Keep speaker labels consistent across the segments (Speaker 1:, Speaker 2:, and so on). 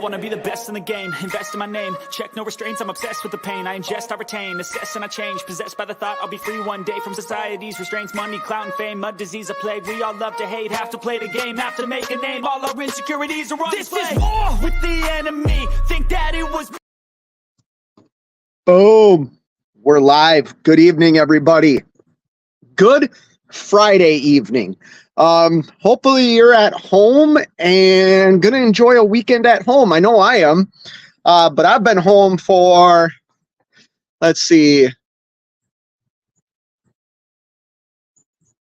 Speaker 1: wanna be the best in the game, invest in my name, check no restraints, I'm obsessed with the pain. I ingest, I retain, assess and I change, possessed by the thought I'll be free one day from society's restraints. Money, clout and fame, mud, disease, a plague. We all love to hate, have to play the game, have to make a name. All our insecurities are on display. This is war with the enemy, think that it was...
Speaker 2: Boom. We're live. Good evening, everybody. Good Friday evening. Hopefully you're at home and gonna enjoy a weekend at home. I know I am, but I've been home for, let's see,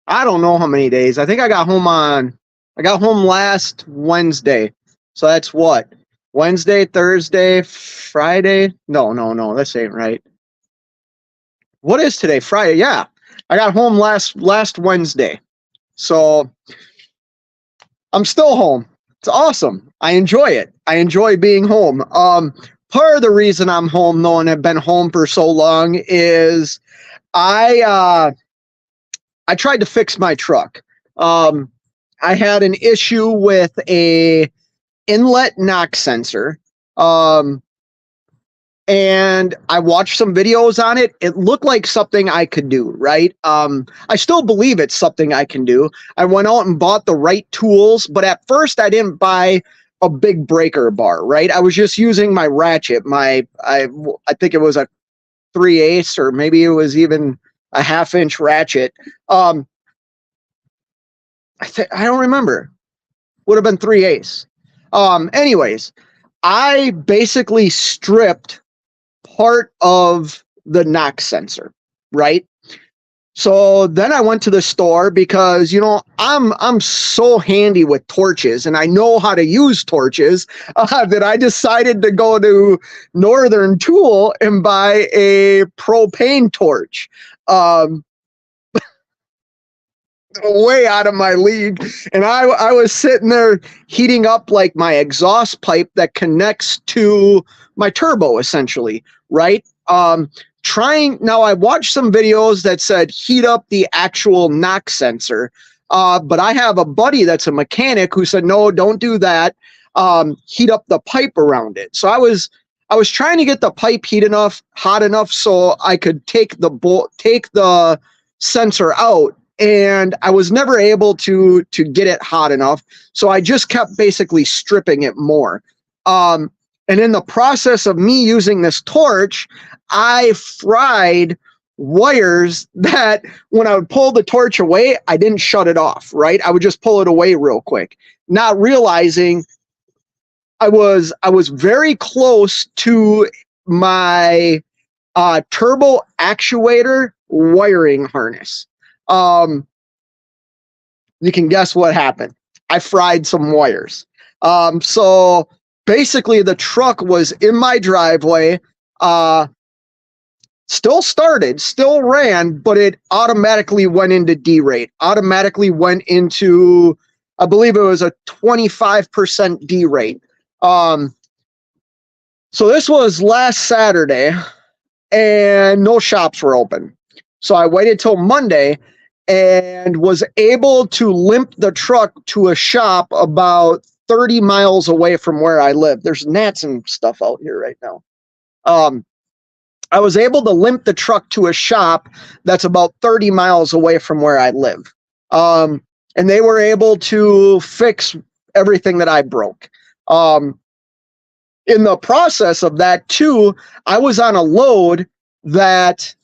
Speaker 2: I don't know how many days. I think I got home last Wednesday. So that's what? Wednesday, Thursday, Friday? No, this ain't right. What is today? Friday, yeah. I got home last Wednesday. So I'm still home. It's awesome. I enjoy it. I enjoy being home. Part of the reason I'm home though and have been home for so long is I tried to fix my truck. I had an issue with a inlet knock sensor. And I watched some videos on it. It looked like something I could do, right? I still believe it's something I can do. I went out and bought the right tools, but at first I didn't buy a big breaker bar, right? I was just using my ratchet, I think it was a 3/8 or maybe it was even a 1/2 inch ratchet. I don't remember. Would have been 3/8. Anyways, I basically stripped part of the knock sensor, right? So then I went to the store because, you know, I'm so handy with torches and I know how to use torches that I decided to go to Northern Tool and buy a propane torch. Way out of my league. And I was sitting there heating up like my exhaust pipe that connects to my turbo essentially, right? Now I watched some videos that said heat up the actual knock sensor. But I have a buddy that's a mechanic who said, no, don't do that. Heat up the pipe around it. So I was trying to get the pipe hot enough so I could take the sensor out. And I was never able to get it hot enough. So I just kept basically stripping it more. And in the process of me using this torch, I fried wires that when I would pull the torch away, I didn't shut it off, right? I would just pull it away real quick, not realizing I was very close to my turbo actuator wiring harness. You can guess what happened. I fried some wires. So basically the truck was in my driveway, still started, still ran, but it automatically went into derate, automatically went into, I believe it was a 25% derate. So this was last Saturday and no shops were open. So I waited till Monday and was able to limp the truck to a shop about 30 miles away from where I live. There's gnats and stuff out here right now. I was able to limp the truck to a shop that's about 30 miles away from where I live. And they were able to fix everything that I broke. In the process of that too, I was on a load that,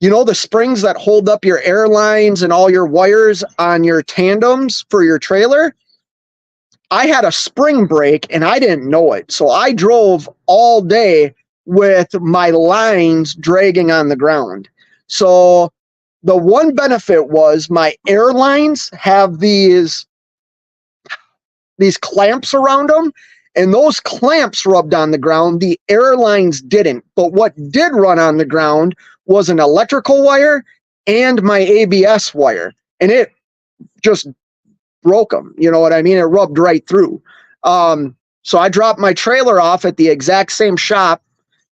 Speaker 2: you know, the springs that hold up your air lines and all your wires on your tandems for your trailer, I had a spring break and I didn't know it. So I drove all day with my lines dragging on the ground. So the one benefit was my air lines have these clamps around them, and those clamps rubbed on the ground. The air lines didn't. But what did run on the ground was an electrical wire and my ABS wire, and it just broke them. You know what I mean? It rubbed right through. So I dropped my trailer off at the exact same shop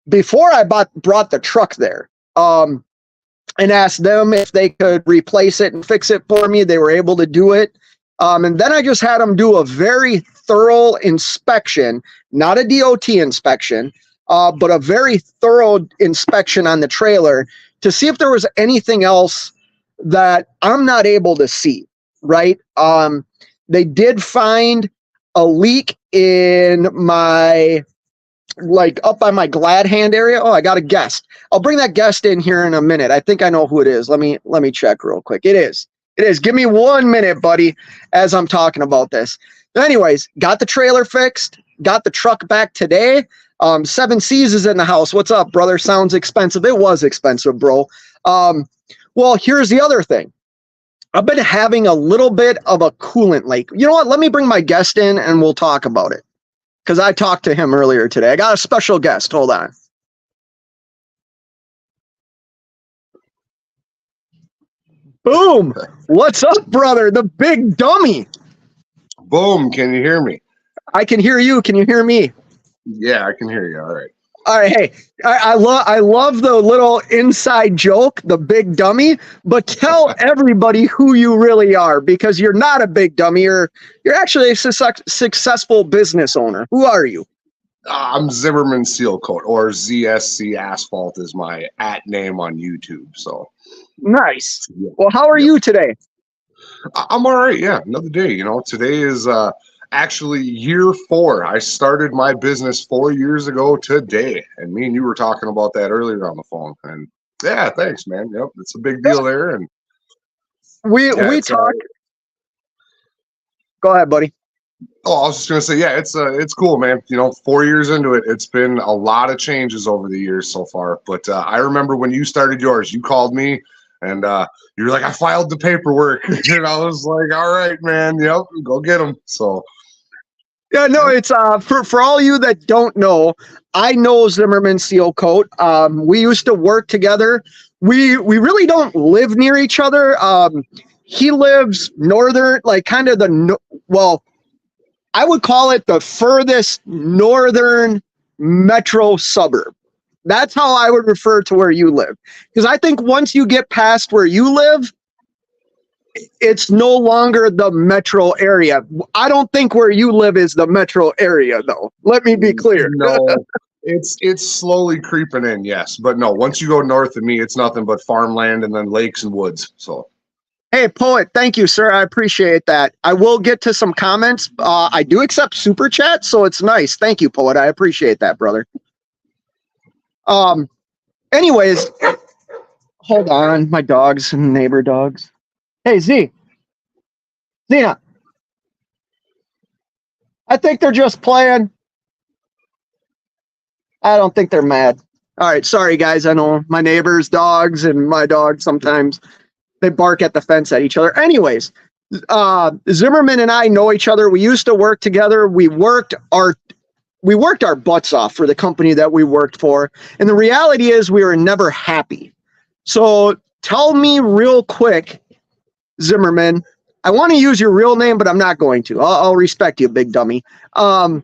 Speaker 2: before I brought the truck there, and asked them if they could replace it and fix it for me. They were able to do it. And then I just had them do a very thorough inspection, not a DOT inspection, but a very thorough inspection on the trailer to see if there was anything else that I'm not able to see, right? They did find a leak in my, like up by my glad hand area. Oh, I got a guest. I'll bring that guest in here in a minute. I think I know who it is. Let me check real quick. It is. Give me 1 minute, buddy, as I'm talking about this. Anyways, got the trailer fixed, got the truck back today. 7C's is in the house. What's up, brother? Sounds expensive. It was expensive, bro. Well, here's the other thing. I've been having a little bit of a coolant leak. You know what? Let me bring my guest in and we'll talk about it. Because I talked to him earlier today. I got a special guest. Hold on. Boom. What's up, brother? The big dummy.
Speaker 3: Boom. Can you hear me?
Speaker 2: I can hear you. Can you hear me?
Speaker 3: Yeah, I can hear you. All right.
Speaker 2: All right. Hey, I love the little inside joke, the big dummy, but tell everybody who you really are, because you're not a big dummy. You're actually a successful business owner. Who are you?
Speaker 3: I'm Zimmerman Seal Coat, or ZSC Asphalt is my @name on YouTube. So
Speaker 2: nice.
Speaker 3: Yeah.
Speaker 2: Well, how are you today?
Speaker 3: I'm all right. Yeah, another day. Today is actually year 4. I started my business 4 years ago today, and me and you were talking about that earlier on the phone. And yeah, thanks, man. Yep, it's a big deal there. And
Speaker 2: we talk. Go ahead, buddy.
Speaker 3: Oh, I was just gonna say, yeah, it's cool, man. 4 years into it, it's been a lot of changes over the years so far. But I remember when you started yours, you called me and you were like, I filed the paperwork, and I was like, all right, man, yep, go get them. So.
Speaker 2: Yeah, no, it's for all you that don't know, I know Zimmerman Seal Coat. We used to work together. We really don't live near each other. He lives northern, like kind of I would call it the furthest northern metro suburb. That's how I would refer to where you live. Because I think once you get past where you live, it's no longer the metro area. I don't think where you live is the metro area, though. Let me be clear.
Speaker 3: No, it's slowly creeping in, yes. But no, once you go north of me, it's nothing but farmland and then lakes and woods. So.
Speaker 2: Hey, Poet, thank you, sir. I appreciate that. I will get to some comments. I do accept super chat, so it's nice. Thank you, Poet. I appreciate that, brother. Anyways, hold on. My dogs and neighbor dogs. Hey, Zena. I think they're just playing. I don't think they're mad. All right, sorry, guys. I know my neighbor's dogs and my dog sometimes they bark at the fence at each other. Anyways, Zimmerman and I know each other. We used to work together. We worked our butts off for the company that we worked for. And the reality is we were never happy. So tell me real quick, Zimmerman, I want to use your real name, but I'm not going to. I'll respect you, big dummy. What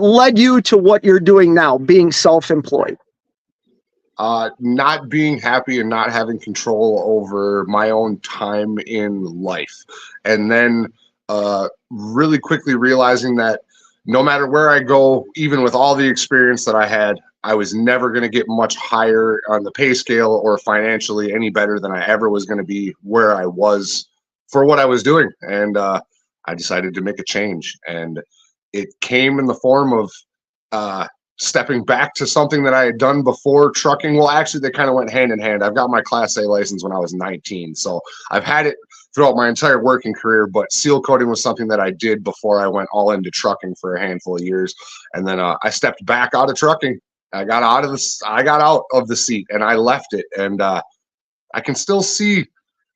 Speaker 2: led you to what you're doing now, being self-employed?
Speaker 3: Not being happy and not having control over my own time in life. And then really quickly realizing that no matter where I go, even with all the experience that I had, I was never going to get much higher on the pay scale or financially any better than I ever was going to be where I was for what I was doing. And I decided to make a change. And it came in the form of stepping back to something that I had done before trucking. Well, actually, they kind of went hand in hand. I've got my Class A license when I was 19. So I've had it throughout my entire working career, but seal coating was something that I did before I went all into trucking for a handful of years. And then I stepped back out of trucking. I got out of the seat and I left it. And I can still see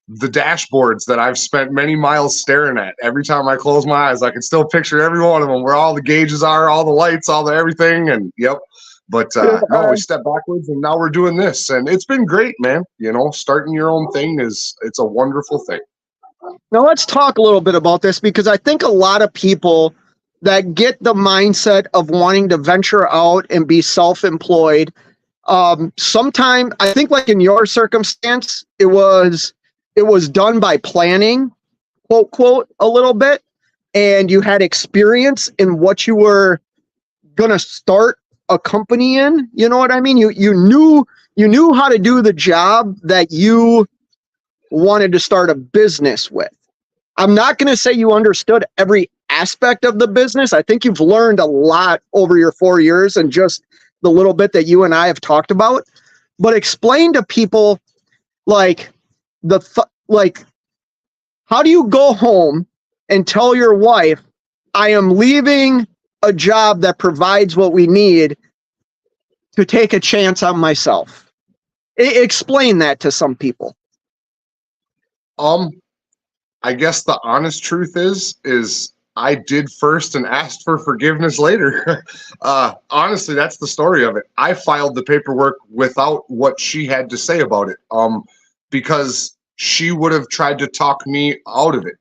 Speaker 3: the dashboards that I've spent many miles staring at. Every time I close my eyes, I can still picture every one of them, where all the gauges are, all the lights, all the everything. And yep. But no, we stepped backwards and now we're doing this. And it's been great, man. Starting your own thing it's a wonderful thing.
Speaker 2: Now let's talk a little bit about this, because I think a lot of people that get the mindset of wanting to venture out and be self-employed, sometimes I think, like in your circumstance, it was done by planning, quote, a little bit. and you had experience in what you were gonna start a company in. You know what I mean? You knew how to do the job that you wanted to start a business with. I'm not going to say you understood every aspect of the business. I think you've learned a lot over your 4 years and just the little bit that you and I have talked about. But explain to people like how do you go home and tell your wife, I am leaving a job that provides what we need to take a chance on myself? Explain that to some people.
Speaker 3: I guess the honest truth is I did first and asked for forgiveness later. Honestly, that's the story of it. I filed the paperwork without what she had to say about it, because she would have tried to talk me out of it.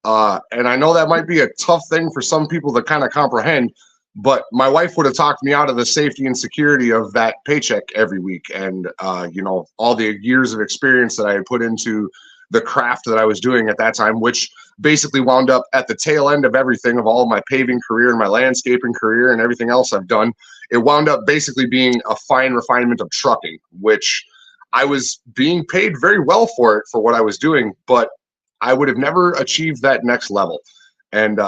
Speaker 3: And I know that might be a tough thing for some people to kind of comprehend, but my wife would have talked me out of the safety and security of that paycheck every week. And, all the years of experience that I had put into the craft that I was doing at that time, which basically wound up at the tail end of everything, of all of my paving career and my landscaping career and everything else I've done. It wound up basically being a fine refinement of trucking, which I was being paid very well for it, for what I was doing, but I would have never achieved that next level. And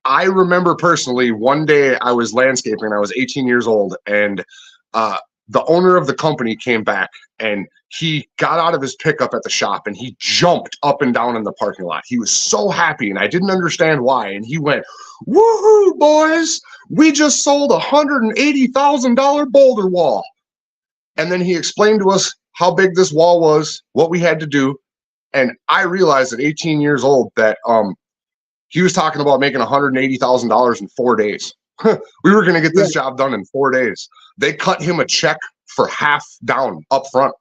Speaker 3: I remember personally, one day I was landscaping, I was 18 years old, and the owner of the company came back and he got out of his pickup at the shop and he jumped up and down in the parking lot. He was so happy and I didn't understand why. And he went, "Woohoo, boys, we just sold a $180,000 boulder wall." And then he explained to us how big this wall was, what we had to do. And I realized at 18 years old that he was talking about making $180,000 in 4 days. We were going to get this job done in 4 days. They cut him a check for half down up front.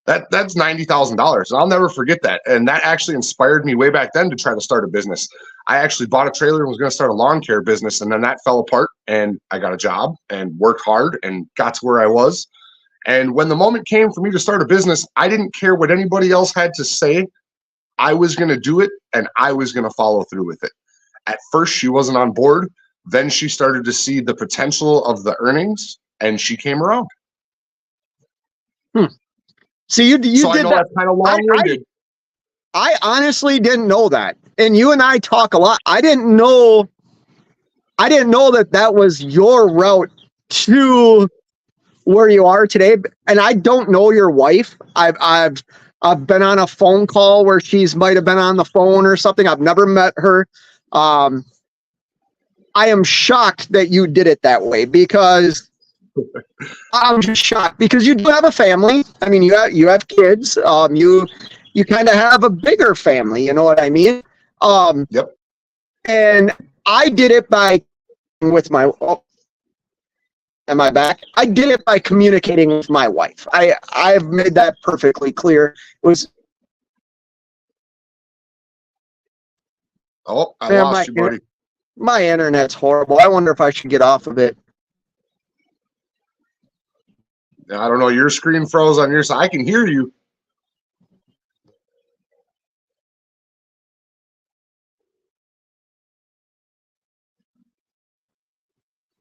Speaker 3: That's $90,000. And I'll never forget that. And that actually inspired me way back then to try to start a business. I actually bought a trailer and was going to start a lawn care business. And then that fell apart and I got a job and worked hard and got to where I was. And when the moment came for me to start a business, I didn't care what anybody else had to say. I was going to do it and I was going to follow through with it. At first, she wasn't on board. Then she started to see the potential of the earnings and she came around.
Speaker 2: So you
Speaker 3: so
Speaker 2: did
Speaker 3: I know
Speaker 2: that.
Speaker 3: that's kind of long-winded.
Speaker 2: I honestly didn't know that. And you and I talk a lot. I didn't know that was your route to where you are today. And I don't know your wife. I've been on a phone call where she's might have been on the phone or something. I've never met her. I am shocked that you did it that way, because I'm just shocked because you do have a family. I mean, you have kids. You kind of have a bigger family. You know what I mean?
Speaker 3: Yep.
Speaker 2: And I did it with my. Oh, am I back? I did it by communicating with my wife. I've made that perfectly clear. It was.
Speaker 3: Oh, I lost you, buddy.
Speaker 2: My internet's horrible. I wonder if I should get off of it.
Speaker 3: I don't know. Your screen froze on your side. I can hear you.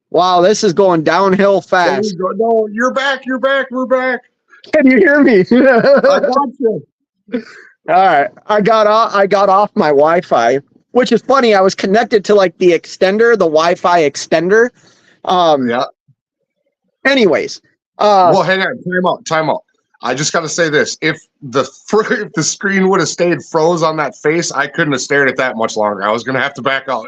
Speaker 2: Wow, this is going downhill fast.
Speaker 3: No, you're back. You're back. We're back.
Speaker 2: Can you hear me?
Speaker 3: I got you.
Speaker 2: All right. I got off my Wi-Fi, which is funny. I was connected to like the extender, the Wi-Fi extender.
Speaker 3: Yeah.
Speaker 2: Anyways.
Speaker 3: Well, hang on. Time out. I just got to say this. If the screen would have stayed froze on that face, I couldn't have stared at that much longer. I was going to have to back out.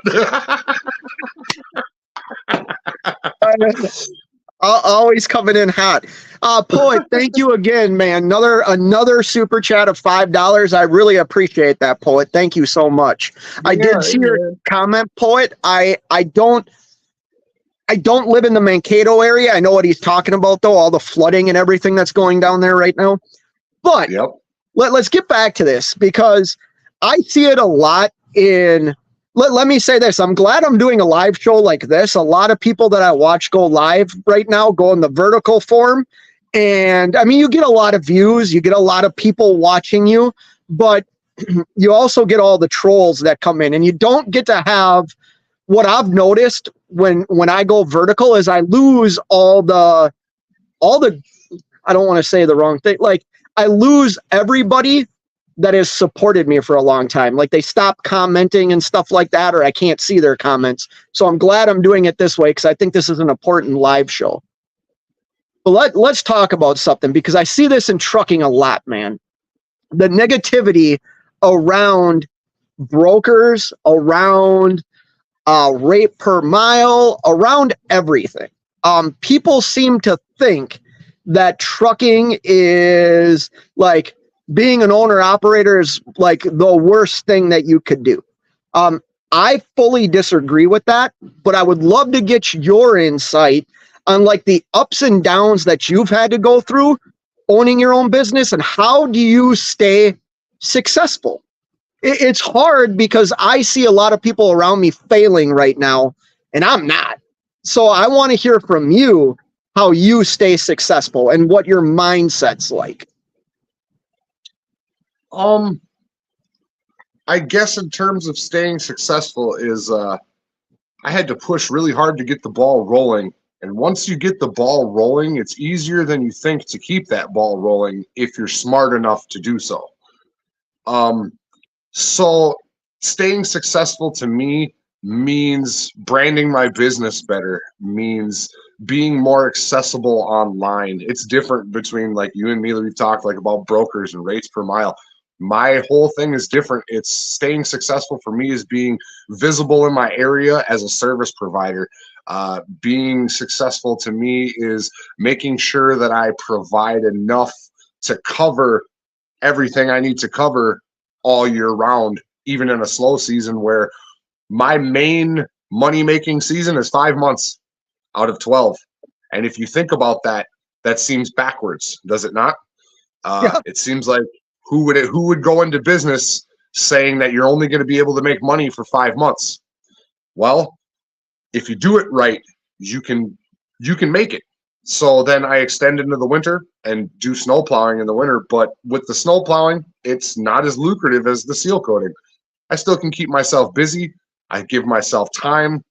Speaker 2: Always coming in hot. Poet, thank you again, man. Another super chat of $5. I really appreciate that, Poet. Thank you so much. Yeah, I did see your comment, Poet. I don't live in the Mankato area. I know what he's talking about, though, all the flooding and everything that's going down there right now. But
Speaker 3: yep.
Speaker 2: Let's get back to this, because I see it a lot in. Let me say this. I'm glad I'm doing a live show like this. A lot of people that I watch go live right now go in the vertical form. And I mean, you get a lot of views, you get a lot of people watching you, but you also get all the trolls that come in, and you don't get to have what I've noticed when I go vertical is I lose all the I don't want to say the wrong thing. Like I lose everybody that has supported me for a long time. Like they stop commenting and stuff like that, or I can't see their comments. So I'm glad I'm doing it this way because I think this is an important live show. But let's talk about something because I see this in trucking a lot, man. The negativity around brokers, around rate per mile, around everything. People seem to think that trucking is like being an owner operator is like the worst thing that you could do. I fully disagree with that, but I would love to get your insight on like the ups and downs that you've had to go through owning your own business and how do you stay successful? It's hard because I see a lot of people around me failing right now and I'm not. So I want to hear from you how you stay successful and what your mindset's like.
Speaker 3: I guess in terms of staying successful is I had to push really hard to get the ball rolling. And once you get the ball rolling, it's easier than you think to keep that ball rolling if you're smart enough to do so. So staying successful to me means branding my business better, means being more accessible online. It's different between like you and me that we've talked like about brokers and rates per mile. My whole thing is different. It's staying successful for me is being visible in my area as a service provider. Being successful to me is making sure that I provide enough to cover everything I need to cover all year round, even in a slow season where my main money-making season is 5 months out of 12. And if you think about that, that seems backwards, does it not?
Speaker 2: Yeah.
Speaker 3: It seems like who would go into business saying that you're only going to be able to make money for 5 months? Well, if you do it right, you can make it. So then I extend into the winter and do snow plowing in the winter. But with the snow plowing, it's not as lucrative as the seal coating. I still can keep myself busy. I give myself time.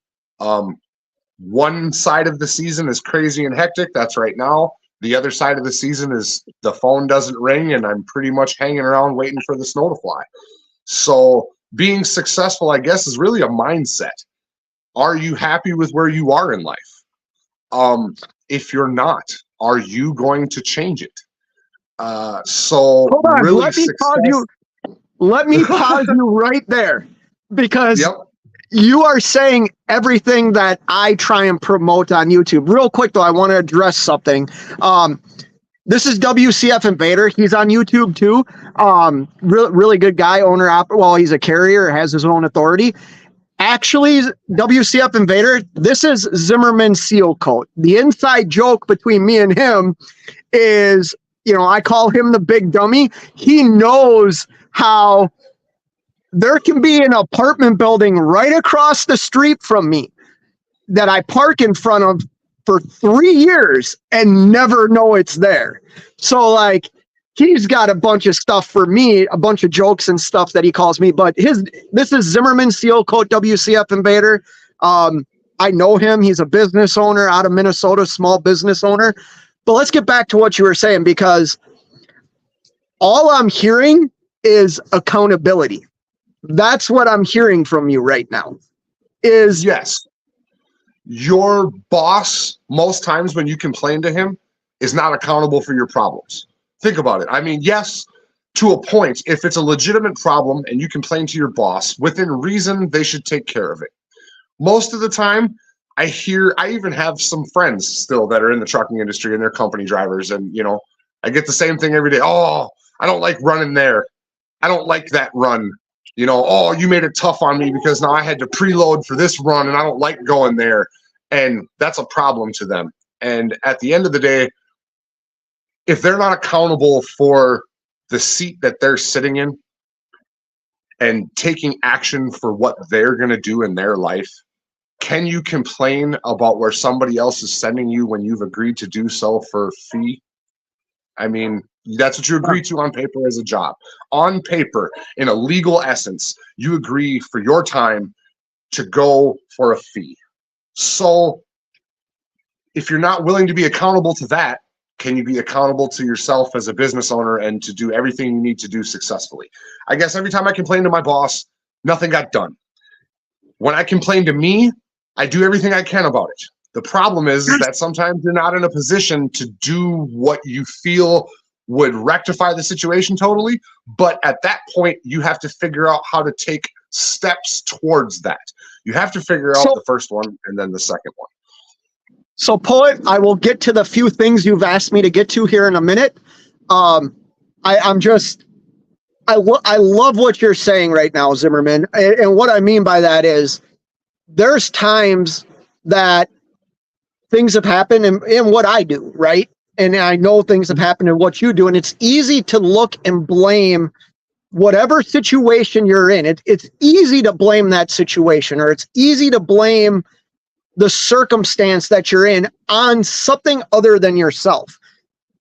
Speaker 3: One side of the season is crazy and hectic. That's right now. The other side of the season is the phone doesn't ring and I'm pretty much hanging around waiting for the snow to fly. So being successful, I guess, is really a mindset. Are you happy with where you are in life? If you're not, are you going to change it? So
Speaker 2: hold on,
Speaker 3: really
Speaker 2: let me pause you right there because
Speaker 3: Yep.
Speaker 2: you are saying everything that I try and promote on YouTube. Real quick though, I want to address something. This is WCF Invader. He's on YouTube too. Really good guy, well, he's a carrier, has his own authority. Actually, WCF Invader, this is Zimmerman Seal Coat. The inside joke between me and him is, I call him the big dummy. He knows how there can be an apartment building right across the street from me that I park in front of for 3 years and never know it's there. So like, he's got a bunch of stuff for me, a bunch of jokes and stuff that he calls me, but this is Zimmerman Seal Coat WCF Invader. I know him. He's a business owner out of Minnesota, small business owner. But let's get back to what you were saying, because all I'm hearing is accountability. That's what I'm hearing from you right now. Is
Speaker 3: Yes. Your boss, most times when you complain to him, is not accountable for your problems. Think about it. I mean, yes, to a point, if it's a legitimate problem and you complain to your boss, within reason, they should take care of it. Most of the time, I even have some friends still that are in the trucking industry and they're company drivers. And, I get the same thing every day. Oh, I don't like running there. I don't like that run. Oh, you made it tough on me because now I had to preload for this run and I don't like going there. And that's a problem to them. And at the end of the day, if they're not accountable for the seat that they're sitting in and taking action for what they're going to do in their life, can you complain about where somebody else is sending you when you've agreed to do so for a fee? I mean, That's what you agree to on paper as a job. On paper, in a legal essence, you agree for your time to go for a fee. So if you're not willing to be accountable to that, can you be accountable to yourself as a business owner and to do everything you need to do successfully? I guess every time I complain to my boss, nothing got done. When I complain to me, I do everything I can about it. The problem is that sometimes you're not in a position to do what you feel would rectify the situation totally. But at that point, you have to figure out how to take steps towards that. You have to figure out the first one and then the second one.
Speaker 2: So, Poet, I will get to the few things you've asked me to get to here in a minute. I love what you're saying right now, Zimmerman. And what I mean by that is there's times that things have happened in what I do, right? And I know things have happened in what you do. And it's easy to look and blame whatever situation you're in. It's easy to blame that situation, or it's easy to blame the circumstance that you're in on something other than yourself.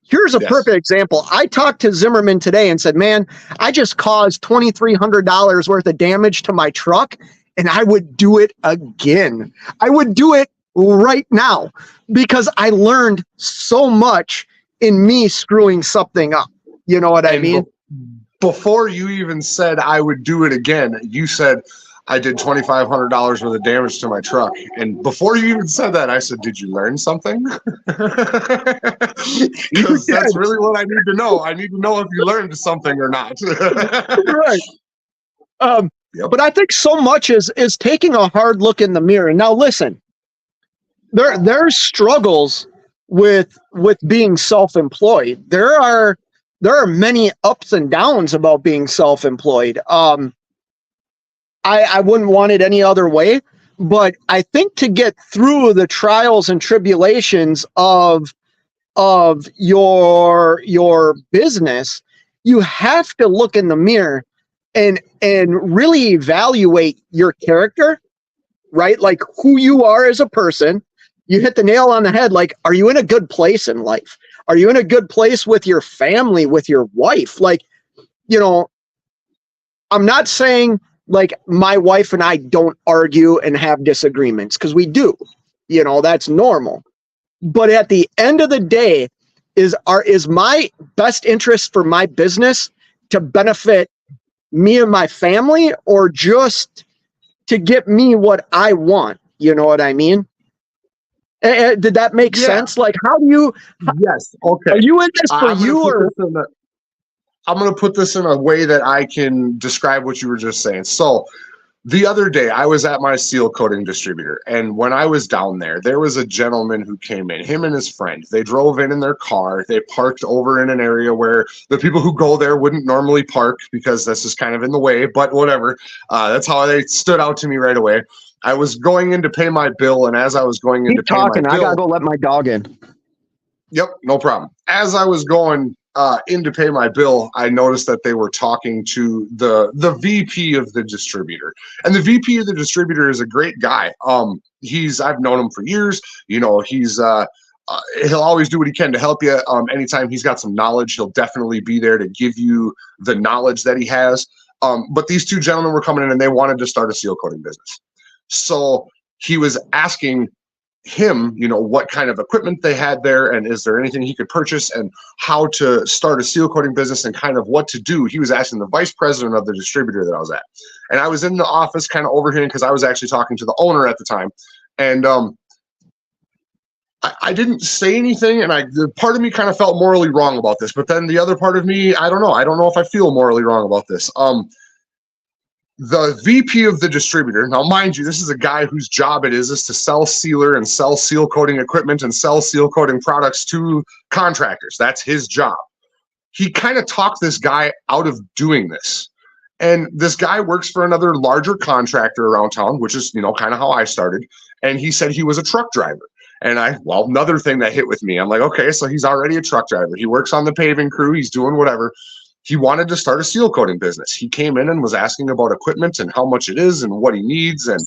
Speaker 2: Here's a perfect example. I talked to Zimmerman today and said, man, I just caused $2,300 worth of damage to my truck, and I would do it again. I would do it right now because I learned so much in me screwing something up. You know what I mean?
Speaker 3: Before you even said I would do it again, you said, I did $2,500 worth of damage to my truck. And before you even said that, I said, did you learn something? Because that's really what I need to know. I need to know if you learned something or not.
Speaker 2: Right. But I think so much is taking a hard look in the mirror. Now, listen, there's struggles with being self-employed. There are many ups and downs about being self-employed. I wouldn't want it any other way, but I think to get through the trials and tribulations of your business, you have to look in the mirror and really evaluate your character, right? Like who you are as a person. You hit the nail on the head. Like, are you in a good place in life? Are you in a good place with your family, with your wife? Like, you know, I'm not saying like my wife and I don't argue and have disagreements, because we do, you know, that's normal. But at the end of the day, is my best interest for my business to benefit me and my family, or just to get me what I want? You know what I mean? Did that make sense? Like, how do you?
Speaker 3: Yes. Okay.
Speaker 2: Are you in this for you, or?
Speaker 3: I'm going to put this in a way that I can describe what you were just saying. So the other day I was at my seal coating distributor, and when I was down there was a gentleman who came in, him and his friend. They drove in their car. They parked over in an area where the people who go there wouldn't normally park, because this is kind of in the way, but whatever. That's how they stood out to me right away. I was going in to pay my bill, and as I was going in to pay my bill,
Speaker 2: I gotta go let my dog in.
Speaker 3: Yep, no problem. As I was going in to pay my bill, I noticed that they were talking to the VP of the distributor, and the VP of the distributor is a great guy. I've known him for years. You know, he'll always do what he can to help you. Anytime he's got some knowledge, he'll definitely be there to give you the knowledge that he has. But these two gentlemen were coming in, and they wanted to start a seal coating business. So he was asking him, you know, what kind of equipment they had there, and is there anything he could purchase, and how to start a seal coating business, and kind of what to do. He was asking the vice president of the distributor that I was at, and I was in the office kind of overhearing, because I was actually talking to the owner at the time. And I didn't say anything, and the part of me kind of felt morally wrong about this, but then the other part of me, I don't know if I feel morally wrong about this. The VP of the distributor, now mind you, this is a guy whose job it is to sell sealer and sell seal coating equipment and sell seal coating products to contractors. That's his job. He kind of talked this guy out of doing this. And this guy works for another larger contractor around town, which is, you know, kind of how I started. And he said he was a truck driver. And another thing that hit with me, I'm like, okay, so he's already a truck driver. He works on the paving crew. He's doing whatever. He wanted to start a seal coating business. He came in and was asking about equipment and how much it is and what he needs. And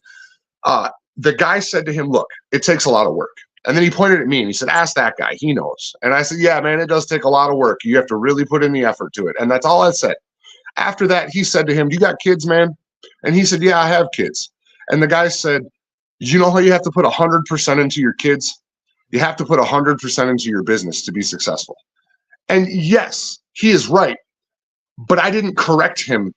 Speaker 3: the guy said to him, look, it takes a lot of work. And then he pointed at me and he said, ask that guy. He knows. And I said, yeah, man, it does take a lot of work. You have to really put in the effort to it. And that's all I said. After that, he said to him, you got kids, man? And he said, yeah, I have kids. And the guy said, you know how you have to put 100% into your kids? You have to put 100% into your business to be successful. And yes, he is right. But I didn't correct him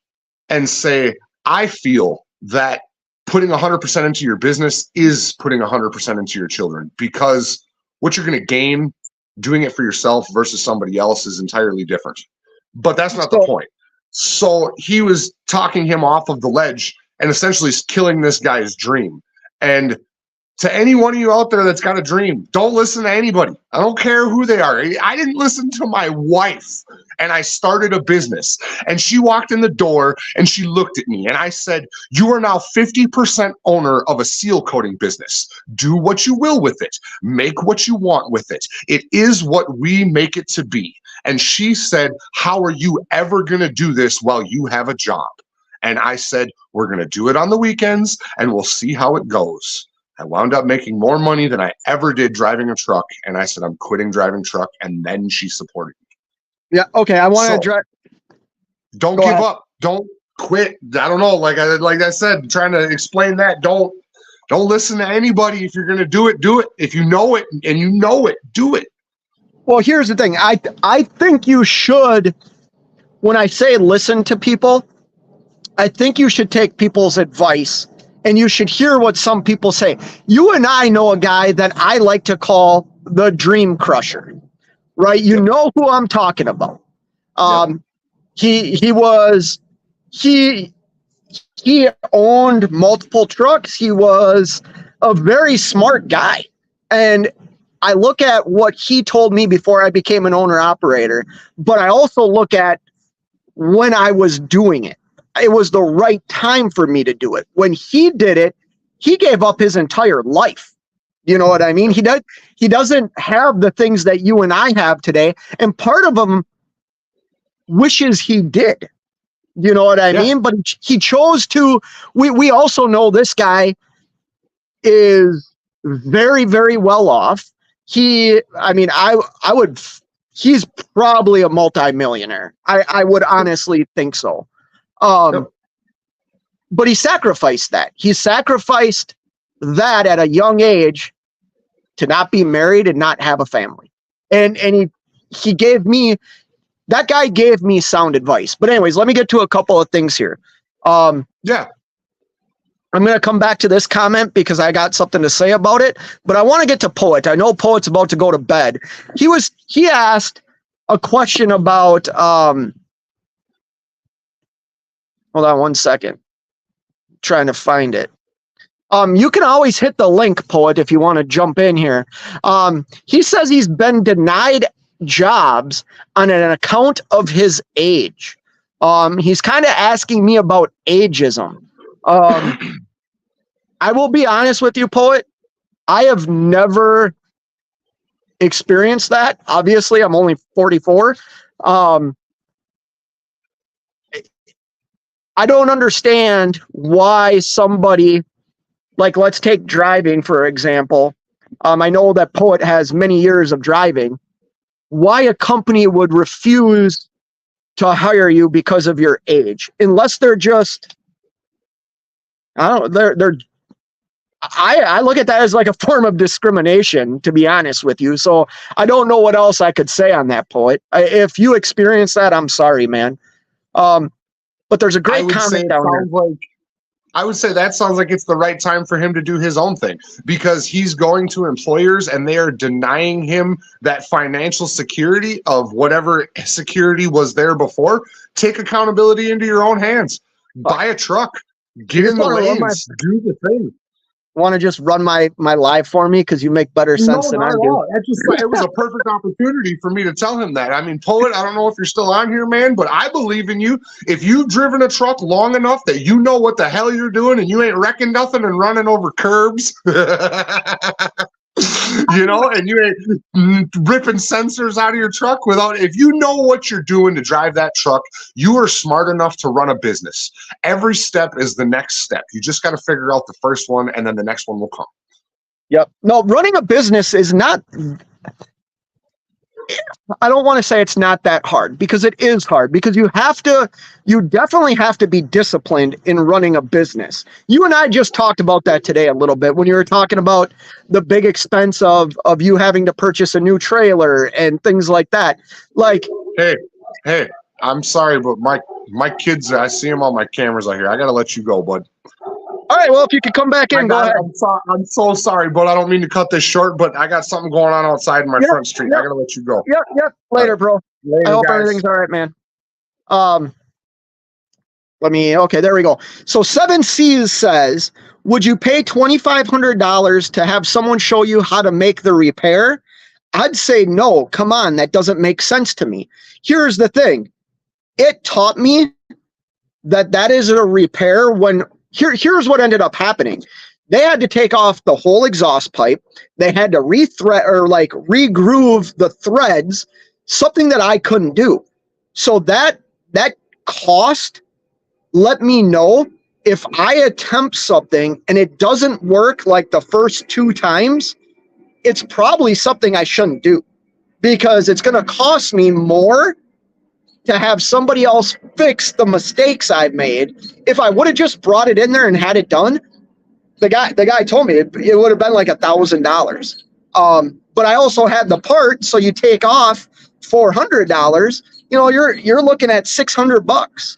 Speaker 3: and say, I feel that putting 100% into your business is putting 100% into your children, because what you're going to gain doing it for yourself versus somebody else is entirely different. But that's not the point. So he was talking him off of the ledge and essentially killing this guy's dream. And to any one of you out there that's got a dream, don't listen to anybody. I don't care who they are. I didn't listen to my wife, and I started a business, and she walked in the door and she looked at me and I said, you are now 50% owner of a seal coating business. Do what you will with it. Make what you want with it. It is what we make it to be. And she said, how are you ever going to do this while you have a job? And I said, we're going to do it on the weekends and we'll see how it goes. I wound up making more money than I ever did driving a truck. And I said, I'm quitting driving truck. And then she supported me.
Speaker 2: Yeah. Okay. I want to drive.
Speaker 3: Don't give up. Don't quit. I don't know. Like I said, trying to explain that. Don't listen to anybody. If you're going to do it, do it. If you know it and you know it, do it.
Speaker 2: Well, here's the thing. I think you should, when I say listen to people, I think you should take people's advice and you should hear what some people say. You and I know a guy that I like to call the dream crusher, right? You know who I'm talking about. He owned multiple trucks. He was a very smart guy. And I look at what he told me before I became an owner operator, but I also look at when I was doing it. It was the right time for me to do it. When he did it, he gave up his entire life. You know what I mean? He doesn't have the things that you and I have today. And part of him wishes he did. You know what I mean? But he chose to. We also know this guy is very, very well off. He's probably a multimillionaire. I would honestly think so. But he sacrificed that. He sacrificed that at a young age to not be married and not have a family. And he gave me, that guy gave me sound advice. But anyways, let me get to a couple of things here. I'm going to come back to this comment because I got something to say about it, but I want to get to Poet. I know Poet's about to go to bed. He asked a question about, hold on one second. I'm trying to find it. You can always hit the link, Poet, if you want to jump in here. He says he's been denied jobs on an account of his age. He's kind of asking me about ageism. I will be honest with you, Poet. I have never experienced that. Obviously, I'm only 44. I don't understand why somebody, like, let's take driving, for example. I know that Poet has many years of driving. Why a company would refuse to hire you because of your age, unless they're just, I don't know, I look at that as like a form of discrimination, to be honest with you. So I don't know what else I could say on that, Poet. If you experience that, I'm sorry, man. But there's a great comment down there.
Speaker 3: I would say that sounds like it's the right time for him to do his own thing, because he's going to employers and they are denying him that financial security of whatever security was there before. Take accountability into your own hands. Buy a truck. Get in the lanes. Do the thing.
Speaker 2: Want to just run my live for me because you make better sense than I do.
Speaker 3: It was a perfect opportunity for me to tell him that. I mean, Poet, I don't know if you're still on here, man, but I believe in you. If you've driven a truck long enough that you know what the hell you're doing and you ain't wrecking nothing and running over curbs, and you ain't ripping sensors out of your truck if you know what you're doing to drive that truck, you are smart enough to run a business. Every step is the next step. You just got to figure out the first one and then the next one will come.
Speaker 2: Yep. No, running a business is not, I don't want to say it's not that hard, because it is hard, because you definitely have to be disciplined in running a business. You and I just talked about that today a little bit when you were talking about the big expense of you having to purchase a new trailer and things like that. Like,
Speaker 3: Hey, I'm sorry, but my kids, I see them on my cameras out here. I got to let you go, bud.
Speaker 2: all right, well, if you could come back in, go ahead.
Speaker 3: I'm so sorry, but I don't mean to cut this short, but I got something going on outside in my front street. I got to let you go.
Speaker 2: Yep. Later, bro.
Speaker 3: Later,
Speaker 2: I hope
Speaker 3: guys.
Speaker 2: everything's all right, man. Okay, there we go. So 7C's says, would you pay $2,500 to have someone show you how to make the repair? I'd say no. Come on, that doesn't make sense to me. Here's the thing. It taught me that is a repair when here's what ended up happening. They had to take off the whole exhaust pipe. They had to re-groove the threads, something that I couldn't do. So that cost let me know if I attempt something and it doesn't work like the first 2 times, it's probably something I shouldn't do, because it's going to cost me more to have somebody else fix the mistakes I've made. If I would have just brought it in there and had it done, the guy told me it would have been like $1,000. But I also had the part, so you take off $400. You know, you're looking at $600.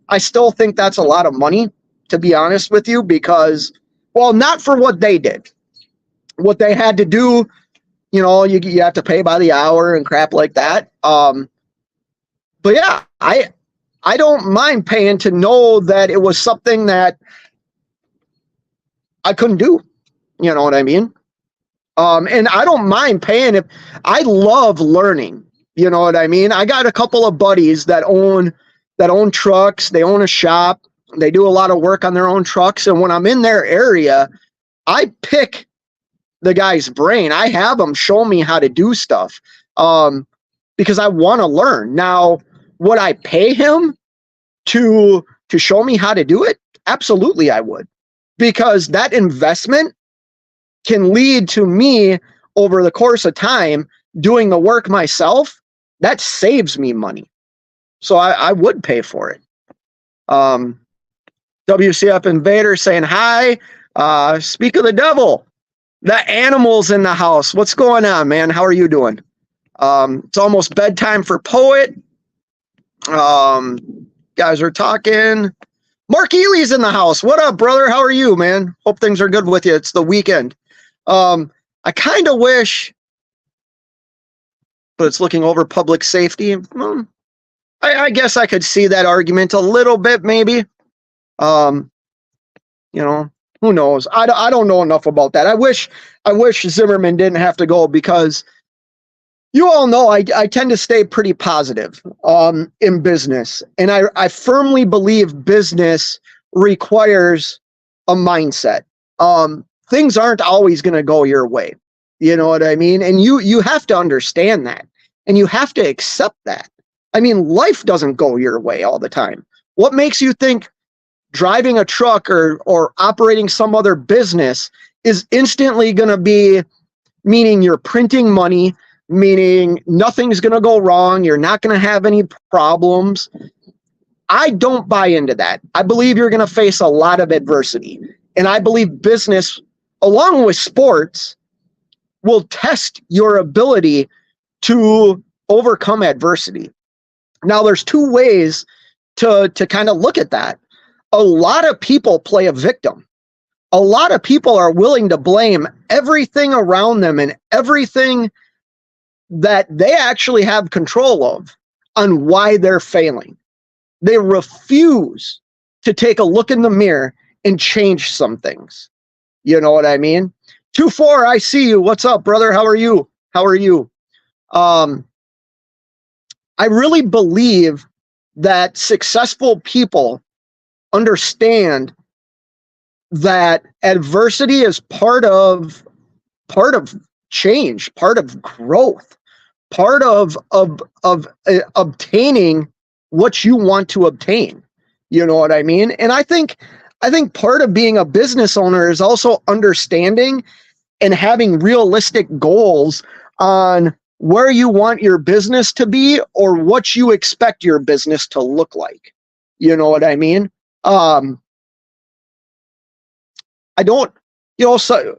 Speaker 2: I still think that's a lot of money, to be honest with you, because, well, not for what they did. What they had to do, you know, you have to pay by the hour and crap like that. But yeah, I don't mind paying to know that it was something that I couldn't do. You know what I mean? And I don't mind paying it. I love learning. You know what I mean? I got a couple of buddies that own trucks. They own a shop. They do a lot of work on their own trucks. And when I'm in their area, I pick the guy's brain. I have them show me how to do stuff, because I want to learn. Now, would I pay him to show me how to do it? Absolutely, I would, because that investment can lead to me over the course of time doing the work myself. That saves me money. So I would pay for it. WCF Invader saying hi. Speak of the devil. The animals in the house. What's going on, man? How are you doing? It's almost bedtime for Poet. Guys are talking. Mark Ely's in the house. What up, brother? How are you, man? Hope things are good with you. It's the weekend. I kind of wish, but it's looking over public safety. I guess I could see that argument a little bit, maybe. You know, who knows? I don't know enough about that. I wish Zimmerman didn't have to go, because you all know I tend to stay pretty positive in business. And I firmly believe business requires a mindset. Things aren't always going to go your way. You know what I mean? And you have to understand that. And you have to accept that. I mean, life doesn't go your way all the time. What makes you think driving a truck or operating some other business is instantly going to be, meaning you're printing money, meaning nothing's going to go wrong, you're not going to have any problems? I don't buy into that. I believe you're going to face a lot of adversity. And I believe business, along with sports, will test your ability to overcome adversity. Now, there's 2 ways to kind of look at that. A lot of people play a victim. A lot of people are willing to blame everything around them and everything that they actually have control of on why they're failing. They refuse to take a look in the mirror and change some things. You know what I mean? 2-4, I see you. What's up, brother? How are you? I really believe that successful people understand that adversity is part of change, part of growth, part of obtaining what you want to obtain. You know what I mean? And I think part of being a business owner is also understanding and having realistic goals on where you want your business to be or what you expect your business to look like. You know what I mean? I don't,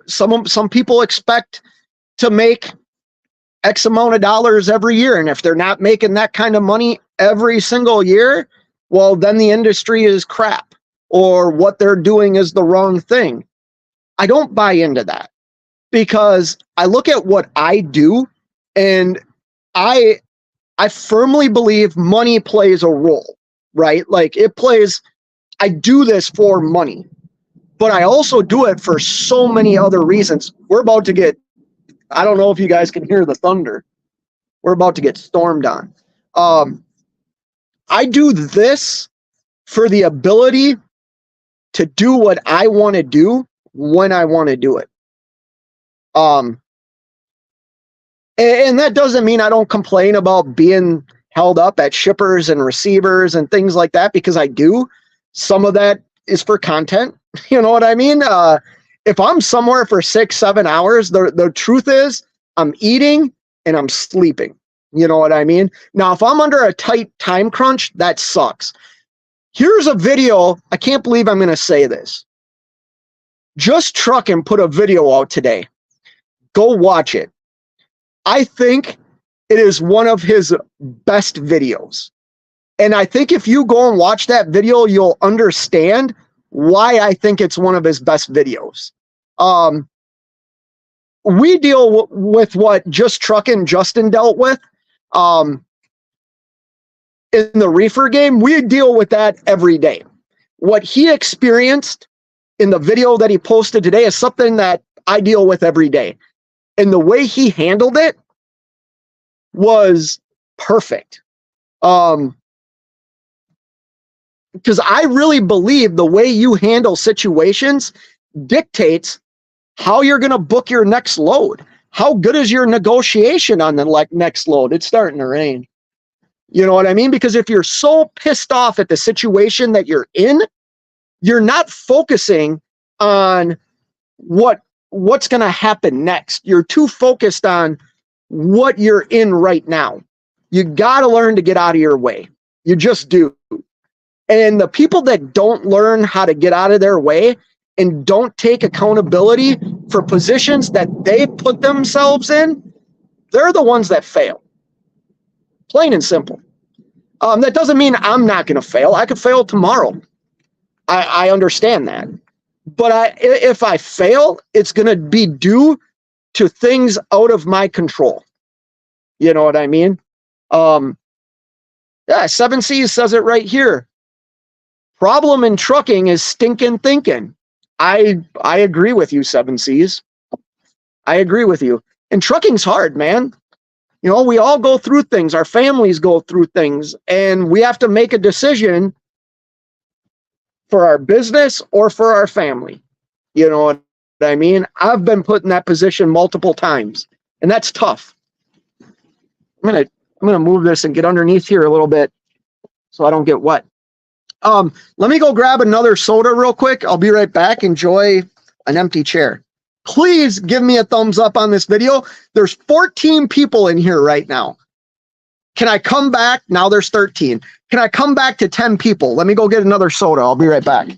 Speaker 2: some people expect to make X amount of dollars every year. And if they're not making that kind of money every single year, well, then the industry is crap or what they're doing is the wrong thing. I don't buy into that because I look at what I do and I firmly believe money plays a role, right? Like I do this for money, but I also do it for so many other reasons. We're about to get, I don't know if you guys can hear the thunder. We're about to get stormed on. I do this for the ability to do what I want to do when I want to do it. And that doesn't mean I don't complain about being held up at shippers and receivers and things like that, because I do. Some of that is for content. You know what I mean? If I'm somewhere for 6-7 hours, the truth is I'm eating and I'm sleeping. You know what I mean? Now, if I'm under a tight time crunch, that sucks. Here's a video. I can't believe I'm going to say this. Just Truckin' put a video out today. Go watch it. I think it is one of his best videos. And I think if you go and watch that video, you'll understand why I think it's one of his best videos. We deal with what Just Truckin' Justin dealt with. In the reefer game, we deal with that every day. What he experienced in the video that he posted today is something that I deal with every day. And the way he handled it was perfect. Because I really believe the way you handle situations dictates how you're going to book your next load. How good is your negotiation on the next load? It's starting to rain. You know what I mean? Because if you're so pissed off at the situation that you're in, you're not focusing on what's going to happen next. You're too focused on what you're in right now. You got to learn to get out of your way. You just do. And the people that don't learn how to get out of their way and don't take accountability for positions that they put themselves in, they're the ones that fail. Plain and simple. That doesn't mean I'm not going to fail. I could fail tomorrow. I understand that. But if I fail, it's going to be due to things out of my control. You know what I mean? Yeah, 7Cs says it right here. Problem in trucking is stinking thinking. I agree with you, 7Cs. I agree with you. And trucking's hard, man. You know, we all go through things. Our families go through things. And we have to make a decision for our business or for our family. You know what I mean? I've been put in that position multiple times. And that's tough. I'm gonna move this and get underneath here a little bit so I don't get wet. Let me go grab another soda real quick. I'll be right back. Enjoy an empty chair. Please give me a thumbs up on this video. There's 14 people in here right now. Can I come back? Now there's 13. Can I come back to 10 people? Let me go get another soda. I'll be right back.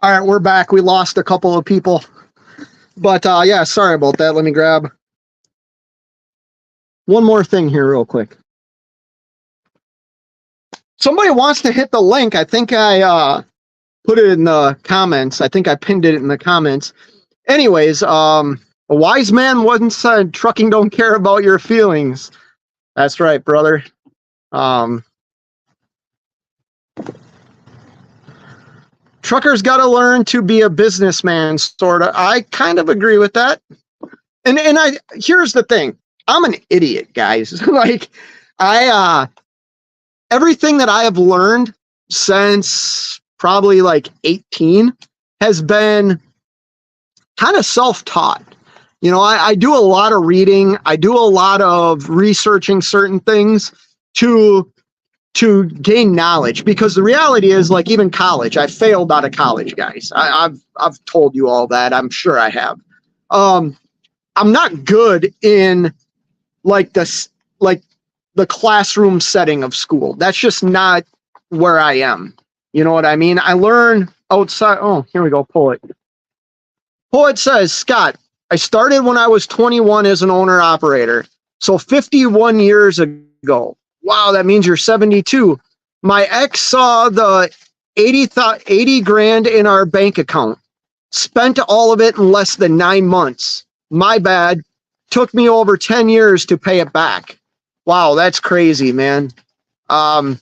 Speaker 2: All right, we're back. We lost a couple of people. But yeah, sorry about that. Let me grab one more thing here real quick. Somebody wants to hit the link. I think I put it in the comments. I think I pinned it in the comments. Anyways, a wise man once said, trucking don't care about your feelings. That's right, brother. Truckers got to learn to be a businessman, sort of. I kind of agree with that. And here's the thing. I'm an idiot, guys. Like, everything that I have learned since probably like 18 has been kind of self-taught. You know, I do a lot of reading. I do a lot of researching certain things to gain knowledge, because the reality is, like, even college, I failed out of college, guys. I've told you all that. I'm sure I have. I'm not good in like the classroom setting of school. That's just not where I am. You know what I mean? I learn outside. Oh, here we go. Poet says, Scott, I started when I was 21 as an owner operator. So 51 years ago. Wow, that means you're 72. My ex saw the 80 grand in our bank account. Spent all of it in less than 9 months. My bad. Took me over 10 years to pay it back. Wow, that's crazy, man. That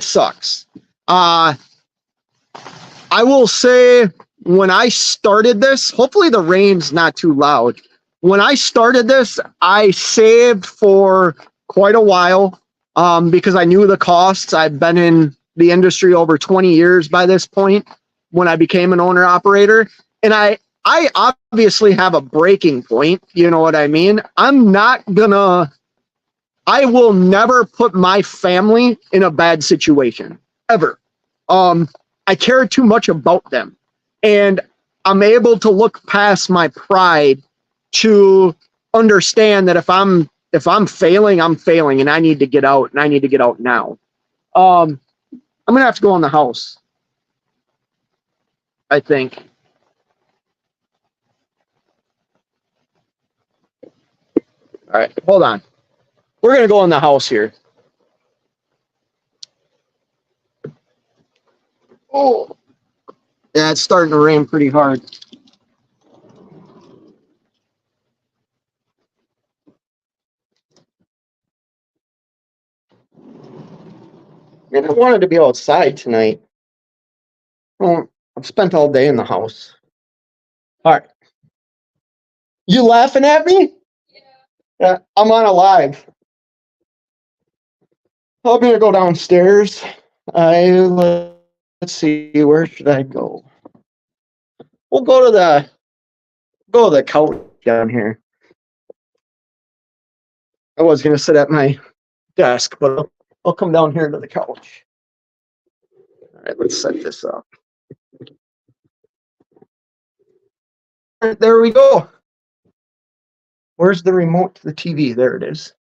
Speaker 2: sucks. I will say, when I started this, hopefully the rain's not too loud. When I started this, I saved for quite a while, because I knew the costs. I've been in the industry over 20 years by this point when I became an owner operator. And I obviously have a breaking point. You know what I mean? I will never put my family in a bad situation, ever. I care too much about them. And I'm able to look past my pride to understand that if I'm failing, I'm failing, and I need to get out, and I need to get out now. I'm gonna have to go in the house, I think. All right, hold on. We're gonna go in the house here. Oh, yeah, it's starting to rain pretty hard. Man, I wanted to be outside tonight. Well, I've spent all day in the house. All right. You laughing at me? Yeah, I'm on a live. I'm gonna go downstairs. Let's see, where should I go? We'll go to the couch down here. I was gonna sit at my desk, but I'll come down here to the couch. All right, let's set this up. All right, there we go. Where's the remote to the TV? There it is.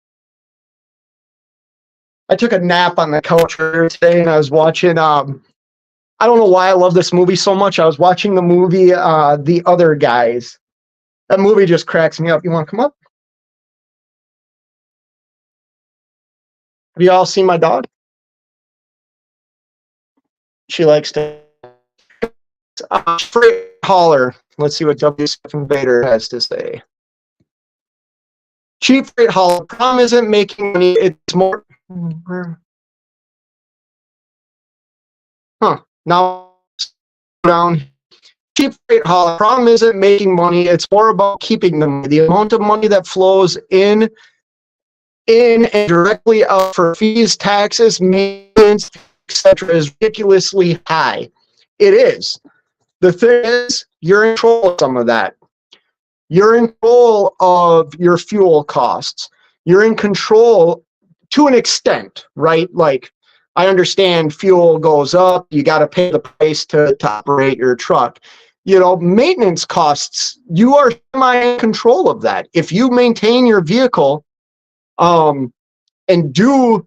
Speaker 2: I took a nap on the couch earlier today, and I was watching, I don't know why I love this movie so much. I was watching the movie, The Other Guys. That movie just cracks me up. You want to come up? Have you all seen my dog? She likes to. Freight hauler. Let's see what W. Stephen Vader has to say. Cheap freight hauler. Problem isn't making money. It's more. Now down. Cheap freight hauler. Problem isn't making money. It's more about keeping the money. The amount of money that flows in and directly out for fees, taxes, maintenance, etc., is ridiculously high. It is. The thing is, you're in control of some of that. You're in control of your fuel costs. You're in control to an extent, right? Like, I understand fuel goes up. You got to pay the price to operate your truck. You know, maintenance costs, you are semi in control of that. If you maintain your vehicle and do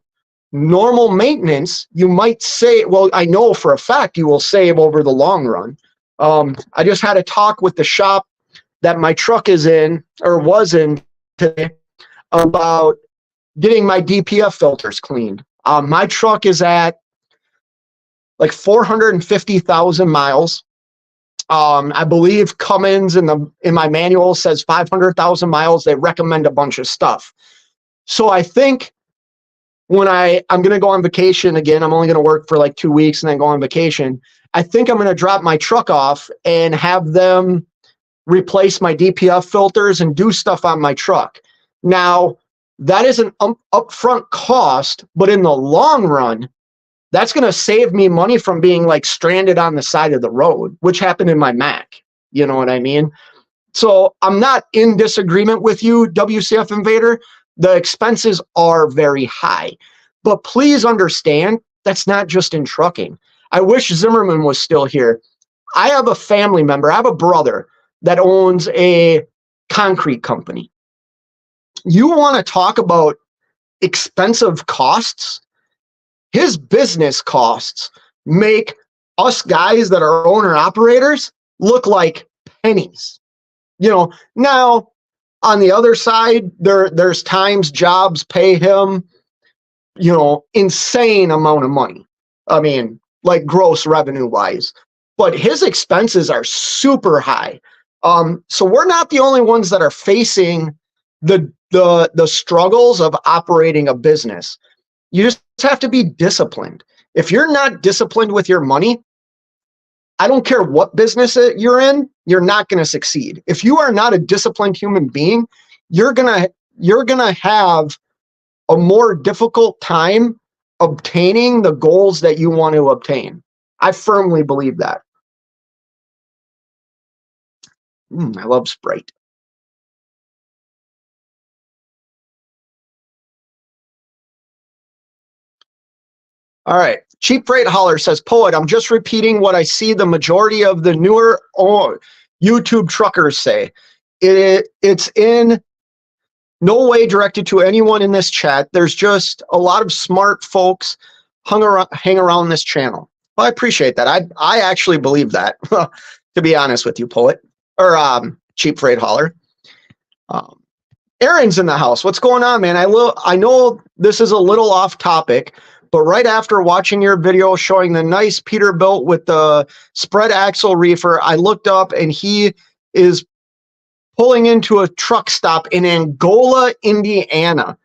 Speaker 2: normal maintenance, you might say, well, I know for a fact you will save over the long run. I just had a talk with the shop that my truck is in or was in today about getting my DPF filters cleaned. My truck is at like 450,000 miles. I believe Cummins in my manual says 500,000 miles. They recommend a bunch of stuff. So I think when I'm going to go on vacation again, I'm only going to work for like 2 weeks and then go on vacation. I think I'm going to drop my truck off and have them replace my DPF filters and do stuff on my truck. Now, that is an upfront cost, but in the long run, that's going to save me money from being like stranded on the side of the road, which happened in my Mac. You know what I mean? So I'm not in disagreement with you, WCF Invader. The expenses are very high, but please understand that's not just in trucking. I wish Zimmerman was still here. I have a family member, I have a brother that owns a concrete company. You want to talk about expensive costs? His business costs make us guys that are owner operators look like pennies. You know, now on the other side, there's times jobs pay him, you know, insane amount of money. I mean, like gross revenue wise, but his expenses are super high. So we're not the only ones that are facing the struggles of operating a business. You just have to be disciplined. If you're not disciplined with your money, I don't care what business you're in, you're not going to succeed. If you are not a disciplined human being, you're going to have a more difficult time obtaining the goals that you want to obtain. I firmly believe that. I love Sprite. All right. Cheap Freight Holler says, Poet, I'm just repeating what I see the majority of the newer YouTube truckers say. It's in no way directed to anyone in this chat. There's just a lot of smart folks hang around this channel. Well, I appreciate that. I actually believe that, to be honest with you, Poet, or Cheap Freight Holler. Aaron's in the house. What's going on, man? I know this is a little off topic, but right after watching your video showing the nice Peterbilt with the spread axle reefer, I looked up and he is pulling into a truck stop in Angola, Indiana.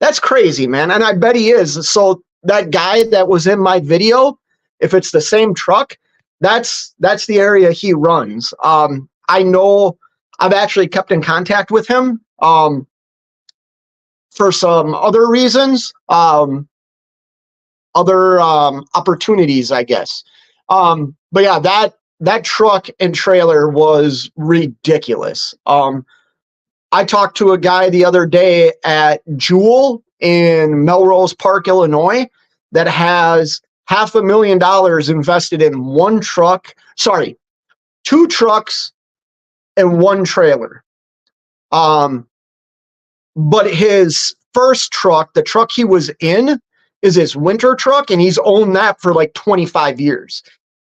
Speaker 2: That's crazy, man. And I bet he is. So that guy that was in my video, if it's the same truck, that's the area he runs. I know I've actually kept in contact with him for some other reasons, other opportunities, I guess. But yeah, that truck and trailer was ridiculous. I talked to a guy the other day at Jewel in Melrose Park, Illinois, that has $500,000 invested in two trucks and one trailer. But his first truck, the truck he was in, is his winter truck, and he's owned that for like 25 years.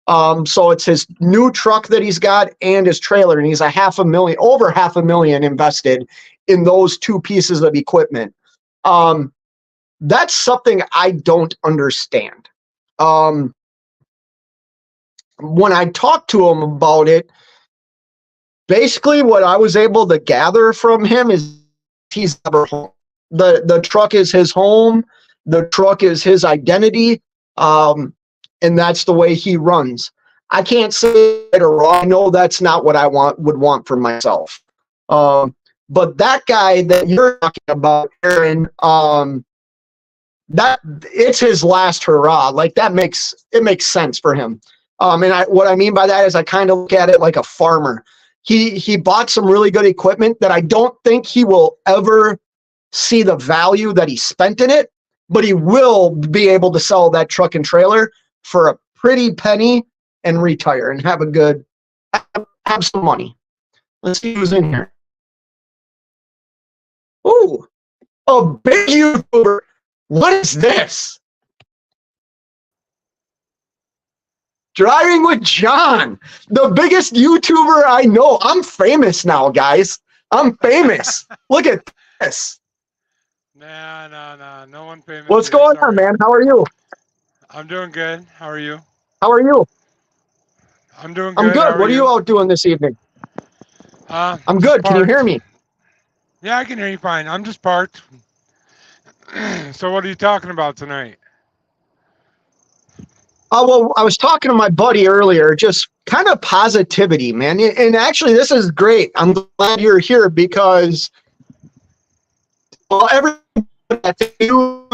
Speaker 2: So it's his new truck that he's got and his trailer, and he's over $500,000 invested in those two pieces of equipment. That's something I don't understand. When I talked to him about it, basically what I was able to gather from him is he's never home. The truck is his home. The truck is his identity. And that's the way he runs. I can't say it or wrong. I know that's not what I would want for myself. But that guy that you're talking about, Aaron, that it's his last hurrah. Like it makes sense for him. And what I mean by that is I kind of look at it like a farmer. He bought some really good equipment that I don't think he will ever see the value that he spent in it, but he will be able to sell that truck and trailer for a pretty penny and retire and have some money. Let's see who's in here. Ooh, a big YouTuber. What is this? Driving with John, the biggest YouTuber I know. I'm famous now, guys. I'm famous. Look at this.
Speaker 4: No one famous.
Speaker 2: What's
Speaker 4: here,
Speaker 2: going
Speaker 4: sorry.
Speaker 2: on, man? How are you?
Speaker 4: I'm doing good. How are you?
Speaker 2: How are you?
Speaker 4: I'm doing
Speaker 2: I'm
Speaker 4: good. How
Speaker 2: good. What are you out doing this evening? I'm
Speaker 4: just
Speaker 2: good. Can you
Speaker 4: parked.
Speaker 2: hear me?
Speaker 4: Yeah, I can hear you fine. I'm just parked. So what are you talking about tonight?
Speaker 2: Oh, well, I was talking to my buddy earlier, just kind of positivity, man. And actually, this is great. I'm glad you're here because, well, everybody that's you,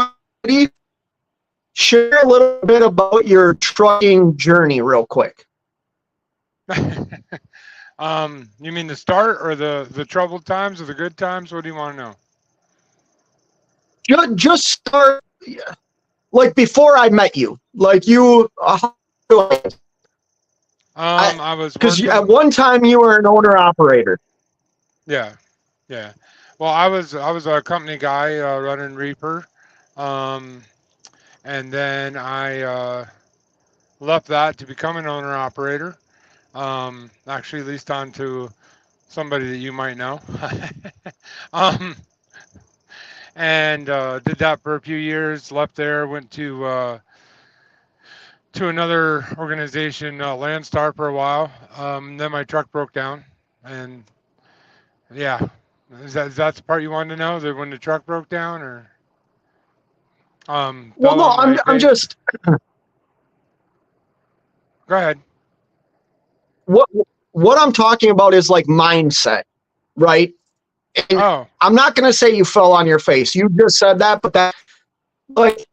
Speaker 2: share a little bit about your trucking journey real quick.
Speaker 4: You mean the start or the troubled times or the good times? What do you want to know?
Speaker 2: Just start, like, before I met you. Like, you,
Speaker 4: I was
Speaker 2: because
Speaker 4: working.
Speaker 2: at one time you were an owner-operator.
Speaker 4: Yeah, yeah. Well, I was a company guy running Reaper, and then I left that to become an owner operator. Actually leased on to somebody that you might know. um, and did that for a few years. Left there, went to another organization, Landstar, for a while. Then my truck broke down, and yeah, is that the part you wanted to know? That when the truck broke down, or
Speaker 2: Well,
Speaker 4: fell
Speaker 2: no,
Speaker 4: on my
Speaker 2: I'm
Speaker 4: face?
Speaker 2: just
Speaker 4: Go ahead.
Speaker 2: what I'm talking about is like mindset, right? And
Speaker 4: Oh,
Speaker 2: I'm not going to say you fell on your face. You just said that, but that, like,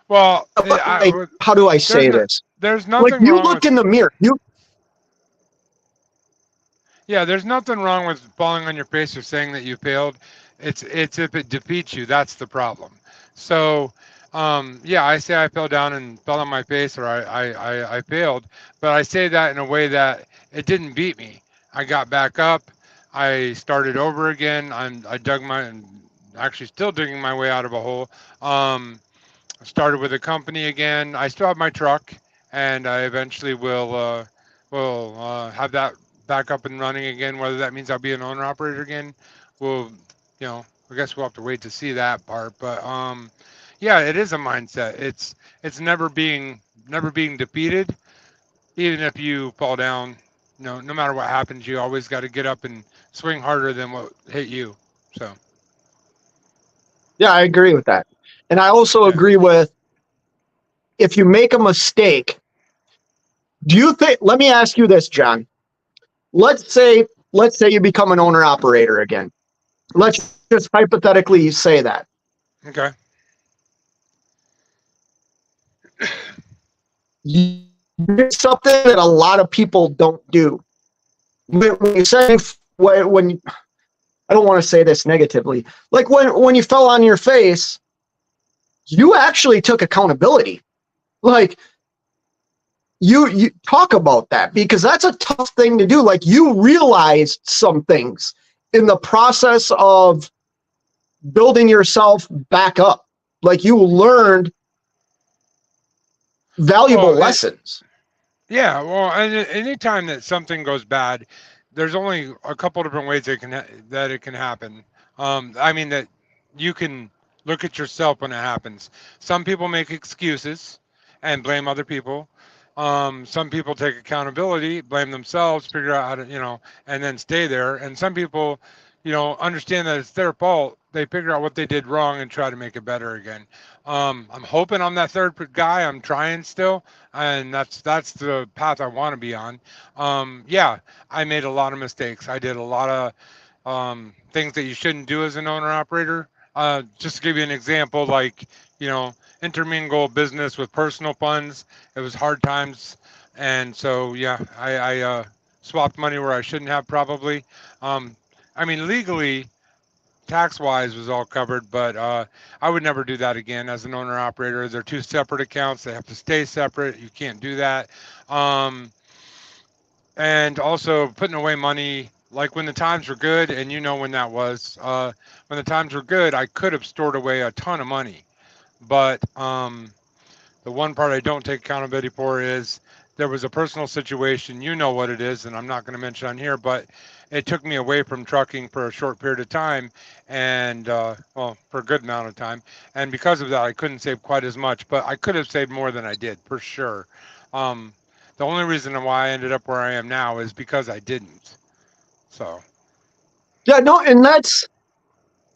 Speaker 4: well,
Speaker 2: like, how do I say this?
Speaker 4: there's
Speaker 2: Like,
Speaker 4: nothing
Speaker 2: you
Speaker 4: wrong
Speaker 2: look
Speaker 4: with
Speaker 2: in the mirror.
Speaker 4: there's nothing wrong with falling on your face or saying that you failed. It's if it defeats you, that's the problem. So, yeah, I say I fell down and fell on my face, or I failed, but I say that in a way that it didn't beat me. I got back up. I started over again. I dug actually still digging my way out of a hole. I started with a company again. I still have my truck, and I eventually will have that back up and running again. Whether that means I'll be an owner operator again, we'll, I guess we'll have to wait to see that part. But yeah, it is a mindset. It's never being defeated, even if you fall down. No matter what happens, you always got to get up and swing harder than what hit you. So
Speaker 2: Yeah, I agree with that. And I also
Speaker 4: yeah.
Speaker 2: agree with, if you make a mistake, do you think, let me ask you this, John. Let's say you become an owner operator again. Let's just hypothetically say that.
Speaker 4: Okay.
Speaker 2: You did something that a lot of people don't do. When you say, when I don't want to say this negatively, like when you fell on your face, you actually took accountability. Like, you talk about that, because that's a tough thing to do. Like, you realized some things in the process of building yourself back up. Like, you learned valuable
Speaker 4: Well,
Speaker 2: lessons.
Speaker 4: yeah, well, and anytime that something goes bad, there's only a couple different ways that it can happen. I mean that you can look at yourself when it happens. Some people make excuses and blame other people. Some people take accountability, blame themselves, figure out how to, and then stay there. And some people, understand that it's their fault. They figure out what they did wrong and try to make it better again. I'm hoping I'm that third guy. I'm trying still, and that's the path I want to be on. Yeah, I made a lot of mistakes. I did a lot of things that you shouldn't do as an owner operator. Just to give you an example, like, intermingle business with personal funds. It was hard times, and so yeah, I swapped money where I shouldn't have probably. I mean, legally, tax wise was all covered, but I would never do that again as an owner operator. They're two separate accounts. They have to stay separate. You can't do that. And also putting away money, like when the times were good, and when that was, when the times were good, I could have stored away a ton of money. But The one part I don't take accountability for is there was a personal situation, you know what it is, and I'm not going to mention on here, but it took me away from trucking for a short period of time, and well, for a good amount of time. And because of that, I couldn't save quite as much, but I could have saved more than I did, for sure. The only reason why I ended up where I am now is because I didn't. So.
Speaker 2: Yeah, no, and that's,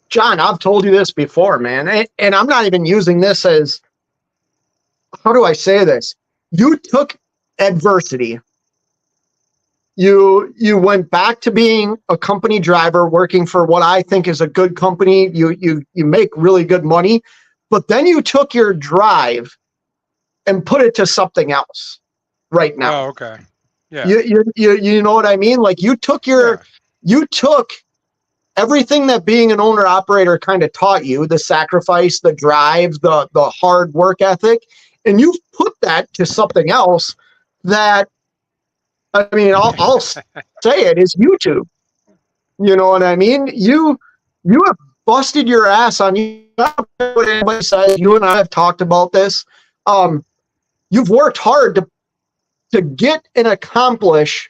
Speaker 2: John, I've told you this before, man, and I'm not even using this as, how do I say this? You took adversity. You went back to being a company driver, working for what I think is a good company. You make really good money, but then you took your drive and put it to something else right now.
Speaker 4: Oh, okay. Yeah.
Speaker 2: You know what I mean? Like you took everything that being an owner operator kind of taught you, the sacrifice, the drive, the hard work ethic, and you've put that to something else that, I mean, I'll say it is YouTube. You know what I mean? You have busted your ass on you. What anybody says, you and I have talked about this. You've worked hard to get and accomplish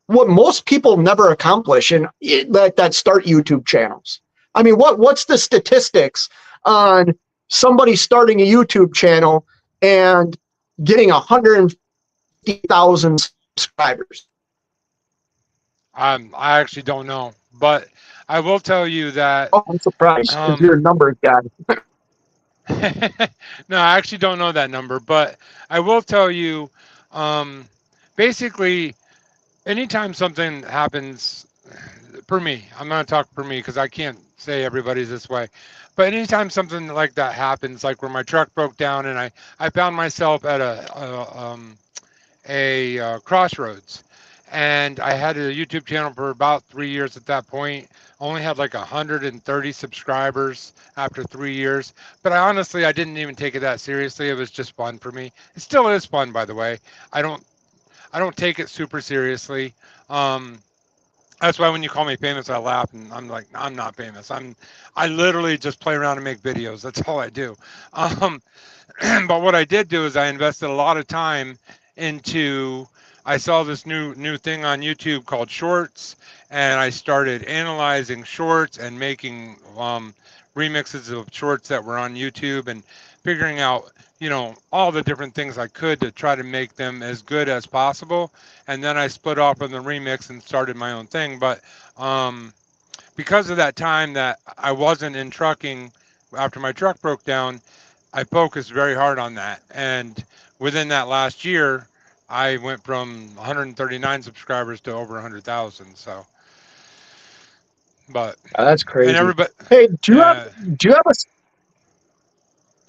Speaker 2: what most people never accomplish and that start YouTube channels. I mean, what's the statistics on somebody starting a YouTube channel and getting 150,000 subscribers?
Speaker 4: I actually don't know, but I will tell you that.
Speaker 2: Oh, I'm surprised because you're a numbers guy.
Speaker 4: No, I actually don't know that number, but I will tell you, basically, anytime something happens, for me, I'm going to talk for me because I can't say everybody's this way, but anytime something like that happens, like where my truck broke down and I found myself at a crossroads, and I had a YouTube channel for about 3 years at that point. Only had like 130 subscribers after 3 years, but I didn't even take it that seriously. It was just fun for me. It still is fun, by the way. I don't take it super seriously. That's why when you call me famous, I laugh and I'm like, I'm not famous. I literally just play around and make videos. That's all I do. But what I did do is I invested a lot of time into, I saw this new thing on YouTube called Shorts, and I started analyzing shorts and making remixes of shorts that were on YouTube and figuring out, all the different things I could to try to make them as good as possible. And then I split off on the remix and started my own thing. But because of that time that I wasn't in trucking after my truck broke down, I focused very hard on that. And within that last year, I went from 139 subscribers to over 100,000. So, but
Speaker 2: that's crazy.
Speaker 4: And everybody,
Speaker 2: hey, do you have a?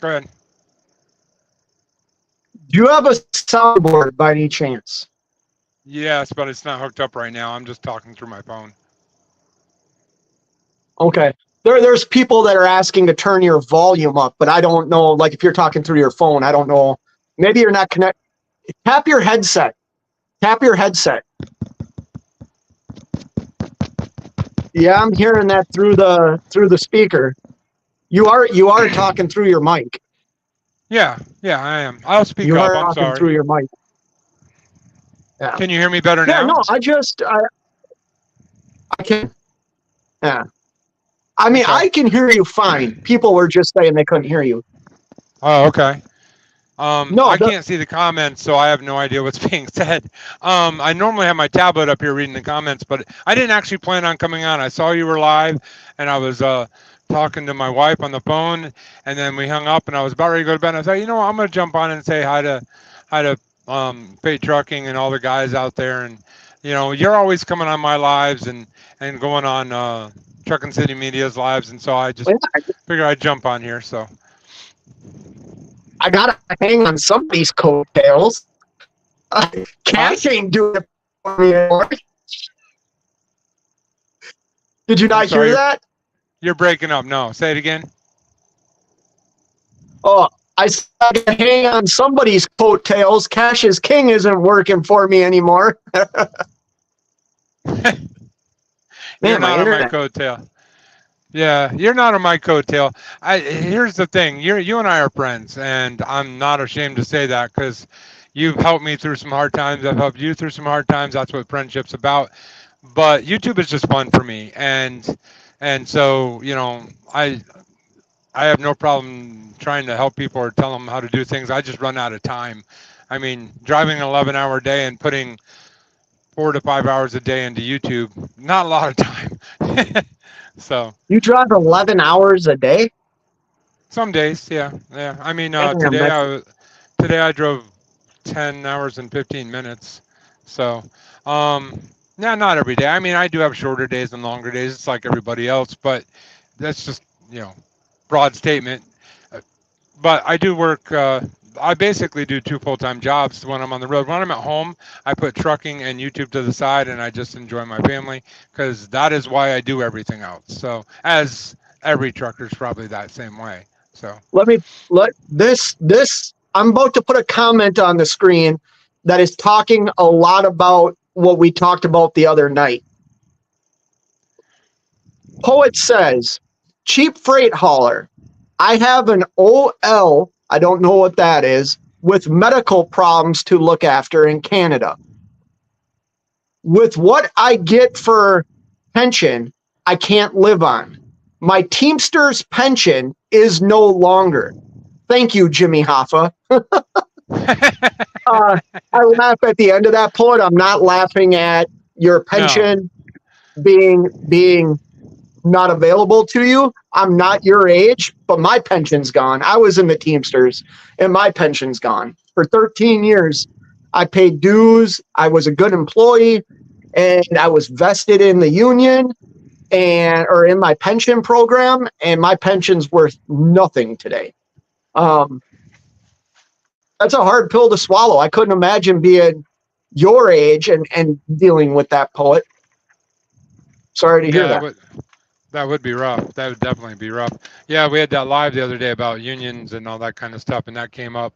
Speaker 4: Go ahead.
Speaker 2: Do you have a soundboard by any chance?
Speaker 4: Yes, but it's not hooked up right now. I'm just talking through my phone.
Speaker 2: Okay. There's people that are asking to turn your volume up, but I don't know. Like if you're talking through your phone, I don't know. Maybe you're not connected. Tap your headset. Tap your headset. Yeah, I'm hearing that through the speaker. You are talking through your mic.
Speaker 4: Yeah, I am. I'll speak
Speaker 2: You
Speaker 4: up.
Speaker 2: are
Speaker 4: I'm
Speaker 2: talking
Speaker 4: sorry.
Speaker 2: through your mic. Yeah.
Speaker 4: Can you hear me better
Speaker 2: Yeah,
Speaker 4: now?
Speaker 2: no, I can. Yeah. I mean,
Speaker 4: Okay.
Speaker 2: I can hear you fine. People were just saying they couldn't hear you.
Speaker 4: Oh, okay.
Speaker 2: No,
Speaker 4: I can't see the comments, so I have no idea what's being said. I normally have my tablet up here reading the comments, but I didn't actually plan on coming on. I saw you were live, and I was talking to my wife on the phone, and then we hung up, and I was about ready to go to bed. And I thought, what, I'm going to jump on and say hi to Fate Trucking and all the guys out there. And you're always coming on my lives and going on Trucking City Media's lives, and so I just figured I'd jump on here. So
Speaker 2: I gotta hang on somebody's coattails. Cash ain't doing it for me anymore. Did you not hear that?
Speaker 4: You're breaking up. No, say it again.
Speaker 2: Oh, I said I gotta hang on somebody's coattails. Cash's King isn't working for me anymore.
Speaker 4: You're
Speaker 2: Man,
Speaker 4: not on my
Speaker 2: internet.
Speaker 4: coattail. Yeah, you're not on my coattail. Here's the thing. You and I are friends, and I'm not ashamed to say that because you've helped me through some hard times. I've helped you through some hard times. That's what friendship's about. But YouTube is just fun for me, and so I have no problem trying to help people or tell them how to do things. I just run out of time. I mean, driving an 11-hour day and putting 4 to 5 hours a day into YouTube, not a lot of time. So
Speaker 2: You drive 11 hours a day?
Speaker 4: some days, yeah. I mean,
Speaker 2: Damn,
Speaker 4: today I drove 10 hours and 15 minutes. So, yeah, not every day. I mean, I do have shorter days and longer days. It's like everybody else, but that's just, broad statement. But I do work. I basically do 2 full-time jobs when I'm on the road. When I'm at home, I put trucking and YouTube to the side, and I just enjoy my family because that is why I do everything else. So, as every trucker's probably that same way. So,
Speaker 2: I'm about to put a comment on the screen that is talking a lot about what we talked about the other night. Poet says, cheap freight hauler. I have an OL, I don't know what that is, with medical problems to look after in Canada. With what I get for pension, I can't live on. My Teamsters pension is no longer. Thank you, Jimmy Hoffa. I laugh at the end of that poet. I'm not laughing at your pension being not available to you. I'm not your age, but my pension's gone. I was in the Teamsters, and my pension's gone. For 13 years, I paid dues. I was a good employee, and I was vested in the union or in my pension program, and my pension's worth nothing today. That's a hard pill to swallow. I couldn't imagine being your age and dealing with that, poet. Sorry to hear that.
Speaker 4: That would be rough. That would definitely be rough. Yeah, we had that live the other day about unions and all that kind of stuff, and that came up.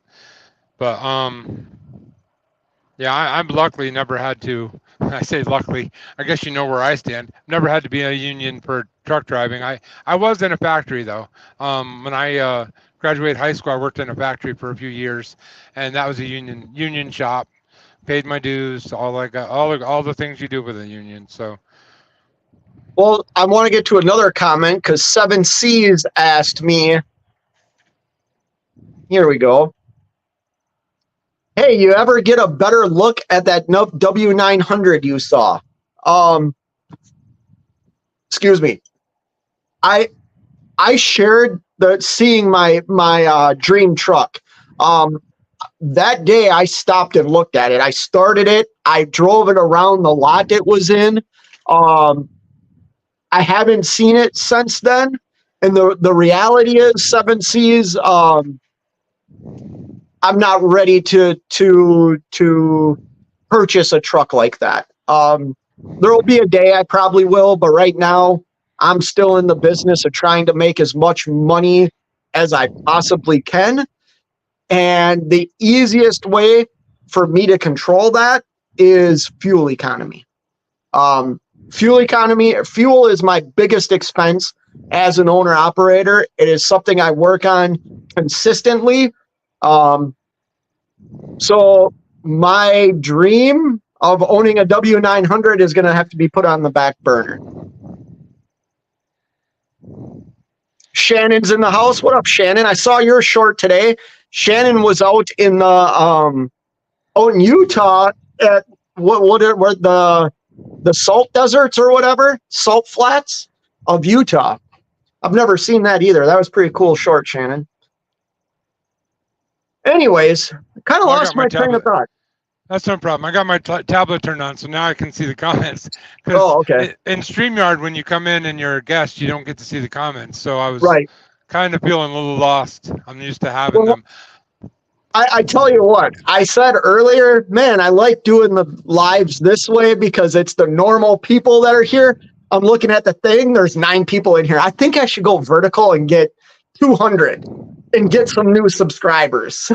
Speaker 4: But yeah, I'm luckily never had to. I say luckily. I guess you know where I stand. Never had to be in a union for truck driving. I was in a factory though. When I graduated high school, I worked in a factory for a few years, and that was a union shop. Paid my dues, all the things you do with a union. So.
Speaker 2: Well, I want to get to another comment because 7C's asked me. Here we go. Hey, you ever get a better look at that W900 you saw? Excuse me. I shared seeing my dream truck. That day I stopped and looked at it. I started it. I drove it around the lot it was in. I haven't seen it since then. And the reality is 7C's, I'm not ready to purchase a truck like that. There will be a day I probably will, but right now I'm still in the business of trying to make as much money as I possibly can. And the easiest way for me to control that is fuel economy. Fuel is my biggest expense as an owner operator. It is something I work on consistently. So my dream of owning a W900 is going to have to be put on the back burner. Shannon's in the house. What up, Shannon? I saw your short today. Shannon was out in Utah at what the salt deserts or whatever, salt flats of Utah. I've never seen that either. That was pretty cool short, Shannon. Anyways, I kind of lost my train of thought.
Speaker 4: That's no problem. I got my tablet turned on, so now I can see the comments.
Speaker 2: Oh, okay.
Speaker 4: In StreamYard, when you come in and you're a guest, you don't get to see the comments. So I was kind of feeling a little lost. I'm used to having them.
Speaker 2: I tell you what, I said earlier, man, I like doing the lives this way because it's the normal people that are here. I'm looking at the thing. There's 9 people in here. I think I should go vertical and get 200 and get some new subscribers.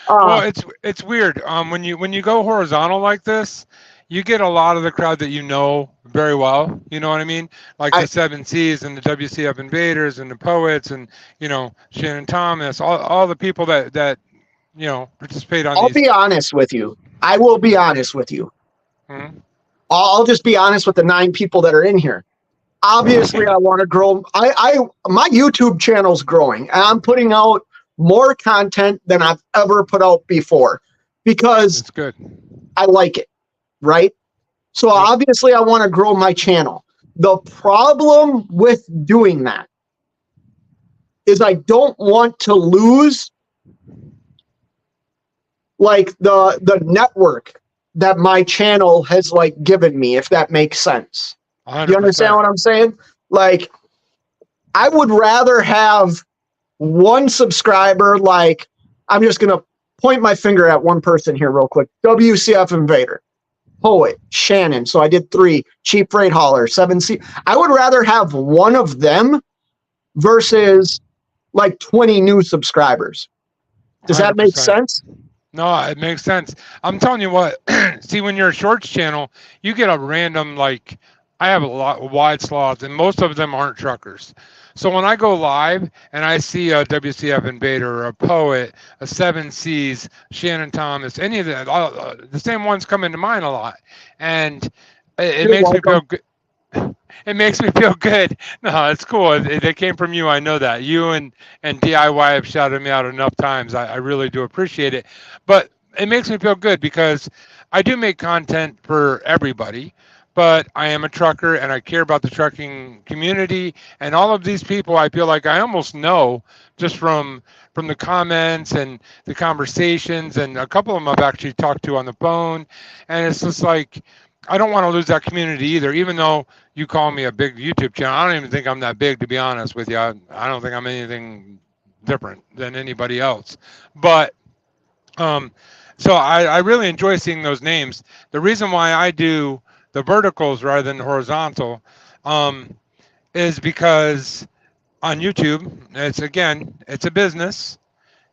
Speaker 4: Well, it's weird. When you go horizontal like this, you get a lot of the crowd that you know very well. You know what I mean? Like the Seven Seas and the WCF Invaders and the Poets and, you know, Shannon Thomas, all the people that you know, participate on
Speaker 2: I'll
Speaker 4: these.
Speaker 2: be honest with you. I will be honest with you.
Speaker 4: Hmm?
Speaker 2: I'll just be honest with the 9 people that are in here. Obviously, I want to grow. My YouTube channel's growing, and I'm putting out more content than I've ever put out before because
Speaker 4: It's good.
Speaker 2: I like it, right? So obviously, I want to grow my channel. The problem with doing that is I don't want to lose like the network that my channel has like given me, if that makes sense.
Speaker 4: 100%.
Speaker 2: You understand what I'm saying? Like, I would rather have one subscriber. Like, I'm just going to point my finger at one person here real quick. WCF Invader, Poet, Shannon. So I did 3. Cheap Freight Hauler, 7C. I would rather have one of them versus like 20 new subscribers. Does that make
Speaker 4: 100%.
Speaker 2: sense?
Speaker 4: No, it makes sense. I'm telling you what, see, when you're a shorts channel, you get a random, like, I have a lot of wide swaths, and most of them aren't truckers. So when I go live and I see a WCF Invader, a Poet, a Seven Seas, Shannon Thomas, any of that, the same ones come into mind a lot. And it makes me feel good. It makes me feel good. No, it's cool. They came from you. I know that. You and DIY have shouted me out enough times. I really do appreciate it. But it makes me feel good because I do make content for everybody. But I am a trucker and I care about the trucking community, and all of these people I feel like I almost know just from the comments and the conversations, and a couple of them I've actually talked to on the phone. And it's just like, I don't want to lose that community either, even though you call me a big YouTube channel. I don't even think I'm that big, to be honest with you. I don't think I'm anything different than anybody else. But so I really enjoy seeing those names. The reason why I do the verticals rather than the horizontal is because on YouTube, it's a business,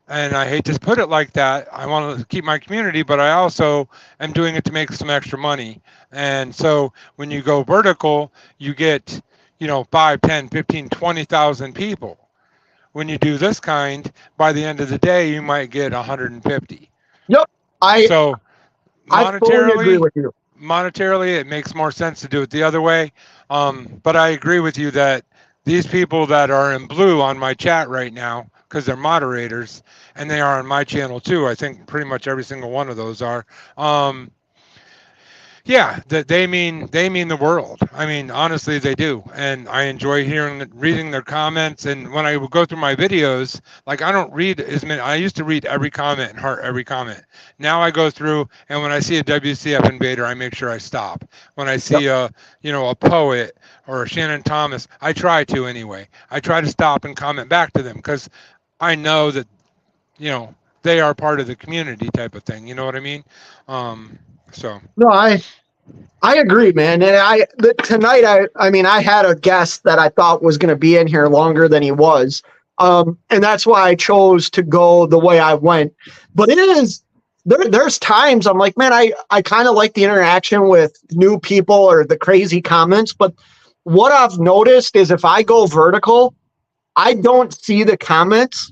Speaker 4: and I hate to put it like that. I want to keep my community, but I also am doing it to make some extra money. And so when you go vertical, you get, you know, 5, 10, 15, 20,000 people. When you do this kind, by the end of the day, you might get 150.
Speaker 2: Yep. I fully agree with you.
Speaker 4: Monetarily, it makes more sense to do it the other way. But I agree with you that these people that are in blue on my chat right now, because they're moderators, and they are on my channel too. I think pretty much every single one of those are. Yeah, that they mean the world. I mean, honestly, they do, and I enjoy reading their comments. And when I would go through my videos, like, I don't read as many. I used to read every comment and heart every comment. Now I go through, and when I see a WCF Invader, I make sure I stop. When I see a Poet or a Shannon Thomas, I try to anyway. I try to stop and comment back to them because I know that, you know, they are part of the community type of thing. You know what I mean? So
Speaker 2: no, I agree, man. And tonight, I had a guest that I thought was going to be in here longer than he was. And that's why I chose to go the way I went. But there's times I'm like, man, I kind of like the interaction with new people or the crazy comments. But what I've noticed is if I go vertical, I don't see the comments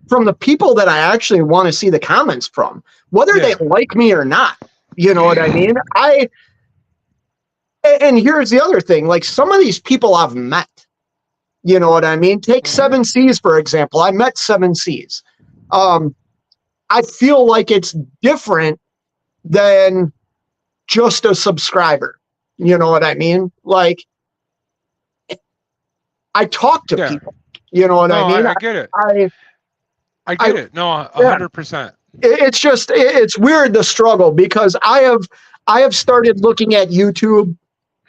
Speaker 2: from the people that I actually want to see the comments from, whether they like me or not. You know what I mean? And here's the other thing, like, some of these people I've met, you know what I mean? Take Seven Seas, for example. I met Seven Seas. I feel like it's different than just a subscriber. You know what I mean? Like, I talk to people, you know what I mean?
Speaker 4: I get it. I get it. No, 100%.
Speaker 2: It's just, it's weird, the struggle, because I have started looking at YouTube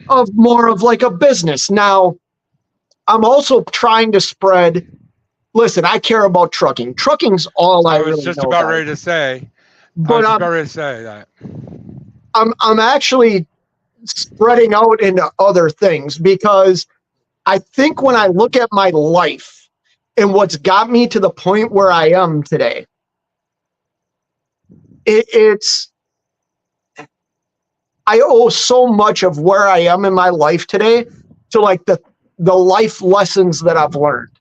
Speaker 2: of more of like a business. Now, I'm also trying to spread, listen, I care about trucking. Trucking's all I really know. I was just about
Speaker 4: ready to say.
Speaker 2: But
Speaker 4: I was about ready to say that.
Speaker 2: I'm actually spreading out into other things, because I think when I look at my life and what's got me to the point where I am today, I owe so much of where I am in my life today to like the life lessons that I've learned.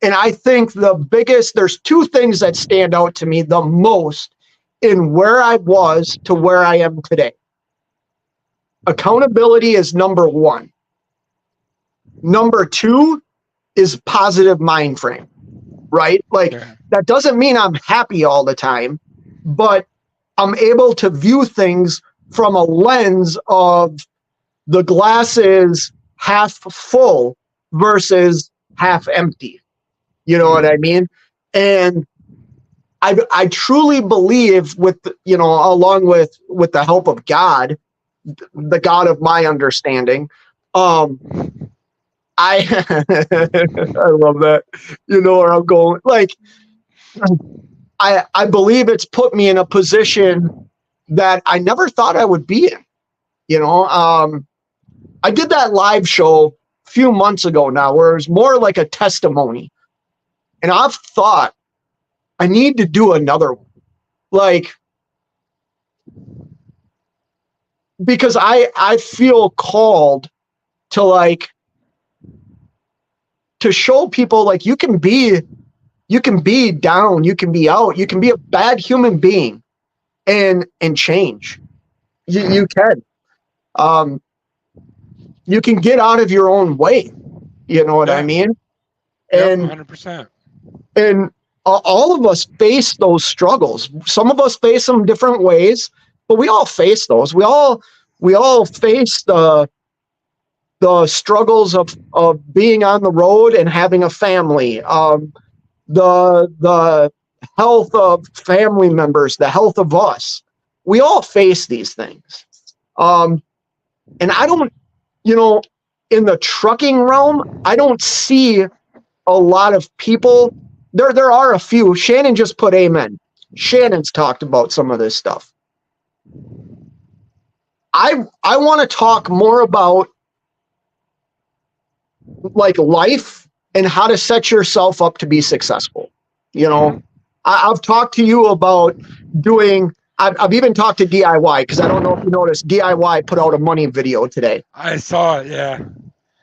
Speaker 2: And I think there's two things that stand out to me the most in where I was to where I am today. Accountability is number one. Number two is positive mind frame, right? Like that doesn't mean I'm happy all the time, but I'm able to view things from a lens of the glass is half full versus half empty. You know what I mean? And I truly believe along with the help of God, the God of my understanding, I I love that. You know where I'm going. Like I believe it's put me in a position that I never thought I would be in. You know, I did that live show a few months ago now where it was more like a testimony. And I've thought I need to do another one. Like, because I feel called to like to show people like you can be down, you can be out, you can be a bad human being and change. You can. You can get out of your own way. You know what I mean? And
Speaker 4: 100%.
Speaker 2: And all of us face those struggles. Some of us face them different ways, but we all face those. We all face the struggles of being on the road and having a family. The health of family members, the health of us. We all face these things. And I don't, in the trucking realm, I don't see a lot of people. There are a few. Shannon just put amen. Shannon's talked about some of this stuff. I want to talk more about like life and how to set yourself up to be successful. I've talked to you about doing, I've even talked to DIY because I don't know if you noticed, DIY put out a money video today.
Speaker 4: I saw it, yeah.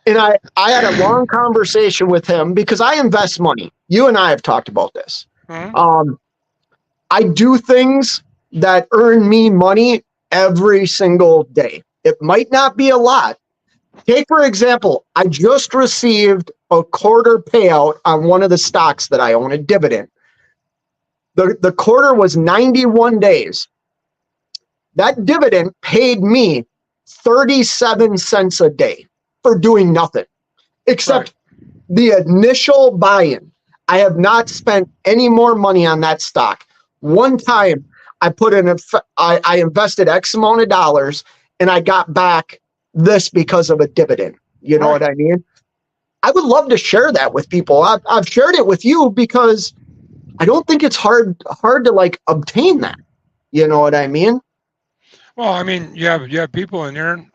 Speaker 2: And I had a long conversation with him because I invest money. You and I have talked about this. Mm-hmm. I do things that earn me money every single day. It might not be a lot. Take, for example, I just received a quarter payout on one of the stocks that I own, a dividend. The quarter was 91 days. That dividend paid me 37 cents a day for doing nothing, except the initial buy-in. I have not spent any more money on that stock. One time I I invested X amount of dollars and I got back this because of a dividend. You know what I mean? I would love to share that with people. I've shared it with you because I don't think it's hard to like obtain that. You know what I mean? Well,
Speaker 4: I mean, you have people in there.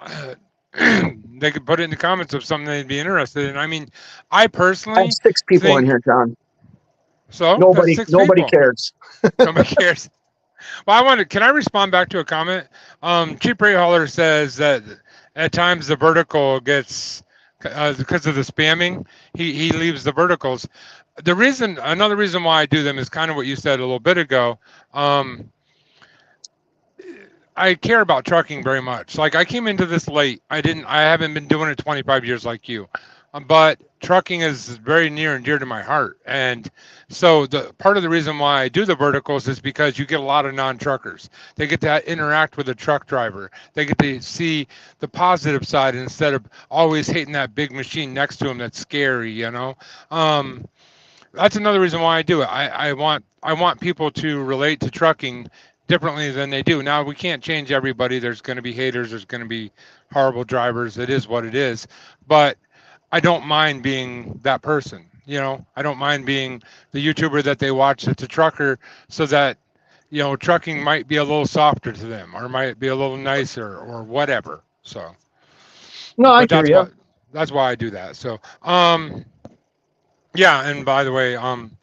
Speaker 4: They could put it in the comments of something they'd be interested in. I mean, I personally
Speaker 2: have 6 people in here, John.
Speaker 4: So
Speaker 2: nobody cares.
Speaker 4: Nobody cares. Well, can I respond back to a comment? Cheap Rate Hauler says that at times the vertical gets because of the spamming, he leaves the verticals. Another reason why I do them is kind of what you said a little bit ago. I care about trucking very much. Like I came into this late. I haven't been doing it 25 years like you, but trucking is very near and dear to my heart. And so the part of the reason why I do the verticals is because you get a lot of non-truckers. They get to interact with a truck driver. They get to see the positive side instead of always hating that big machine next to them that's scary, That's another reason why I do it. I want people to relate to trucking differently than they do. Now, we can't change everybody. There's going to be haters. There's going to be horrible drivers. It is what it is. But I don't mind being that person. I don't mind being the YouTuber that they watch that's a trucker so that, trucking might be a little softer to them or might be a little nicer or whatever. So,
Speaker 2: no, I hear you.
Speaker 4: That's why I do that. So, Yeah, and by the way,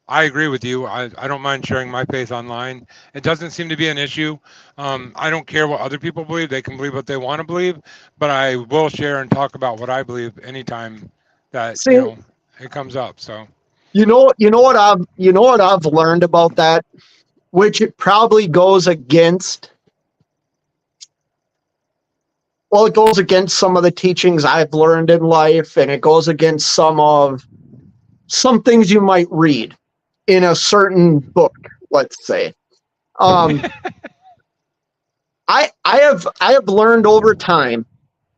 Speaker 4: I agree with you. I don't mind sharing my faith online. It doesn't seem to be an issue. I don't care what other people believe. They can believe what they want to believe, but I will share and talk about what I believe anytime that,
Speaker 2: See,
Speaker 4: it comes up. So,
Speaker 2: you know what I've learned about that, which it probably goes against. Well, it goes against some of the teachings I've learned in life, and it goes against some things you might read in a certain book, let's say. Um, I have learned over time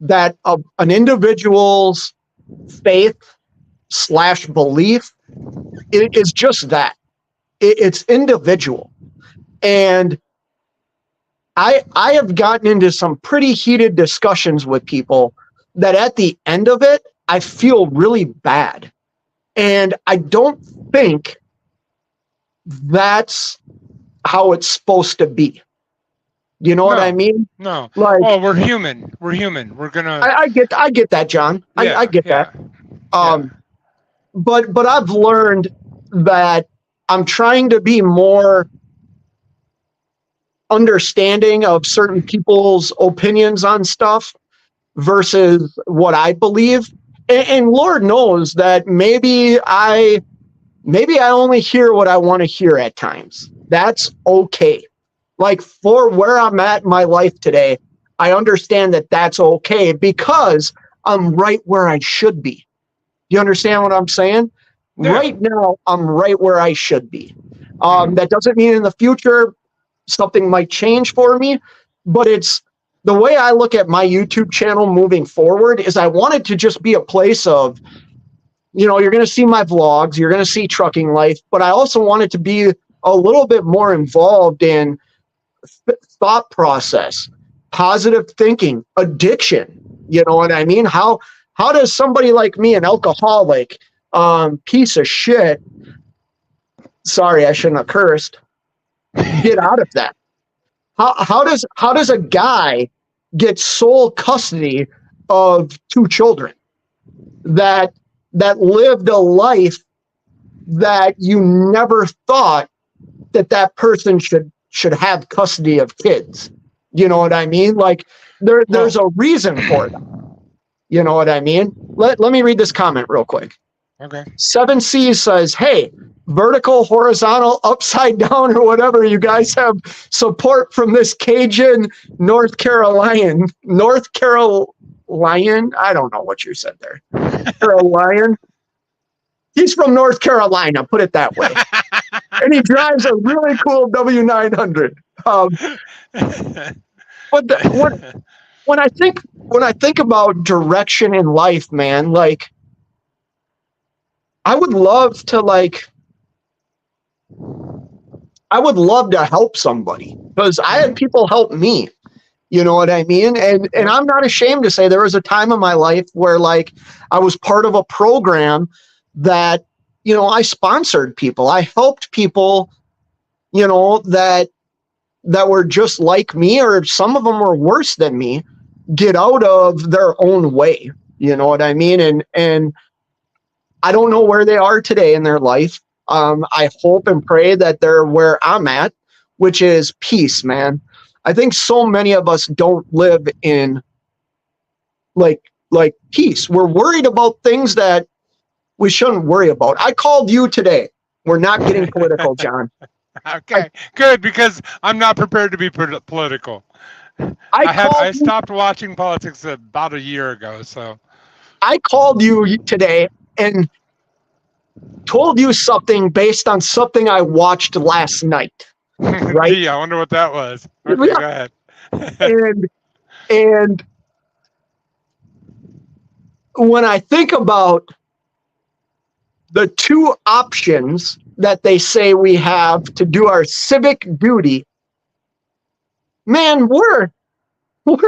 Speaker 2: that an individual's faith / belief is just that. It's individual. And I have gotten into some pretty heated discussions with people that at the end of it, I feel really bad. And I don't think that's how it's supposed to be. You know what I
Speaker 4: no,
Speaker 2: mean?
Speaker 4: no.
Speaker 2: Like,
Speaker 4: Well, we're human. We're human. We're gonna.
Speaker 2: I get that, John.
Speaker 4: Yeah,
Speaker 2: I get
Speaker 4: yeah,
Speaker 2: that. But I've learned that I'm trying to be more understanding of certain people's opinions on stuff versus what I believe. And Lord knows that maybe I only hear what I want to hear at times. That's okay. Like, for where I'm at in my life today, I understand that that's okay because I'm right where I should be. You understand what I'm saying?
Speaker 4: Yeah.
Speaker 2: Right now, I'm right where I should be. That doesn't mean in the future something might change for me, but it's the way I look at my YouTube channel moving forward is I want it to just be a place of, you're going to see my vlogs, you're going to see trucking life, but I also want it to be a little bit more involved in thought process, positive thinking, addiction. You know what I mean? How does somebody like me, an alcoholic, piece of shit, sorry, I shouldn't have cursed, get out of that? How does a guy get sole custody of 2 children that lived a life that you never thought that person should have custody of kids? You know what I mean? Like, there's a reason for that. You know what I mean? Let me read this comment real quick.
Speaker 4: Okay.
Speaker 2: 7C says, hey, vertical, horizontal, upside down, or whatever, you guys have support from this Cajun North Carolinian. I don't know what you said there. Carolinian. He's from North Carolina, put it that way. And he drives a really cool W900. When I think about direction in life, man, like, I would love to help somebody because I had people help me. You know what I mean? And I'm not ashamed to say there was a time in my life where, like, I was part of a program that, I sponsored people. I helped people, that were just like me, or some of them were worse than me, get out of their own way. You know what I mean? And I don't know where they are today in their life. I hope and pray that they're where I'm at, which is peace, man. I think so many of us don't live in like peace. We're worried about things that we shouldn't worry about. I called you today. We're not getting political, John.
Speaker 4: Okay, good, because I'm not prepared to be political. I stopped watching politics about a year ago, so.
Speaker 2: I called you today and told you something based on something I watched last night. Right?
Speaker 4: Gee, I wonder what that was. Okay,
Speaker 2: Yeah.
Speaker 4: Go ahead.
Speaker 2: and when I think about the 2 options that they say we have to do our civic duty, man, we're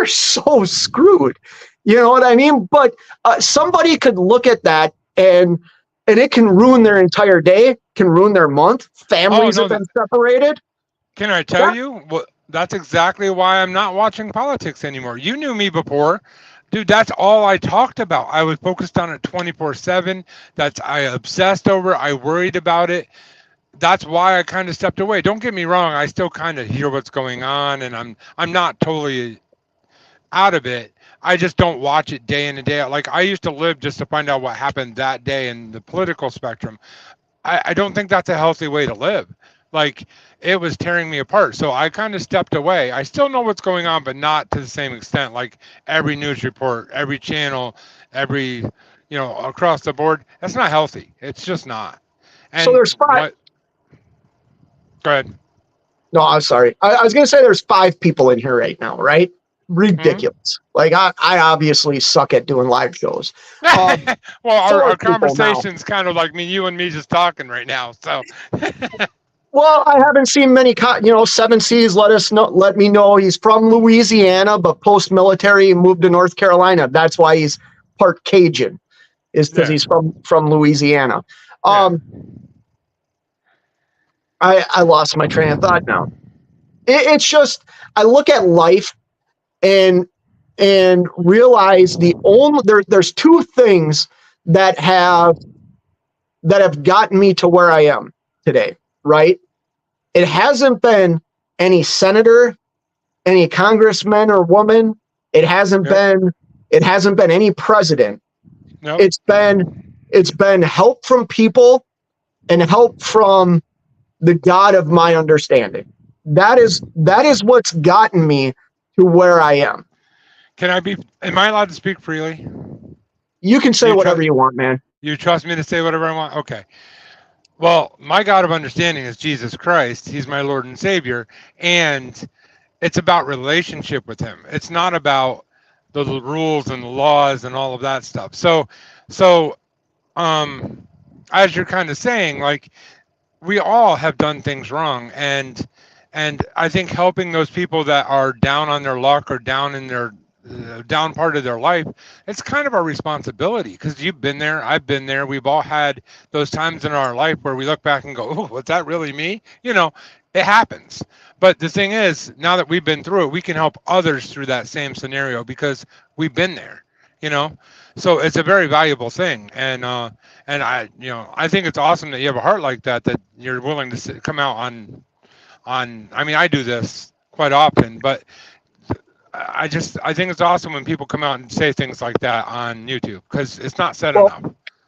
Speaker 2: so screwed. You know what I mean? But somebody could look at that and it can ruin their entire day, can ruin their month. Families have been separated.
Speaker 4: Can I tell you? Well, that's exactly why I'm not watching politics anymore. You knew me before. Dude, that's all I talked about. I was focused on it 24/7. I obsessed over it. I worried about it. That's why I kind of stepped away. Don't get me wrong. I still kind of hear what's going on, and I'm not totally out of it. I just don't watch it day in and day out. Like I used to live just to find out what happened that day in the political spectrum. I don't think that's a healthy way to live. Like it was tearing me apart. So I kind of stepped away. I still know what's going on, but not to the same extent. Like every news report, every channel, every, across the board. That's not healthy. It's just not. And
Speaker 2: So there's five.
Speaker 4: Go ahead.
Speaker 2: No, I'm sorry. I was going to say there's 5 people in here right now, right? Ridiculous. Like I obviously suck at doing live shows.
Speaker 4: Well, our
Speaker 2: people now.
Speaker 4: conversation's kind of like you and me just talking right now. So,
Speaker 2: Well, I haven't seen many. 7C's let me know he's from Louisiana, but post-military he moved to North Carolina. That's why he's part Cajun, is because he's from Louisiana. I lost my train of thought now. It's just I look at life and realize there's 2 things that have gotten me to where I am today, right? It hasn't been any senator, any congressman or woman. It hasn't been any president.
Speaker 4: Nope.
Speaker 2: It's been help from people and help from the God of my understanding. That is what's gotten me to where I am.
Speaker 4: Am I allowed to speak freely?
Speaker 2: You can say whatever you want, man.
Speaker 4: You trust me to say whatever I want? Okay. Well, my God of understanding is Jesus Christ. He's my Lord and Savior. And it's about relationship with him. It's not about the rules and the laws and all of that stuff. So as you're kind of saying, like, we all have done things wrong. And I think helping those people that are down on their luck or down in their down part of their life, it's kind of our responsibility, because you've been there, I've been there, we've all had those times in our life where we look back and go, oh, was that really me? It happens. But the thing is, now that we've been through it, we can help others through that same scenario because we've been there, so it's a very valuable thing. And I think it's awesome that you have a heart like that you're willing to come out on I mean, I do this quite often, but I think it's awesome when people come out and say things like that on YouTube, because it's not said enough.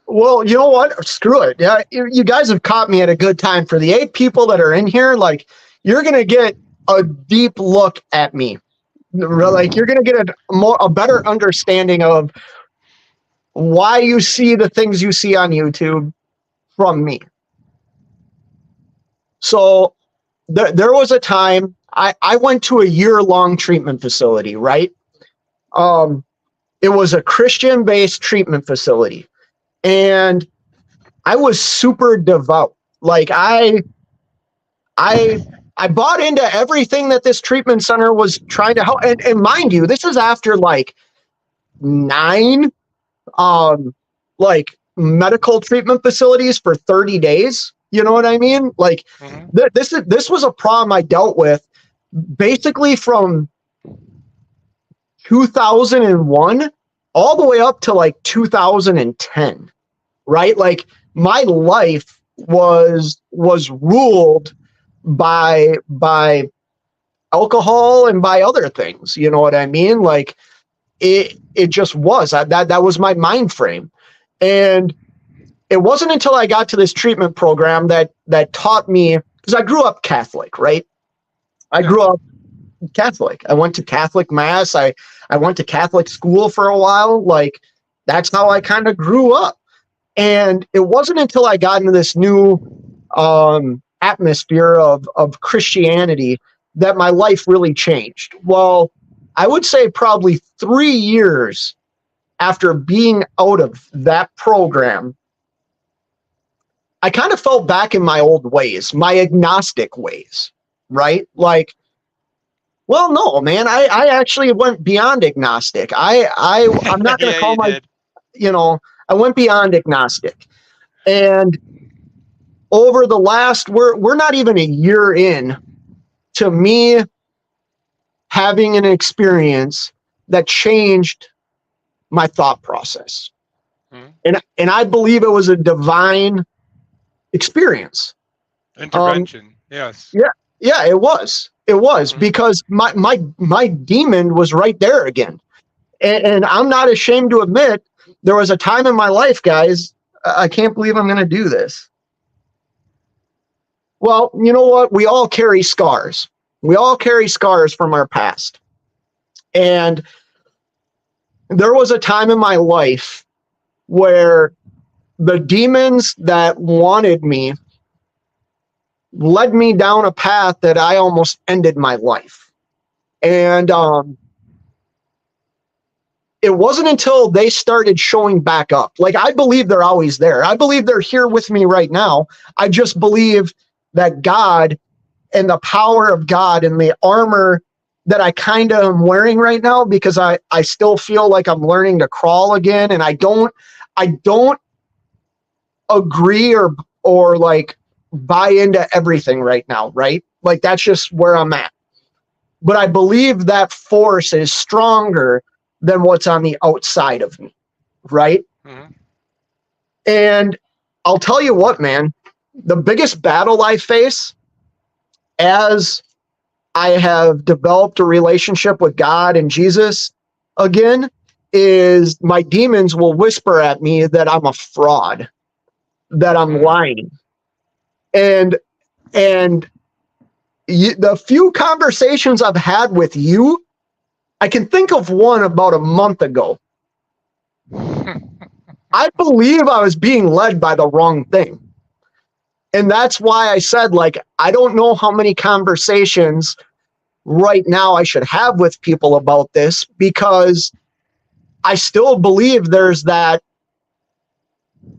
Speaker 2: Well, you know what? Screw it. Yeah, you guys have caught me at a good time. For the 8 people that are in here, like, you're gonna get a deep look at me. Like, you're gonna get a better understanding of why you see the things you see on YouTube from me. So there was a time I went to a year-long treatment facility, right? It was a Christian-based treatment facility. And I was super devout. Like I bought into everything that this treatment center was trying to help. And mind you, this is after like 9 medical treatment facilities for 30 days. You know what I mean? Like this was a problem I dealt with basically from 2001 all the way up to like 2010, right? Like my life was ruled by alcohol and by other things. You know what I mean? Like it just was that was my mind frame. And it wasn't until I got to this treatment program that taught me, because I grew up Catholic, right? I grew up Catholic. I went to Catholic mass. I went to Catholic school for a while. Like, that's how I kind of grew up. And it wasn't until I got into this new atmosphere of Christianity that my life really changed. Well, I would say probably 3 years after being out of that program, I kind of fell back in my old ways, my agnostic ways, right? Like, well, no, man, I actually went beyond agnostic. I'm not going to call my, I went beyond agnostic. And over the last, we're not even a year in to me having an experience that changed my thought process.
Speaker 4: Mhm.
Speaker 2: And I believe it was a divine experience.
Speaker 4: Intervention. Yes.
Speaker 2: Yeah, it was. It was
Speaker 4: Mhm.
Speaker 2: because my demon was right there again. And I'm not ashamed to admit there was a time in my life, guys, I can't believe I'm going to do this. Well, you know what? We all carry scars. We all carry scars from our past. And there was a time in my life where the demons that wanted me led me down a path that I almost ended my life. And it wasn't until they started showing back up. Like, I believe they're always there. I believe they're here with me right now. I just believe that God and the power of God and the armor that I kind of am wearing right now, because I still feel like I'm learning to crawl again. And I don't agree or like buy into everything right now, right? Like, that's just where I'm at. But I believe that force is stronger than what's on the outside of me, right?
Speaker 4: Mhm.
Speaker 2: And I'll tell you what, man, the biggest battle I face as I have developed a relationship with God and Jesus again is my demons will whisper at me that I'm a fraud, that I'm
Speaker 4: Mhm.
Speaker 2: lying. And the few conversations I've had with you, I can think of one about a month ago. I believe I was being led by the wrong thing. And that's why I said, like, I don't know how many conversations right now I should have with people about this, because I still believe there's that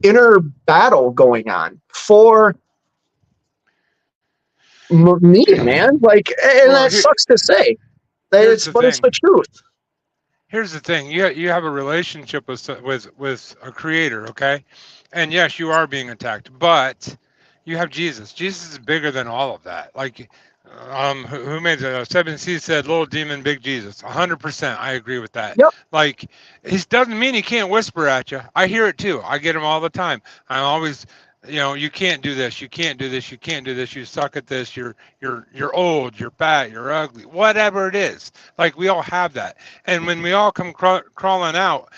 Speaker 2: inner battle going on for me, man. Like, and
Speaker 4: Well,
Speaker 2: that sucks to say.
Speaker 4: here's the
Speaker 2: But it's
Speaker 4: thing.
Speaker 2: the truth.
Speaker 4: Here's the thing. You have a relationship with a creator, okay? And yes, you are being attacked, but you have Jesus. Jesus is bigger than all of that. Like, who made the 7C said, "Little demon, big Jesus." 100%, I agree with that.
Speaker 2: Yep.
Speaker 4: Like, it doesn't mean he can't whisper at you. I hear it too. I get them all the time. I'm always, you can't do this. You can't do this. You can't do this. You suck at this. You're old. You're fat. You're ugly. Whatever it is. Like, we all have that. And when we all come crawling out,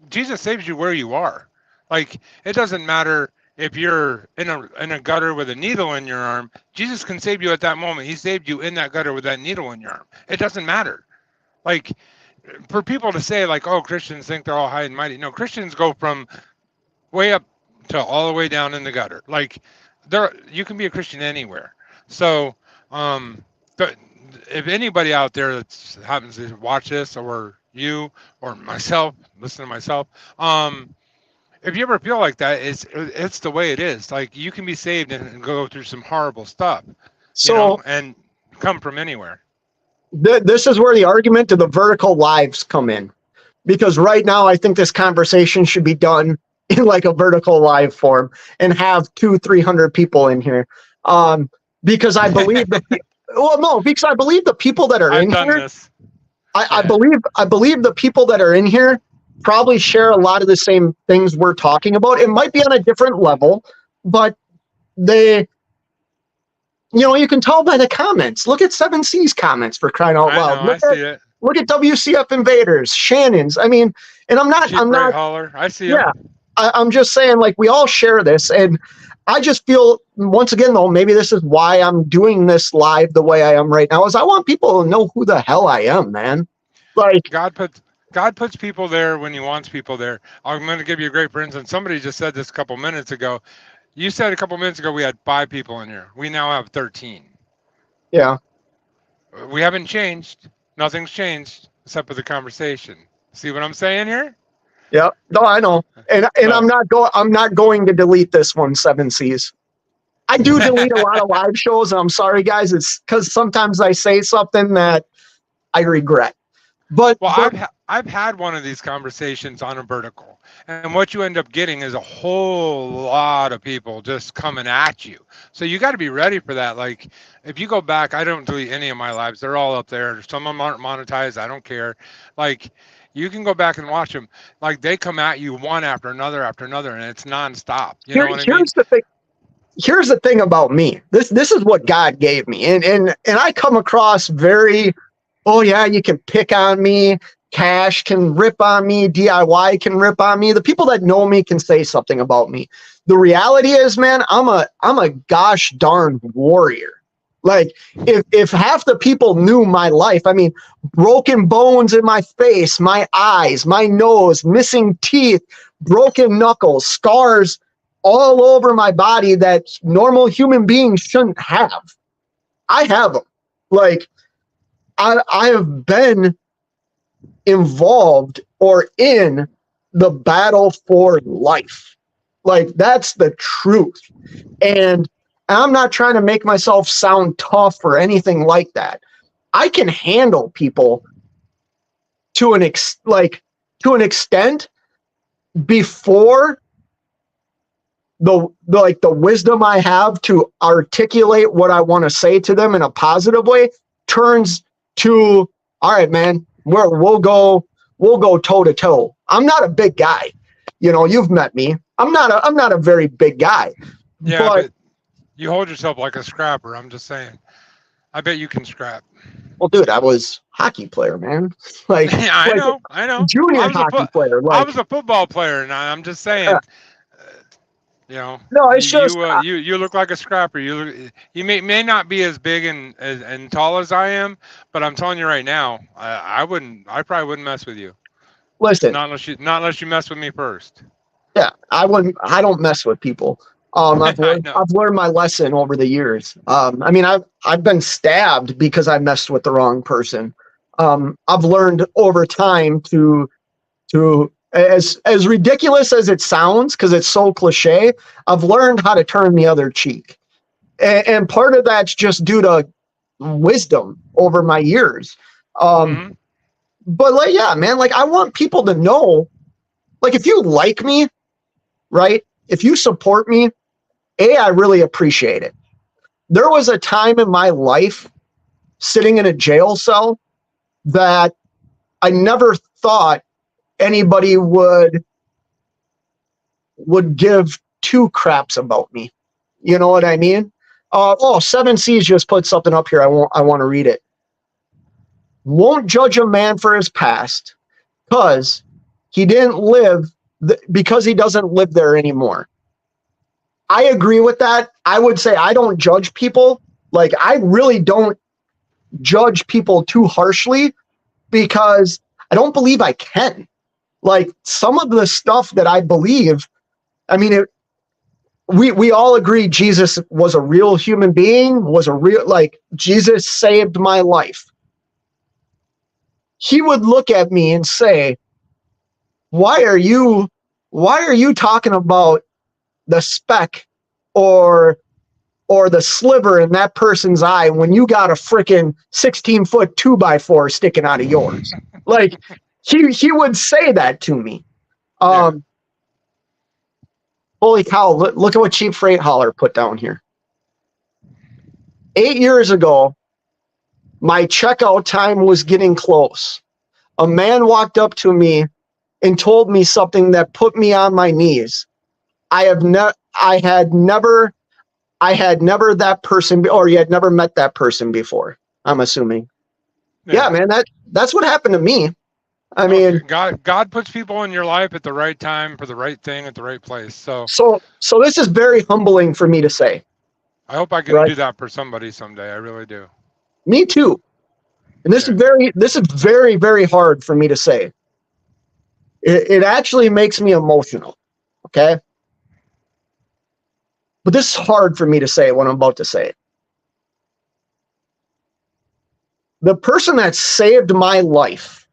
Speaker 4: Jesus saves you where you are. Like, it doesn't matter if you're in a gutter with a needle in your arm. Jesus can save you at that moment. He saved you in that gutter with that needle in your arm. It doesn't matter. Like, for people to say, like, oh, Christians think they're all high and mighty. No, Christians go from way up to all the way down in the gutter. Like, you can be a Christian anywhere. So, but if anybody out there that happens to watch this, or you or myself, listen to myself, if you ever feel like that, it's the way it is. Like, you can be saved and go through some horrible stuff,
Speaker 2: So
Speaker 4: and come from anywhere.
Speaker 2: this is where the argument to the vertical lives come in, because right now I think this conversation should be done in like a vertical live form and have 200-300 people in here, because I believe because I believe the people that are
Speaker 4: I've
Speaker 2: in
Speaker 4: done
Speaker 2: here,
Speaker 4: this.
Speaker 2: I believe the people that are in here probably share a lot of the same things we're talking about. It might be on a different level, but they, you can tell by the comments. Look at 7C's comments, for crying out loud.
Speaker 4: I see it.
Speaker 2: Look at WCF Invaders, Shannon's. I mean, and I'm not,
Speaker 4: Holler. I see it.
Speaker 2: yeah, I'm just saying, like, we all share this. And I just feel, once again, though, maybe this is why I'm doing this live the way I am right now, is I want people to know who the hell I am, man. Like,
Speaker 4: God puts people there when he wants people there. I'm going to give you a great for instance. Somebody just said this a couple minutes ago. You said a couple minutes ago we had 5 people in here. We now have 13.
Speaker 2: yeah.
Speaker 4: We haven't changed. Nothing's changed except for the conversation. See what I'm saying here?
Speaker 2: Yeah, no, I know, and
Speaker 4: So-
Speaker 2: I'm not going to delete this one, 7Cs. I do delete a lot of live shows, and I'm sorry, guys. It's because sometimes I say something that I regret. But
Speaker 4: I've had one of these conversations on a vertical, and what you end up getting is a whole lot of people just coming at you. So you got to be ready for that. Like, if you go back, I don't delete any of my lives. They're all up there. Some of them aren't monetized. I don't care. Like, You can go back and watch them. Like they come at you one after another, and it's nonstop. You know what I mean?
Speaker 2: Here's the thing. Here's the thing about me. This is what God gave me, and I come across very, oh yeah, you can pick on me. Cash can rip on me. DIY can rip on me. The people that know me can say something about me. The reality is, man, I'm a gosh darn warrior. Like if half the people knew my life, I mean, broken bones in my face, my eyes, my nose, missing teeth, broken knuckles, scars all over my body that normal human beings shouldn't have. I have them. Like I have been involved or in the battle for life. Like that's the truth. And I'm not trying to make myself sound tough or anything like that. I can handle people to an extent before the wisdom I have to articulate what I want to say to them in a positive way turns to, all right, man, we'll go toe to toe. I'm not a big guy. You know, you've met me. I'm not a very big guy.
Speaker 4: Yeah, but you hold yourself like a scrapper. I'm just saying. I bet you can scrap.
Speaker 2: Well, dude, I was a hockey player, man. Like,
Speaker 4: yeah, I know.
Speaker 2: Junior hockey player. Like,
Speaker 4: I was a football player, and I'm just saying. You know,
Speaker 2: no, it's just
Speaker 4: you look like a scrapper. You may not be as big and tall as I am, but I'm telling you right now, I probably wouldn't mess with you.
Speaker 2: Listen,
Speaker 4: not unless you mess with me first.
Speaker 2: Yeah, I don't mess with people. I've learned my lesson over the years. I mean, I've been stabbed because I messed with the wrong person. I've learned over time to as ridiculous as it sounds, because it's so cliche, I've learned how to turn the other cheek. And part of that's just due to wisdom over my years. But like, yeah, man, like I want people to know, like if you like me, right? If you support me, I really appreciate it. There was a time in my life sitting in a jail cell that I never thought anybody would give two craps about me. You know what I mean? 7C's just put something up here. I want to read it. Won't judge a man for his past because he didn't live because he doesn't live there anymore. I agree with that. I would say I don't judge people. Like I really don't judge people too harshly because I don't believe I can. Like some of the stuff that I believe, I mean, we all agree Jesus was a real human being, like Jesus saved my life. He would look at me and say, why are you talking about the speck or the sliver in that person's eye when you got a freaking 16-foot 2x4 sticking out of yours? Like he would say that to me. Holy cow, look at what Cheap Freight Hauler put down here. 8 years ago, my checkout time was getting close. A man walked up to me and told me something that put me on my knees. I had never that person, or you had never met that person before, I'm assuming. Yeah, man, that's what happened to me. I mean,
Speaker 4: God puts people in your life at the right time for the right thing at the right place. So
Speaker 2: this is very humbling for me to say.
Speaker 4: I hope I can do that for somebody someday. I really do.
Speaker 2: Me too. And this is very, very hard for me to say. It actually makes me emotional. Okay. But this is hard for me to say what I'm about to say. The person that saved my life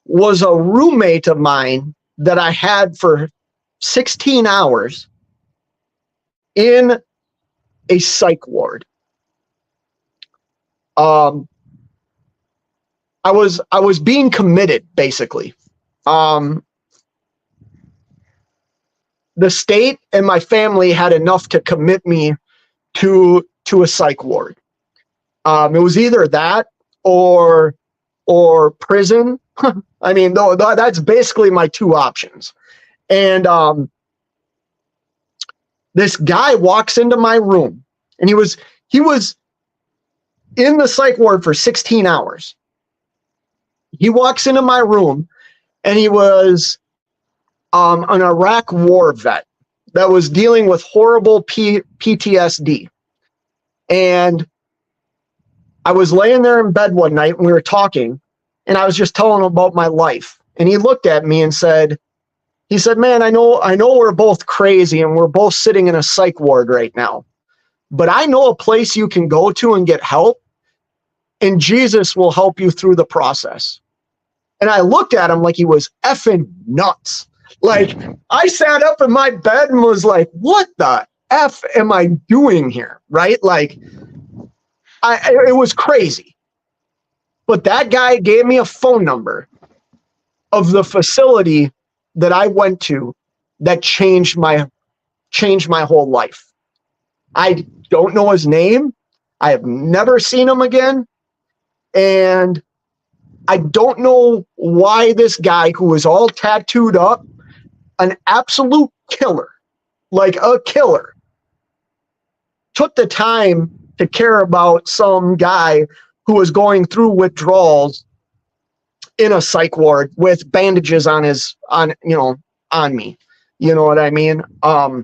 Speaker 2: was a roommate of mine that I had for 16 hours in a psych ward. I was being committed, basically. The state and my family had enough to commit me to a psych ward. It was either that or or prison. I mean, that's basically my two options. And this guy walks into my room, and he was in the psych ward for 16 hours. He walks into my room, and he was an Iraq war vet that was dealing with horrible PTSD. And I was laying there in bed one night, and we were talking, and I was just telling him about my life. And he looked at me and said, man, I know we're both crazy and we're both sitting in a psych ward right now, but I know a place you can go to and get help, and Jesus will help you through the process. And I looked at him like he was effing nuts. Like, I sat up in my bed and was like, what the F am I doing here? Right? Like, it was crazy. But that guy gave me a phone number of the facility that I went to that changed my whole life. I don't know his name. I have never seen him again. And I don't know why this guy, who was all tattooed up, an absolute killer, like a killer, took the time to care about some guy who was going through withdrawals in a psych ward with bandages on me. You know what I mean? I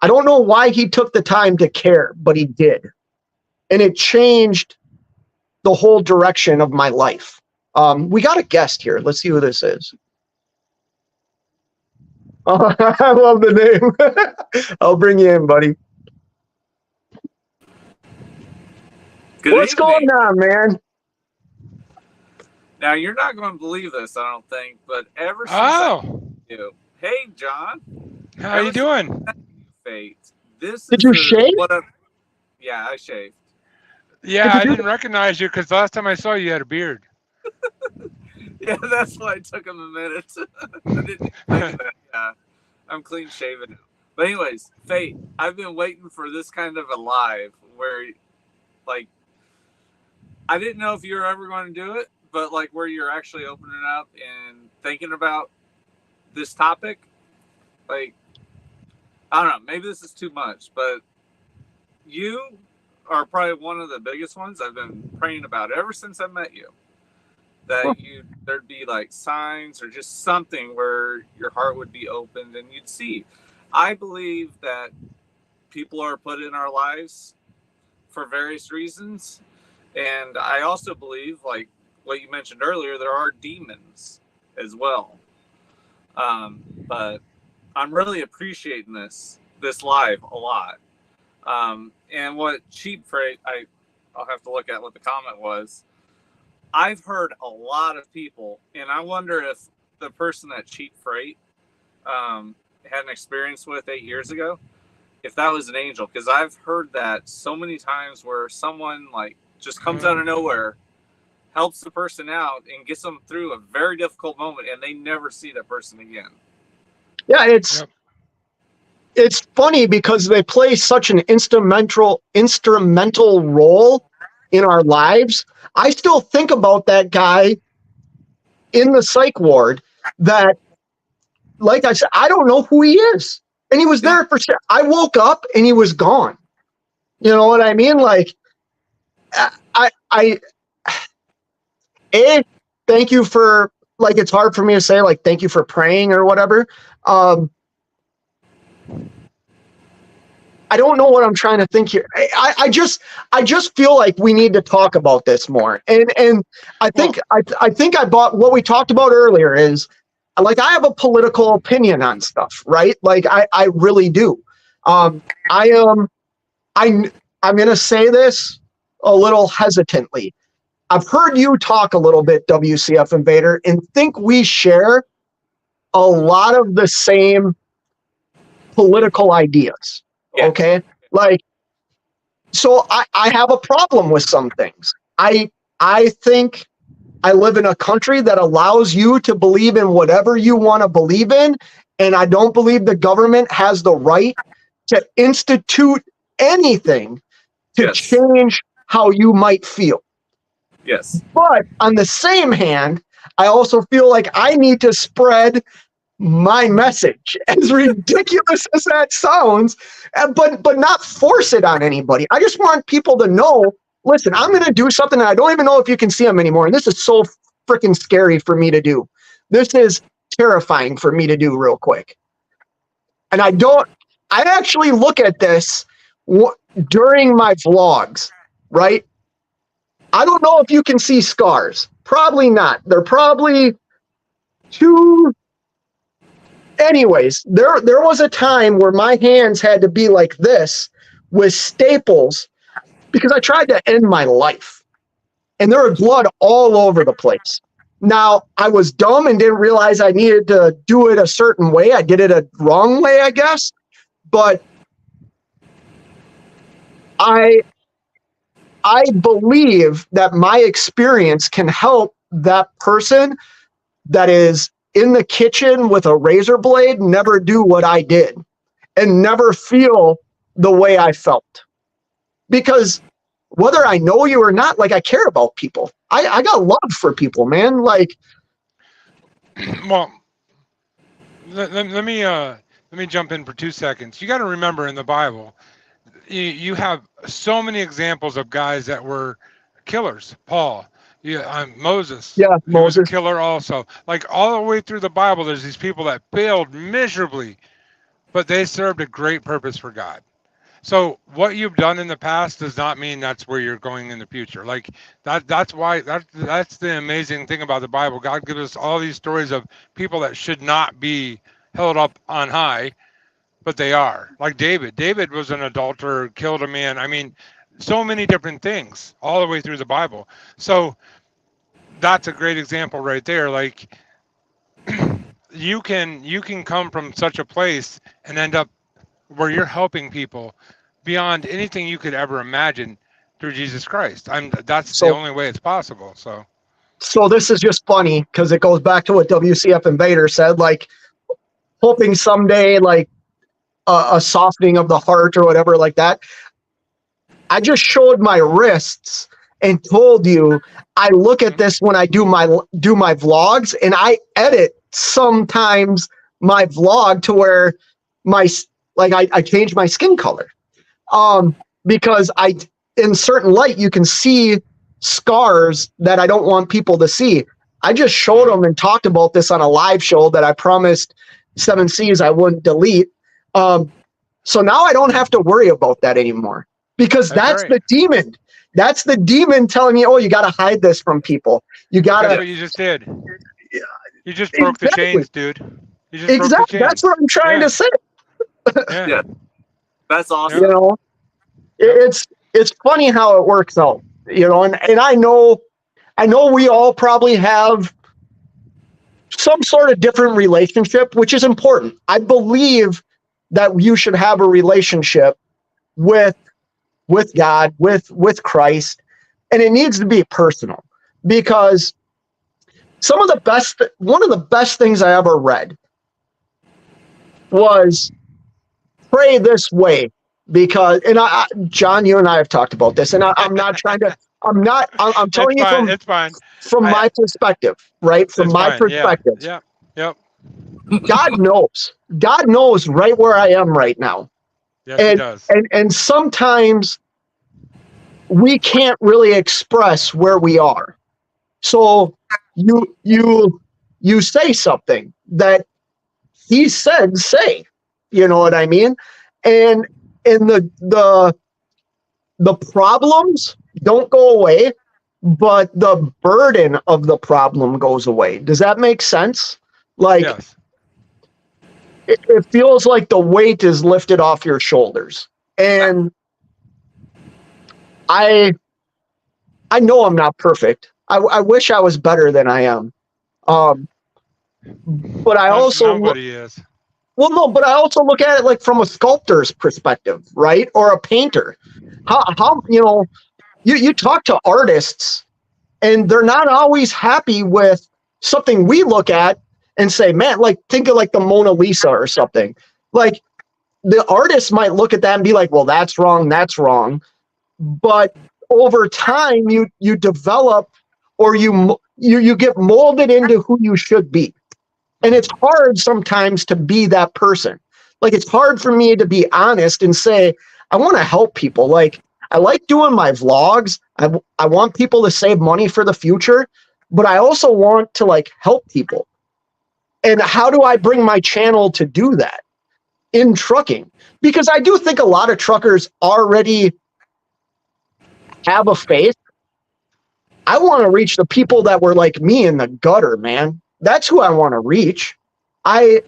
Speaker 2: don't know why he took the time to care, but he did. And it changed the whole direction of my life. We got a guest here. Let's see who this is. Oh, I love the name. I'll bring you in, buddy.
Speaker 5: Good
Speaker 2: What's
Speaker 5: evening.
Speaker 2: going on, man?
Speaker 5: Now, you're not going to believe this, I don't think, but ever since I met you, hey, John.
Speaker 4: How you doing?
Speaker 5: Fate. This
Speaker 2: Did
Speaker 5: is
Speaker 2: you shave?
Speaker 5: Yeah, I shaved.
Speaker 4: Yeah, I didn't recognize you because last time I saw you, you had a beard.
Speaker 5: Yeah, that's why it took him a minute. I didn't think of that. Yeah, I'm clean shaven now. But anyways, Fate, I've been waiting for this kind of a live where, like, I didn't know if you were ever going to do it, but like where you're actually opening up and thinking about this topic. Like, I don't know, maybe this is too much, but you are probably one of the biggest ones I've been praying about ever since I met you. That there'd be like signs or just something where your heart would be opened and you'd see. I believe that people are put in our lives for various reasons. And I also believe, like what you mentioned earlier, there are demons as well. But I'm really appreciating this live a lot. And what Cheap Freight, I'll have to look at what the comment was. I've heard a lot of people, and I wonder if the person that Cheap Freight had an experience with 8 years ago, if that was an angel, because I've heard that so many times where someone like just comes out of nowhere, helps the person out, and gets them through a very difficult moment, and they never see that person again.
Speaker 2: Yeah, it's funny because they play such an instrumental role in our lives. I still think about that guy in the psych ward that, like I said, I don't know who he is. And he was there for sure. I woke up and he was gone. You know what I mean? Like, thank you for, like, it's hard for me to say, like, thank you for praying or whatever. I don't know what I'm trying to think here. I just feel like we need to talk about this more. And I think I bought what we talked about earlier is, like, I have a political opinion on stuff, right? Like, I really do. I'm going to say this a little hesitantly. I've heard you talk a little bit, WCF Invader, and think we share a lot of the same political ideas. Yeah. Okay. Like, so I have a problem with some things. I think I live in a country that allows you to believe in whatever you want to believe in. And I don't believe the government has the right to institute anything to change how you might feel.
Speaker 5: Yes.
Speaker 2: But on the same hand, I also feel like I need to spread my message, as ridiculous as that sounds, but not force it on anybody. I just want people to know, listen, I'm going to do something, and I don't even know if you can see them anymore. And this is so freaking scary for me to do. This is terrifying for me to do real quick. And I actually look at this during my vlogs, right? I don't know if you can see scars. Probably not. They're probably too... Anyways, there was a time where my hands had to be like this with staples because I tried to end my life. And there was blood all over the place. Now, I was dumb and didn't realize I needed to do it a certain way. I did it a wrong way, I guess. But I believe that my experience can help that person that is in the kitchen with a razor blade never do what I did and never feel the way I felt. Because whether I know you or not, like, I care about people. I got love for people, man. Like,
Speaker 4: well, let me jump in for 2 seconds. You got to remember, in the Bible, you have so many examples of guys that were killers. Paul, Moses.
Speaker 2: Yeah,
Speaker 4: he was a
Speaker 2: Moses.
Speaker 4: killer also. Like, all the way through the Bible, there's these people that failed miserably, but they served a great purpose for God. So what you've done in the past does not mean that's where you're going in the future. Like, that's why that's the amazing thing about the Bible. God gives us all these stories of people that should not be held up on high, but they are. Like David. David was an adulterer, killed a man. I mean, so many different things all the way through the Bible. So that's a great example right there. Like, you can come from such a place and end up where you're helping people beyond anything you could ever imagine through Jesus Christ. That's the only way it's possible. So
Speaker 2: this is just funny because it goes back to what WCF Invader said, like, hoping someday, like, a softening of the heart or whatever like that. I just showed my wrists and told you I look at this when I do my vlogs, and I edit sometimes my vlog to where I change my skin color, because in certain light you can see scars that I don't want people to see. I just showed them and talked about this on a live show that I promised 7Cs I wouldn't delete. So now I don't have to worry about that anymore, because that's
Speaker 4: right.
Speaker 2: the demon. That's the demon telling me, oh, you got to hide this from people. You got to.
Speaker 4: That's what you just did. You just broke the chains, dude. You just broke the chains.
Speaker 2: That's what I'm trying to say.
Speaker 5: Yeah. That's awesome.
Speaker 2: You know, it's funny how it works out, you know, and I know we all probably have some sort of different relationship, which is important. I believe that you should have a relationship with God, with Christ, and it needs to be personal, because one of the best things I ever read was pray this way, because, and John, you and I have talked about this, and I'm not trying to, I'm telling you from my perspective, right? From my perspective.
Speaker 4: Yeah. Yep.
Speaker 2: God knows right where I am right now.
Speaker 4: Yes, he does.
Speaker 2: And sometimes we can't really express where we are. So you say something that he said say, you know what I mean? And the problems don't go away, but the burden of the problem goes away. Does that make sense? Like,
Speaker 4: yes.
Speaker 2: It feels like the weight is lifted off your shoulders. And I know I'm not perfect. I wish I was better than I am. But I also
Speaker 4: nobody is.
Speaker 2: Well, no, but I also look at it like from a sculptor's perspective, right? Or a painter. How you know, you talk to artists and they're not always happy with something we look at and say, man, like, think of like the Mona Lisa or something. Like, the artist might look at that and be like, well, that's wrong. But over time, you develop or you get molded into who you should be. And it's hard sometimes to be that person. Like, it's hard for me to be honest and say, I want to help people. Like, I like doing my vlogs. I want people to save money for the future, but I also want to like help people. And how do I bring my channel to do that? In trucking. Because I do think a lot of truckers already have a faith. I want to reach the people that were like me in the gutter, man. That's who I want to reach. And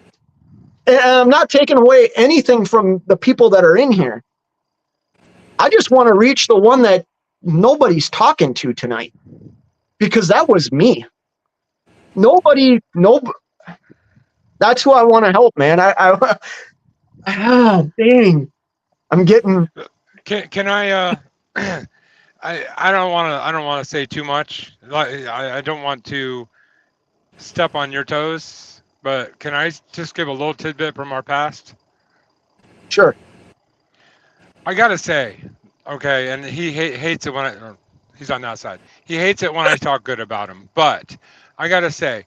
Speaker 2: I'm not taking away anything from the people that are in here. I just want to reach the one that nobody's talking to tonight, because that was me. That's who I want to help, man. Dang. I'm getting.
Speaker 4: Can I? I don't want to say too much. I don't want to step on your toes, but can I just give a little tidbit from our past?
Speaker 2: Sure.
Speaker 4: I gotta say, okay, and he hates it when he's on that side. He hates it when I talk good about him, but I gotta say,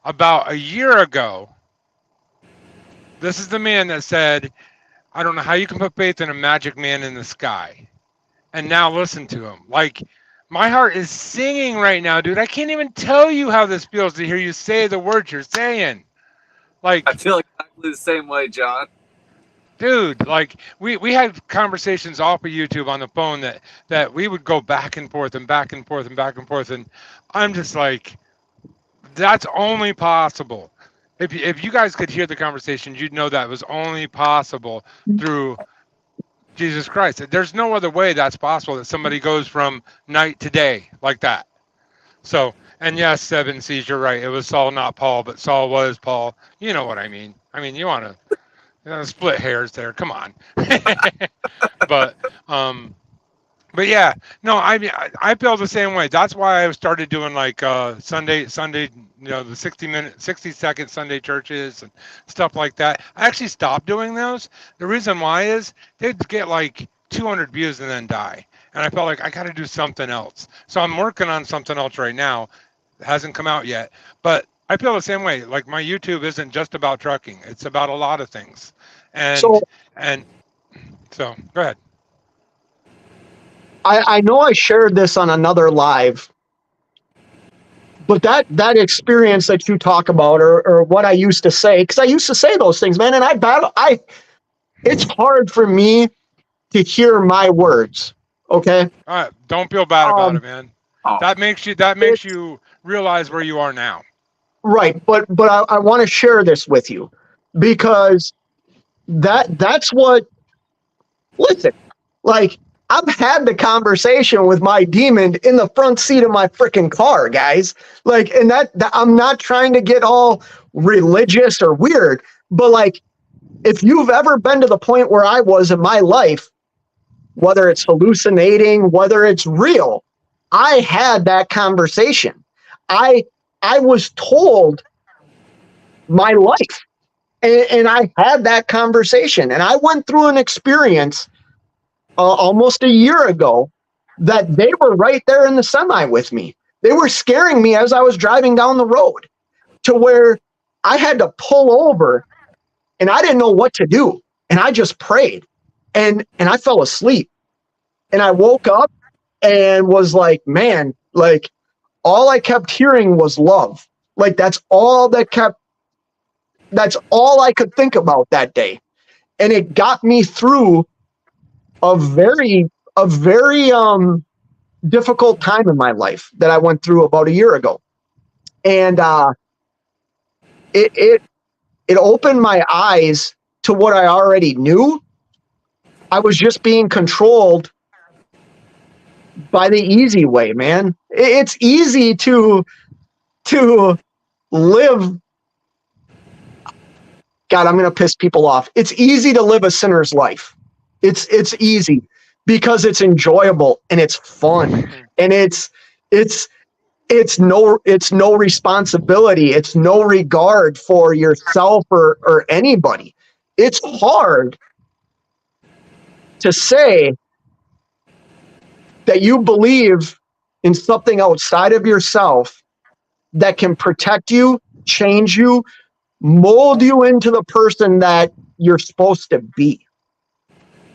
Speaker 4: about a year ago, this is the man that said, I don't know how you can put faith in a magic man in the sky. And now listen to him. Like, my heart is singing right now, dude. I can't even tell you how this feels to hear you say the words you're saying. Like,
Speaker 5: I feel exactly the same way, John.
Speaker 4: Dude, like we had conversations off of YouTube on the phone that we would go back and forth and back and forth and back and forth, and I'm just like, that's only possible. If you guys could hear the conversation, you'd know that was only possible through Jesus Christ. There's no other way that's possible, that somebody goes from night to day like that. So, and yes, 7 C's, you're right. It was Saul, not Paul, but Saul was Paul. You know what I mean. I mean, you want to split hairs there. Come on. But yeah, no, I feel the same way. That's why I started doing like Sunday, the 60-second Sunday churches and stuff like that. I actually stopped doing those. The reason why is they'd get like 200 views and then die. And I felt like I got to do something else. So I'm working on something else right now. It hasn't come out yet, but I feel the same way. Like, my YouTube isn't just about trucking. It's about a lot of things. And so go ahead.
Speaker 2: I know I shared this on another live, but that experience that you talk about, or what I used to say, because I used to say those things, man, and it's hard for me to hear my words. Okay.
Speaker 4: All right. Don't feel bad about it, man. That makes you realize where you are now.
Speaker 2: Right. But I want to share this with you, because that's what, listen, like, I've had the conversation with my demon in the front seat of my freaking car, guys. Like, and that I'm not trying to get all religious or weird, but like, if you've ever been to the point where I was in my life, whether it's hallucinating, whether it's real, I had that conversation. I was told my life, and I had that conversation, and I went through an experience almost a year ago that they were right there in the semi with me. They were scaring me as I was driving down the road, to where I had to pull over and I didn't know what to do. And I just prayed, and I fell asleep, and I woke up and was like, man, like, all I kept hearing was love. Like, that's all I could think about that day. And it got me through a very difficult time in my life that I went through about a year ago. And it opened my eyes to what I already knew. I was just being controlled by the easy way, man. It's easy to live. God, I'm going to piss people off. It's easy to live a sinner's life. It's easy because it's enjoyable and it's fun, and it's no responsibility. It's no regard for yourself or anybody. It's hard to say that you believe in something outside of yourself that can protect you, change you, mold you into the person that you're supposed to be.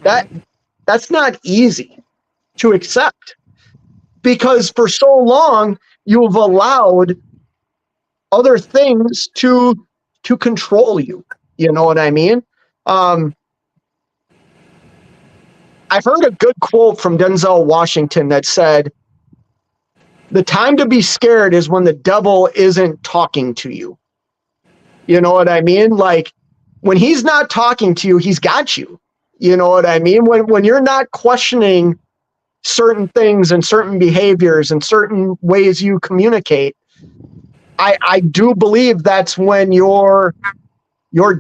Speaker 2: That's not easy to accept, because for so long you've allowed other things to control you. You know what I mean? I've heard a good quote from Denzel Washington that said, "The time to be scared is when the devil isn't talking to you." You know what I mean? Like, when he's not talking to you, he's got you. You know what I mean? When you're not questioning certain things and certain behaviors and certain ways you communicate, I do believe that's when your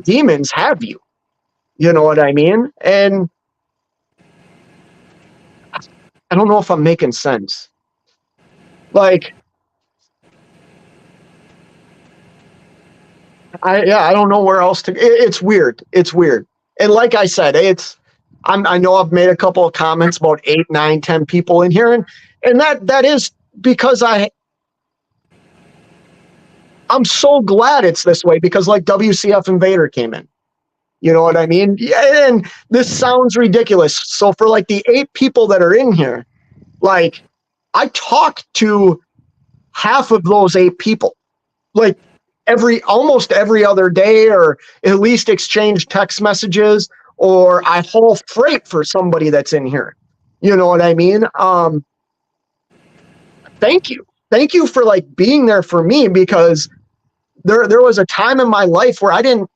Speaker 2: demons have you. You know what I mean? And I don't know if I'm making sense. Like, I don't know where else to. It's weird. It's weird. And like I said, I know I've made a couple of comments about 8, 9, 10 people in here, and that is because I'm so glad it's this way, because like WCF Invader came in. You know what I mean? Yeah, and this sounds ridiculous. So for like the 8 people that are in here, like, I talk to half of those 8 people, like almost every other day, or at least exchange text messages, or I haul freight for somebody that's in here. You know what I mean? Thank you for like being there for me, because there was a time in my life where I didn't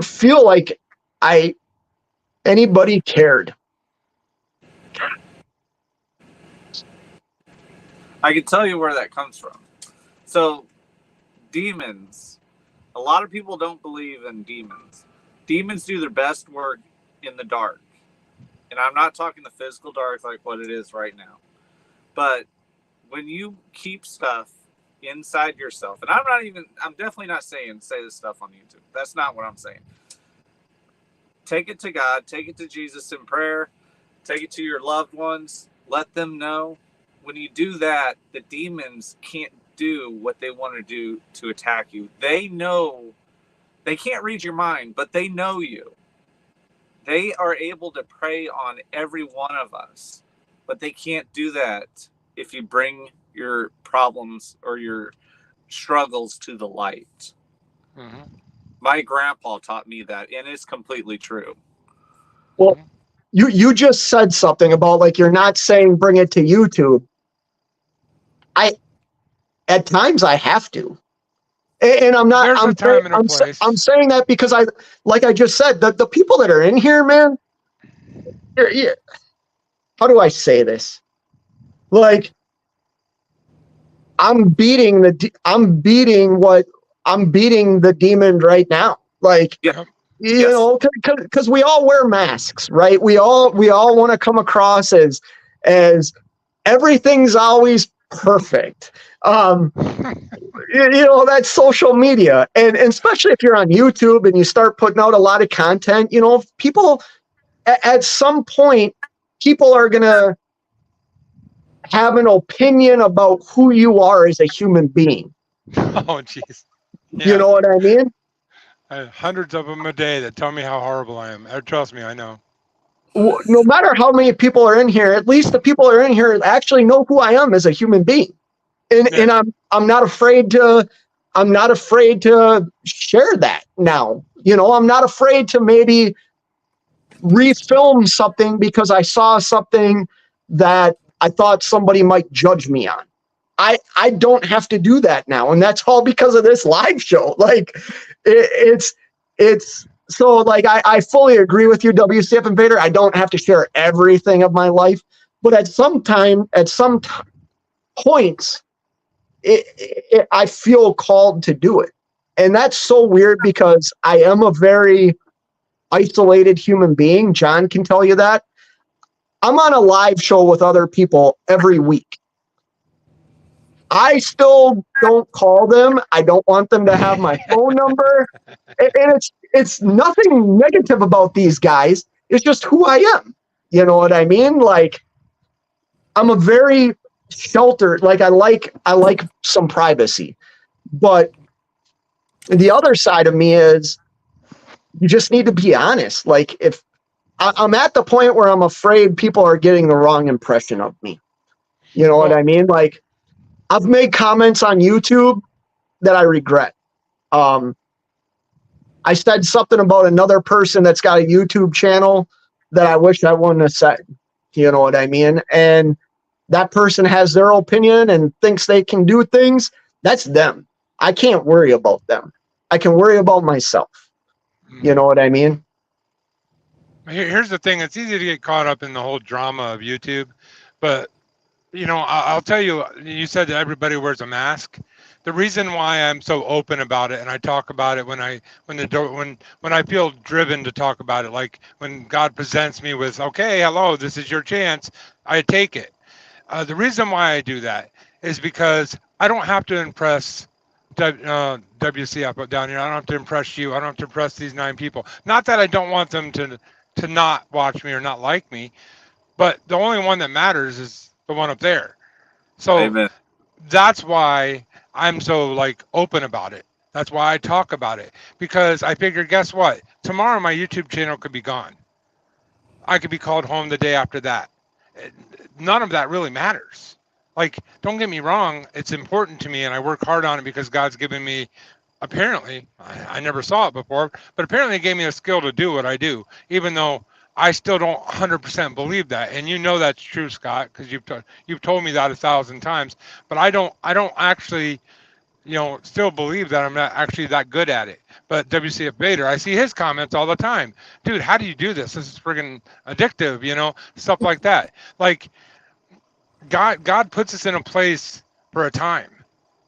Speaker 2: feel like anybody cared.
Speaker 5: I can tell you where that comes from. So, demons. A lot of people don't believe in demons. Demons do their best work in the dark. And I'm not talking the physical dark like what it is right now. But when you keep stuff inside yourself, and I'm definitely not saying say this stuff on YouTube. That's not what I'm saying. Take it to God, take it to Jesus in prayer, take it to your loved ones, let them know. When you do that, the demons can't do what they want to do to attack you. They know, they can't read your mind, but they know you. They are able to prey on every one of us, but they can't do that if you bring your problems or your struggles to the light. Mm-hmm. My grandpa taught me that, and it's completely true.
Speaker 2: Well, you just said something about, like, you're not saying bring it to YouTube. At times I have to, and I'm not. I'm saying that because like I just said, the people that are in here, man. How do I say this? Like, I'm beating the demon right now. Like,
Speaker 5: yeah.
Speaker 2: You know, because we all wear masks, right? We all want to come across as everything's always perfect. You know, that's social media, and especially if you're on YouTube and you start putting out a lot of content, you know, people at some point, people are gonna have an opinion about who you are as a human being.
Speaker 4: Oh, jeez. Yeah.
Speaker 2: You know what I mean?
Speaker 4: Hundreds of them a day that tell me how horrible I am. Trust me, I know.
Speaker 2: No matter how many people are in here, at least the people that are in here actually know who I am as a human being. And I'm not afraid to share that now. You know, I'm not afraid to maybe refilm something because I saw something that I thought somebody might judge me on. I don't have to do that now, and that's all because of this live show. Like, it's so, like, I fully agree with you, WCF Invader. I don't have to share everything of my life, but at some points, I feel called to do it. And that's so weird because I am a very isolated human being. John can tell you that. I'm on a live show with other people every week. I still don't call them. I don't want them to have my phone number. And it's nothing negative about these guys. It's just who I am. You know what I mean? Like, I'm a very sheltered, like I like some privacy. But the other side of me is you just need to be honest. Like if I'm at the point where I'm afraid people are getting the wrong impression of me. You know what I mean? Like I've made comments on YouTube that I regret. I said something about another person that's got a YouTube channel that I wish I wouldn't have said. You know what I mean? And that person has their opinion and thinks they can do things. That's them. I can't worry about them. I can worry about myself. You know what I mean?
Speaker 4: Here's the thing. It's easy to get caught up in the whole drama of YouTube, but you know, I'll tell you, you said that everybody wears a mask. The reason why I'm so open about it and I talk about it when I feel driven to talk about it, like when God presents me with, okay, hello, this is your chance, I take it. The reason why I do that is because I don't have to impress WCF down here. I don't have to impress you. I don't have to impress these 9 people. Not that I don't want them to not watch me or not like me, but the only one that matters is the one up there. So Amen. That's why I'm so like open about it. That's why I talk about it, because I figure, guess what? Tomorrow my YouTube channel could be gone. I could be called home the day after that. None of that really matters. Like, don't get me wrong, it's important to me and I work hard on it because God's given me, apparently, I never saw it before, but apparently it gave me a skill to do what I do, even though I still don't 100% believe that. And you know that's true, Scott, because you've told me that 1,000 times, but I don't actually, you know, still believe that I'm not actually that good at it. But WCF Vader, I see his comments all the time. Dude, how do you do this? This is friggin' addictive, you know, stuff like that. Like, God puts us in a place for a time,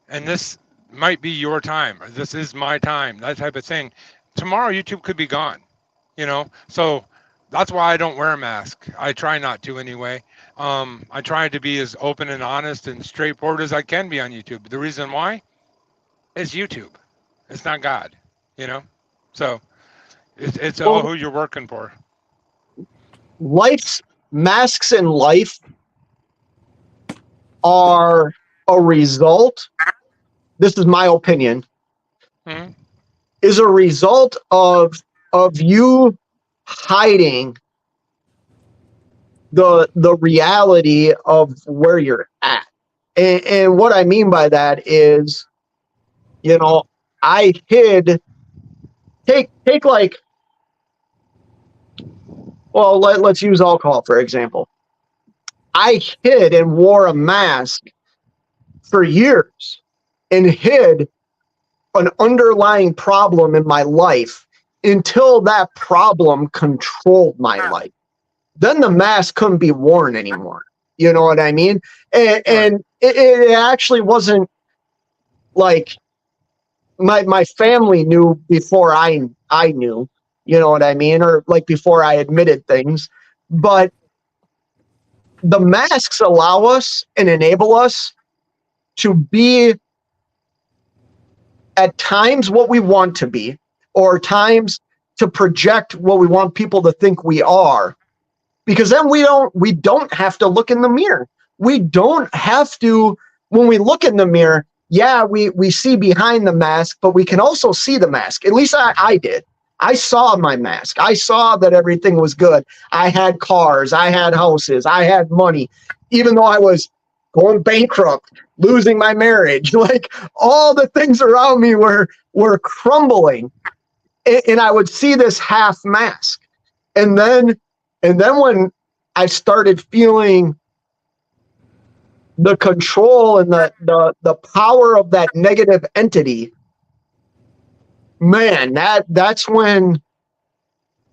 Speaker 4: and this might be your time, or this is my time, that type of thing. Tomorrow, YouTube could be gone, you know? So that's why I don't wear a mask. I try not to anyway. I try to be as open and honest and straightforward as I can be on YouTube. The reason why is YouTube. It's not God, you know? So it's all who you're working for.
Speaker 2: Masks in life are a result, this is my opinion, is a result of you hiding the reality of where you're at. And what I mean by that is, you know, I hid, take like, well, let's use alcohol, for example. I hid and wore a mask for years and hid an underlying problem in my life until that problem controlled my life. Then the mask couldn't be worn anymore. You know what I mean? And it actually wasn't like my family knew before I knew, you know what I mean? Or like before I admitted things. But the masks allow us and enable us to be at times what we want to be, or times to project what we want people to think we are, because then we don't have to look in the mirror. We don't have to, when we look in the mirror, yeah, we see behind the mask, but we can also see the mask. At least I did. I saw my mask. I saw that everything was good. I had cars, I had houses, I had money, even though I was going bankrupt, losing my marriage, like all the things around me were crumbling. And I would see this half mask. And then when I started feeling the control and the power of that negative entity, man, that's when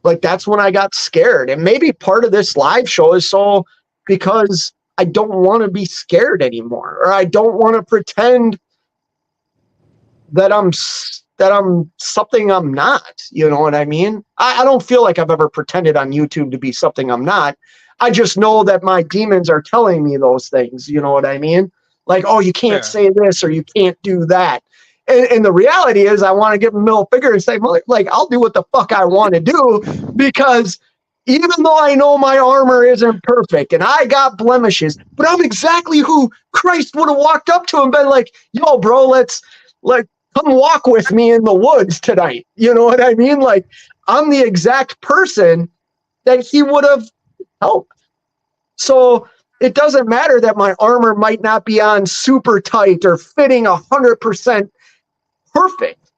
Speaker 2: I got scared. And maybe part of this live show is so because I don't want to be scared anymore, or I don't want to pretend that I'm something I'm not. You know what I mean? I don't feel like I've ever pretended on YouTube to be something I'm not. I just know that my demons are telling me those things. You know what I mean? Like, oh, you can't say this or you can't do that. And the reality is I want to give them a middle finger and say, like, I'll do what the fuck I want to do, because even though I know my armor isn't perfect and I got blemishes, but I'm exactly who Christ would have walked up to and been like, yo, bro, let's come walk with me in the woods tonight. You know what I mean? Like, I'm the exact person that he would have helped. So it doesn't matter that my armor might not be on super tight or fitting 100% perfect,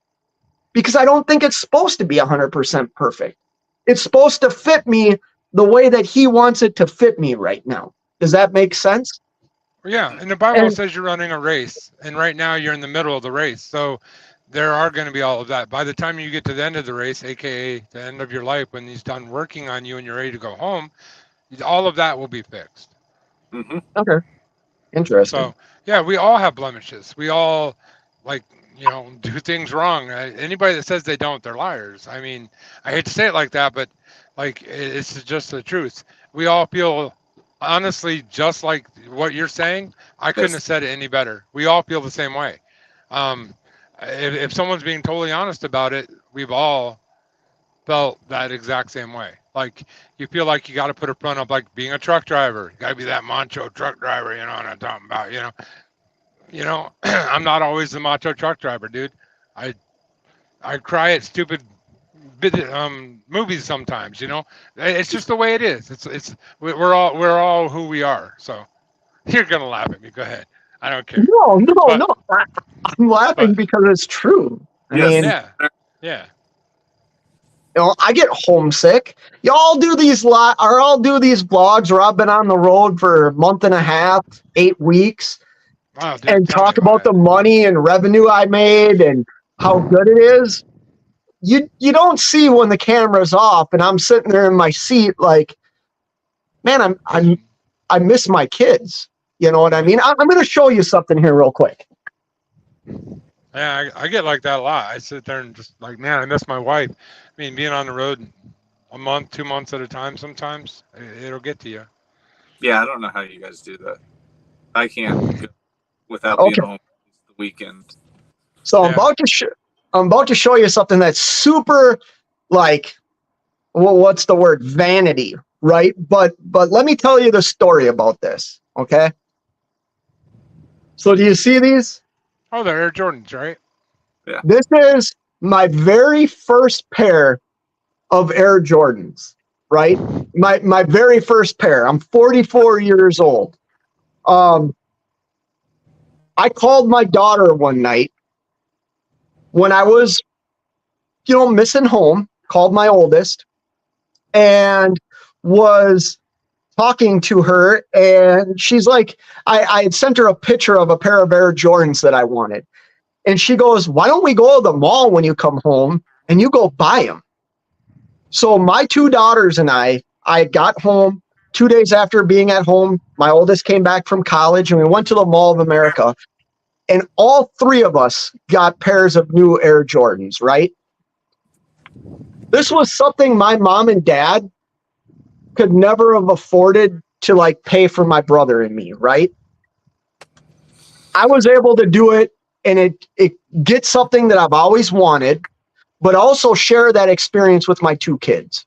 Speaker 2: because I don't think it's supposed to be 100% perfect. It's supposed to fit me the way that he wants it to fit me right now. Does that make sense?
Speaker 4: Yeah, and the Bible
Speaker 2: And-
Speaker 4: says you're running a race, and right now you're in the middle of the race. So there are going to be all of that. By the time you get to the end of the race, aka the end of your life, when he's done working on you and you're ready to go home, all of that will be fixed.
Speaker 5: Hmm.
Speaker 2: Okay. Interesting.
Speaker 4: So yeah, we all have blemishes. We all do things wrong. Anybody that says they don't, they're liars. I mean, I hate to say it like that, but it's just the truth. We all feel, honestly, just like what you're saying. I couldn't have said it any better. We all feel the same way. If someone's being totally honest about it, we've all felt that exact same way. Like, you feel like you got to put a front up, like being a truck driver. You got to be that macho truck driver, you know what I'm talking about, I'm not always the macho truck driver, dude. I cry at stupid movies sometimes, It's just the way it is. We're all who we are. So you're gonna laugh at me. Go ahead. I don't care.
Speaker 2: No. I'm laughing because it's true. I
Speaker 5: Yes.
Speaker 2: mean,
Speaker 4: Yeah.
Speaker 2: I get homesick. Y'all do these I'll do these vlogs where I've been on the road for a month and a half, 8 weeks,
Speaker 4: Wow, dude,
Speaker 2: and
Speaker 4: tell me
Speaker 2: talk about the money and revenue I made and how good it is. You don't see when the camera's off and I'm sitting there in my seat like, man, I miss my kids. You know what I mean? I'm going to show you something here real quick.
Speaker 4: Yeah, I get like that a lot. I sit there and just like, man, I miss my wife. I mean, being on the road a month, 2 months at a time, sometimes it'll get to you.
Speaker 5: Yeah, I don't know how you guys do that. I can't go without
Speaker 2: Okay.
Speaker 5: being home the weekend.
Speaker 2: So
Speaker 4: Yeah.
Speaker 2: I'm about to show you something that's super, like, well, what's the word? Vanity, right? But let me tell you the story about this, okay? So do you see these?
Speaker 4: Oh, they're Air Jordans, right?
Speaker 2: This is my very first pair of Air Jordans, right? My very first pair. I'm 44 years old. I called my daughter one night when I was, missing home, called my oldest and was talking to her. And she's like, I had sent her a picture of a pair of Air Jordans that I wanted. And she goes, why don't we go to the mall when you come home and you go buy them? So my 2 daughters and I got home 2 days after being at home. My oldest came back from college and we went to the Mall of America. And all 3 of us got pairs of new Air Jordans, right? This was something my mom and dad could never have afforded to like pay for my brother and me, right? I was able to do it, and it gets something that I've always wanted, but also share that experience with my 2 kids.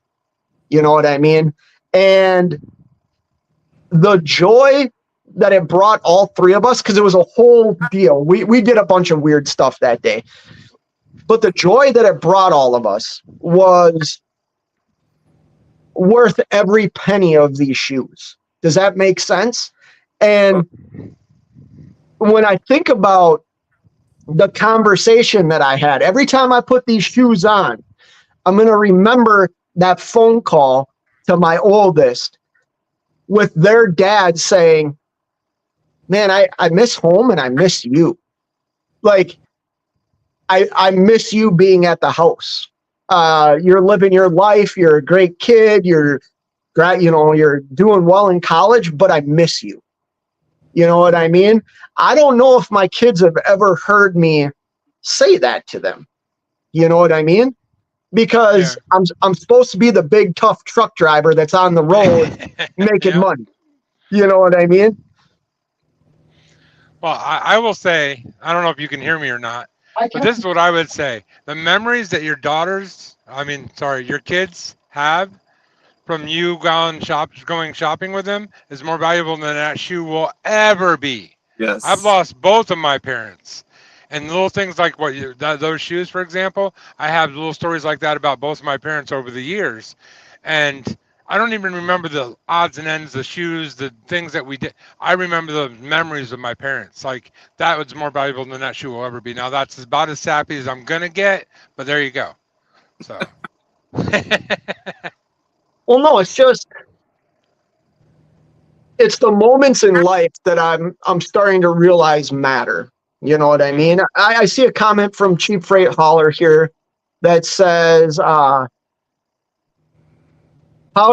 Speaker 2: You know what I mean? And the joy that it brought all 3 of us, because it was a whole deal. We did a bunch of weird stuff that day. But the joy that it brought all of us was worth every penny of these shoes. Does that make sense? And when I think about the conversation that I had, every time I put these shoes on, I'm going to remember that phone call to my oldest with their dad saying, man, I miss home and I miss you. Like, I miss you being at the house. You're living your life. You're a great kid. You're doing well in college, but I miss you. You know what I mean? I don't know if my kids have ever heard me say that to them. You know what I mean? Because I'm supposed to be the big tough truck driver that's on the road making money. You know what I mean?
Speaker 4: Well, I will say, I don't know if you can hear me or not, but this is what I would say. The memories that your kids have from you going shopping with them is more valuable than that shoe will ever be.
Speaker 5: Yes.
Speaker 4: I've lost both of my parents. And little things like those shoes, for example, I have little stories like that about both of my parents over the years. And I don't even remember the odds and ends, the shoes, the things that we did. I remember the memories of my parents. Like, that was more valuable than that shoe will ever be. Now, that's about as sappy as I'm going to get, but there you go. So.
Speaker 2: Well, no, it's the moments in life that I'm starting to realize matter. You know what I mean? I see a comment from Cheap Freight Hauler here that says, how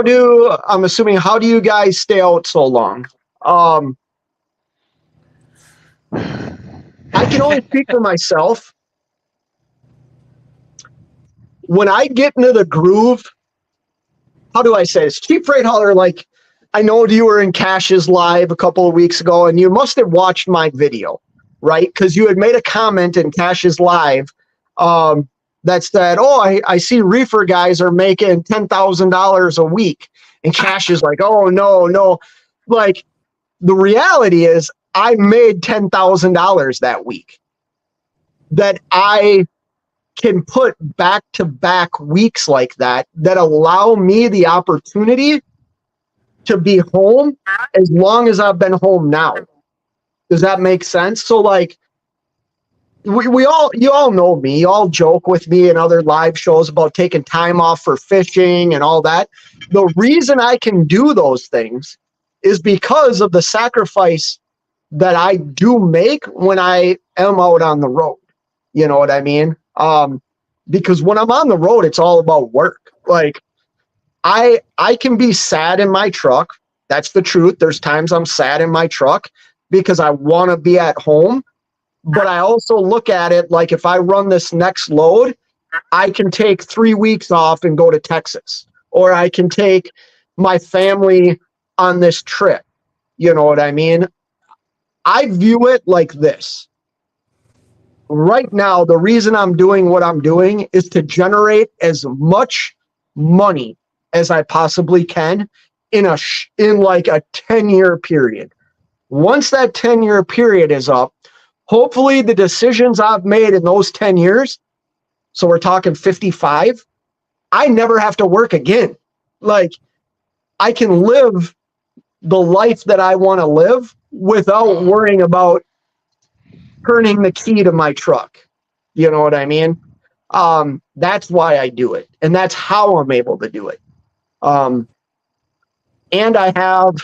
Speaker 2: do you guys stay out so long? I can only speak for myself. When I get into the groove, how do I say this? Cheap Freight Hauler, like, I know you were in Cash's live a couple of weeks ago, and you must have watched my video, right? Because you had made a comment in Cash's live that said, oh, I see reefer guys are making $10,000 a week. And Cash is like, oh, no. Like, the reality is I made $10,000 that week that I can put back-to-back weeks like that allow me the opportunity to be home as long as I've been home now. Does that make sense? So, like, you all know me. You all joke with me in other live shows about taking time off for fishing and all that. The reason I can do those things is because of the sacrifice that I do make when I am out on the road. You know what I mean? Because when I'm on the road, it's all about work. Like, I can be sad in my truck. That's the truth. There's times I'm sad in my truck because I want to be at home. But I also look at it like, if I run this next load, I can take 3 weeks off and go to Texas, or I can take my family on this trip. You know what I mean? I view it like this. Right now, the reason I'm doing what I'm doing is to generate as much money as I possibly can in like a 10-year period. Once that 10-year period is up, hopefully the decisions I've made in those 10 years, so we're talking 55, I never have to work again. Like, I can live the life that I want to live without worrying about turning the key to my truck. You know what I mean? That's why I do it. And that's how I'm able to do it. And I have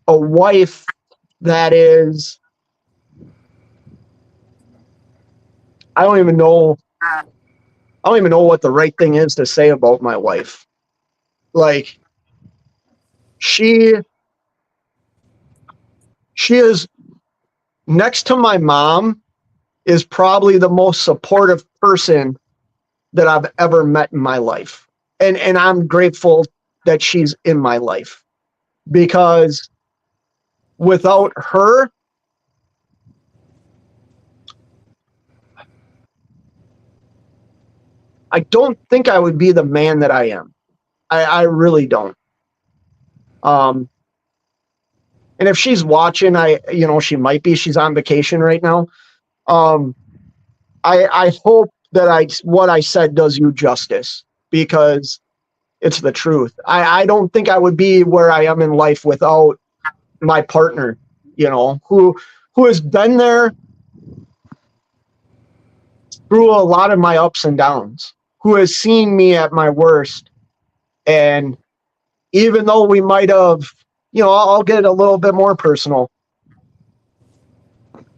Speaker 2: a wife that is, I don't even know what the right thing is to say about my wife. Like, she is, next to my mom, is probably the most supportive person that I've ever met in my life. And I'm grateful that she's in my life, because without her, I don't think I would be the man that I am. I really don't. And if she's watching, she might be, she's on vacation right now. I hope that what I said does you justice, because it's the truth. I don't think I would be where I am in life without my partner, who has been there through a lot of my ups and downs, who has seen me at my worst. And even though we might have, I'll get a little bit more personal.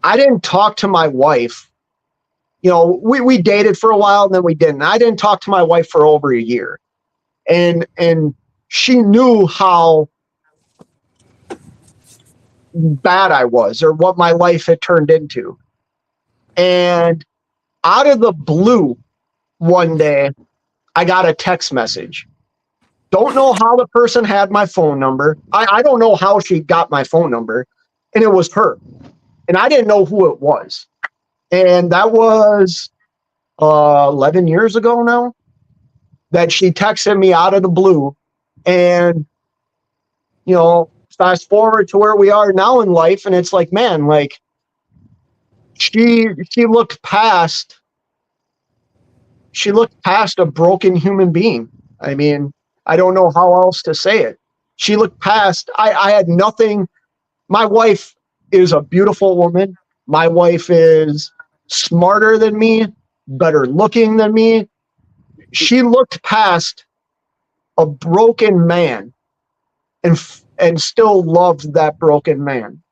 Speaker 2: I didn't talk to my wife. We dated for a while and then we didn't. I didn't talk to my wife for over a year. And she knew how bad I was, or what my life had turned into. And out of the blue, one day, I got a text message. Don't know how the person had my phone number. I don't know how she got my phone number. And it was her. And I didn't know who it was. And that was 11 years ago now, that she texted me out of the blue And, you know, fast forward to where we are now in life, and it's like, man, like she looked past a broken human being. I mean, I don't know how else to say it. She looked past, I had nothing. My wife is a beautiful woman. My wife is smarter than me, better looking than me. She looked past a broken man and still loved that broken man.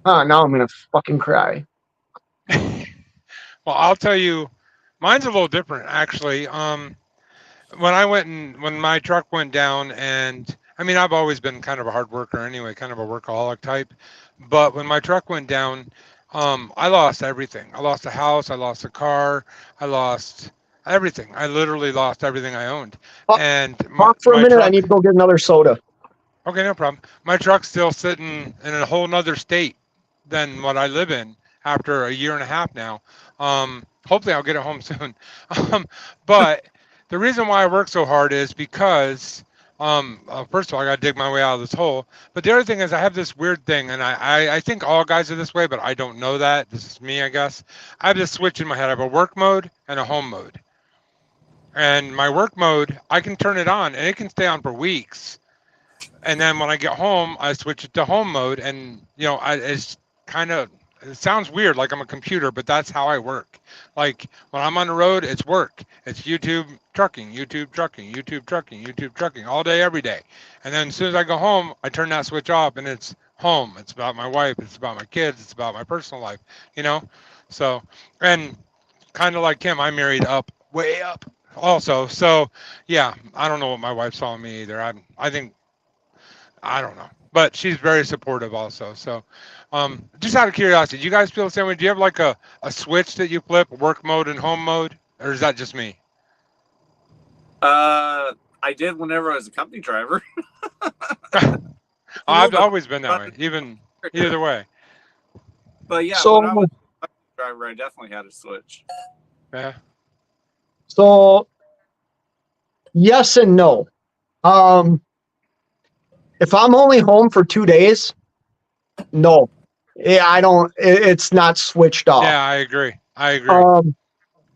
Speaker 2: Now I'm gonna fucking cry.
Speaker 4: Well, I'll tell you, mine's a little different actually. When my truck went down, and I mean, I've always been kind of a hard worker anyway, kind of a workaholic type. But when my truck went down, I lost everything. I lost a house, I lost a car, I lost everything. I literally lost everything I owned. And
Speaker 2: Talk for a minute.
Speaker 4: truck,
Speaker 2: I need to go get another soda.
Speaker 4: okay, no problem. My truck's still sitting in a whole nother state than what I live in after a year and a half now. Hopefully I'll get it home soon. But the reason why I work so hard is because, first of all, I got to dig my way out of this hole. But the other thing is I have this weird thing, and I think all guys are this way, but I don't know that. This is me, I guess. I have this switch in my head. I have a work mode and a home mode. And my work mode, I can turn it on, and it can stay on for weeks. And then when I get home, I switch it to home mode, and it's kind of, it sounds weird, like I'm a computer, but that's how I work. Like when I'm on the road, it's work. It's YouTube trucking, YouTube trucking, YouTube trucking, YouTube trucking, all day, every day. And then as soon as I go home, I turn that switch off, and it's home. It's about my wife. It's about my kids. It's about my personal life. So, and kind of like him, I married up, way up, also. So yeah, I don't know what my wife saw in me either. I don't know, but she's very supportive also. So, just out of curiosity, do you guys feel the same way? Do you have like a switch that you flip, work mode and home mode, or is that just me?
Speaker 5: I did whenever I was a company driver.
Speaker 4: I've always been that way, even either way.
Speaker 5: But yeah,
Speaker 2: So-
Speaker 5: when I was a company driver, I definitely had a switch.
Speaker 4: Yeah.
Speaker 2: So yes and no. If I'm only home for 2 days, no. Yeah, I don't. It's not switched off.
Speaker 4: Yeah, I agree.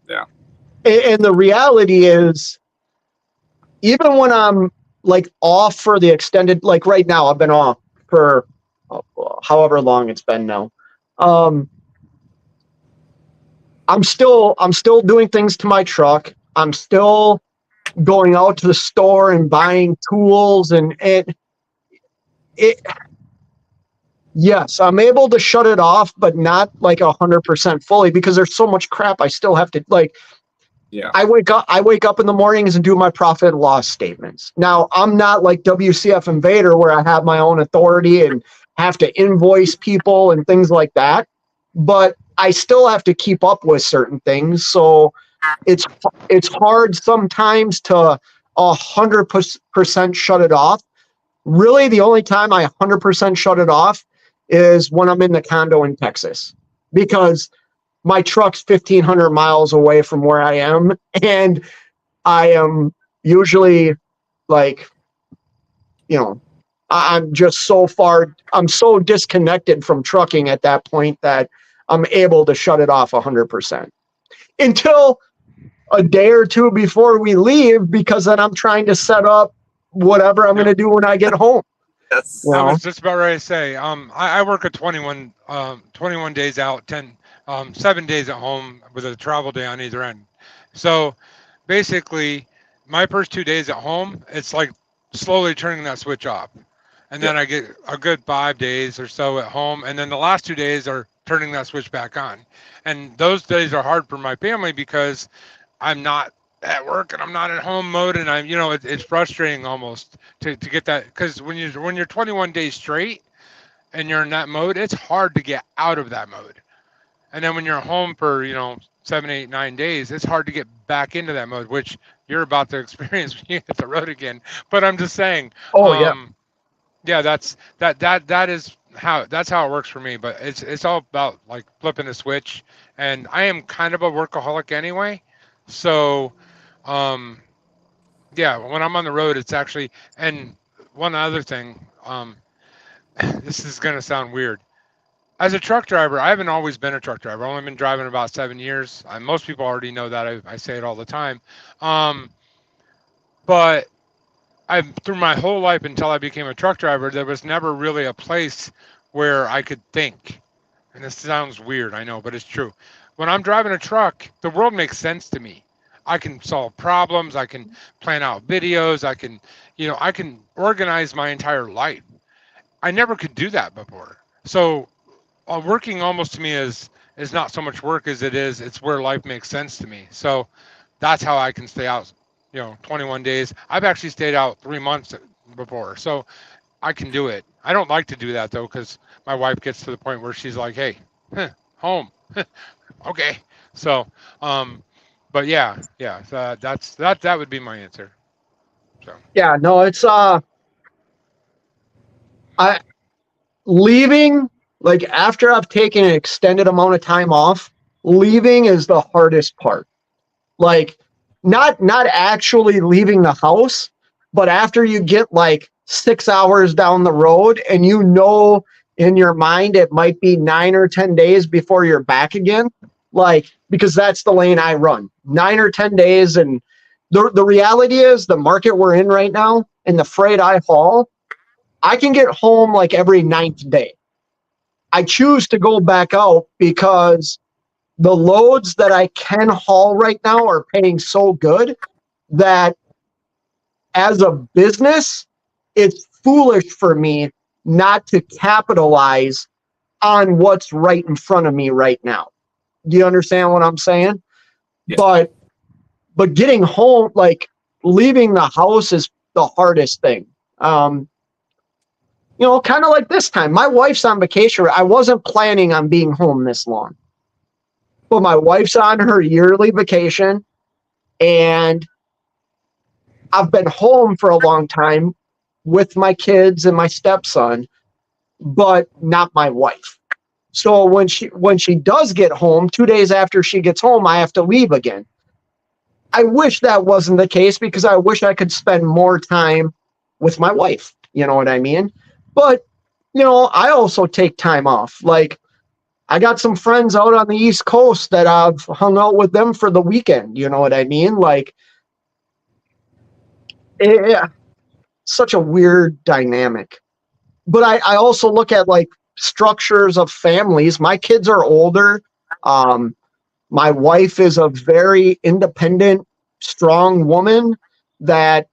Speaker 5: Yeah.
Speaker 2: And the reality is, even when I'm like off for the extended, like right now, I've been off for however long it's been now. I'm still doing things to my truck. I'm still going out to the store and buying tools and yes, I'm able to shut it off, but not like 100% fully because there's so much crap I still have to like.
Speaker 5: Yeah.
Speaker 2: I wake up in the mornings and do my profit and loss statements. Now I'm not like WCF Invader where I have my own authority and have to invoice people and things like that, but I still have to keep up with certain things. So it's hard sometimes to 100% shut it off. Really, the only time I 100% shut it off is when I'm in the condo in Texas, because my truck's 1,500 miles away from where I am, and I am usually like, I'm just so far, I'm so disconnected from trucking at that point that I'm able to shut it off 100% until a day or two before we leave, because then I'm trying to set up whatever I'm going to do when I get home.
Speaker 5: Yes.
Speaker 2: Well,
Speaker 4: I was just about ready to say, I work at 21 days out, 7 days at home with a travel day on either end. So basically my first 2 days at home, it's like slowly turning that switch off. And then I get a good 5 days or so at home. And then the last 2 days are turning that switch back on. And those days are hard for my family because I'm not at work and I'm not at home mode, and I'm, it's frustrating almost to get that, because when you're 21 days straight and you're in that mode, it's hard to get out of that mode. And then when you're home for 7, 8, 9 days, it's hard to get back into that mode, which you're about to experience when you hit the road again. But I'm just saying, yeah, that's how it works for me. But it's all about like flipping a switch, and I am kind of a workaholic anyway. So, Yeah, when I'm on the road, it's actually, and one other thing, this is going to sound weird. As a truck driver, I haven't always been a truck driver. I've only been driving about 7 years. Most people already know that. I say it all the time. But through my whole life until I became a truck driver, there was never really a place where I could think. And this sounds weird, I know, but it's true. When I'm driving a truck, the world makes sense to me. I can solve problems. I can plan out videos. I can organize my entire life. I never could do that before. So working almost to me is not so much work as it's where life makes sense to me. So that's how I can stay out, 21 days. I've actually stayed out 3 months before. So I can do it. I don't like to do that though, because my wife gets to the point where she's like, hey, home. Okay. So, but yeah, so that would be my answer. So
Speaker 2: Yeah, no, it's leaving, like after I've taken an extended amount of time off, leaving is the hardest part. Like not actually leaving the house, but after you get like 6 hours down the road and in your mind it might be 9 or 10 days before you're back again, like, because that's the lane I run, 9 or 10 days. And the reality is the market we're in right now and the freight I haul, I can get home like every 9th day. I choose to go back out because the loads that I can haul right now are paying so good that as a business, it's foolish for me not to capitalize on what's right in front of me right now. Do you understand what I'm saying? Yeah. But getting home, like leaving the house is the hardest thing. Kind of like this time. My wife's on vacation. I wasn't planning on being home this long. But my wife's on her yearly vacation, and I've been home for a long time with my kids and my stepson, but not my wife. So when she does get home, 2 days after she gets home, I have to leave again. I wish that wasn't the case because I wish I could spend more time with my wife. You know what I mean? But, I also take time off. Like, I got some friends out on the East Coast that I've hung out with them for the weekend. You know what I mean? Like, yeah, such a weird dynamic. But I also look at like structures of families. My kids are older. My wife is a very independent, strong woman that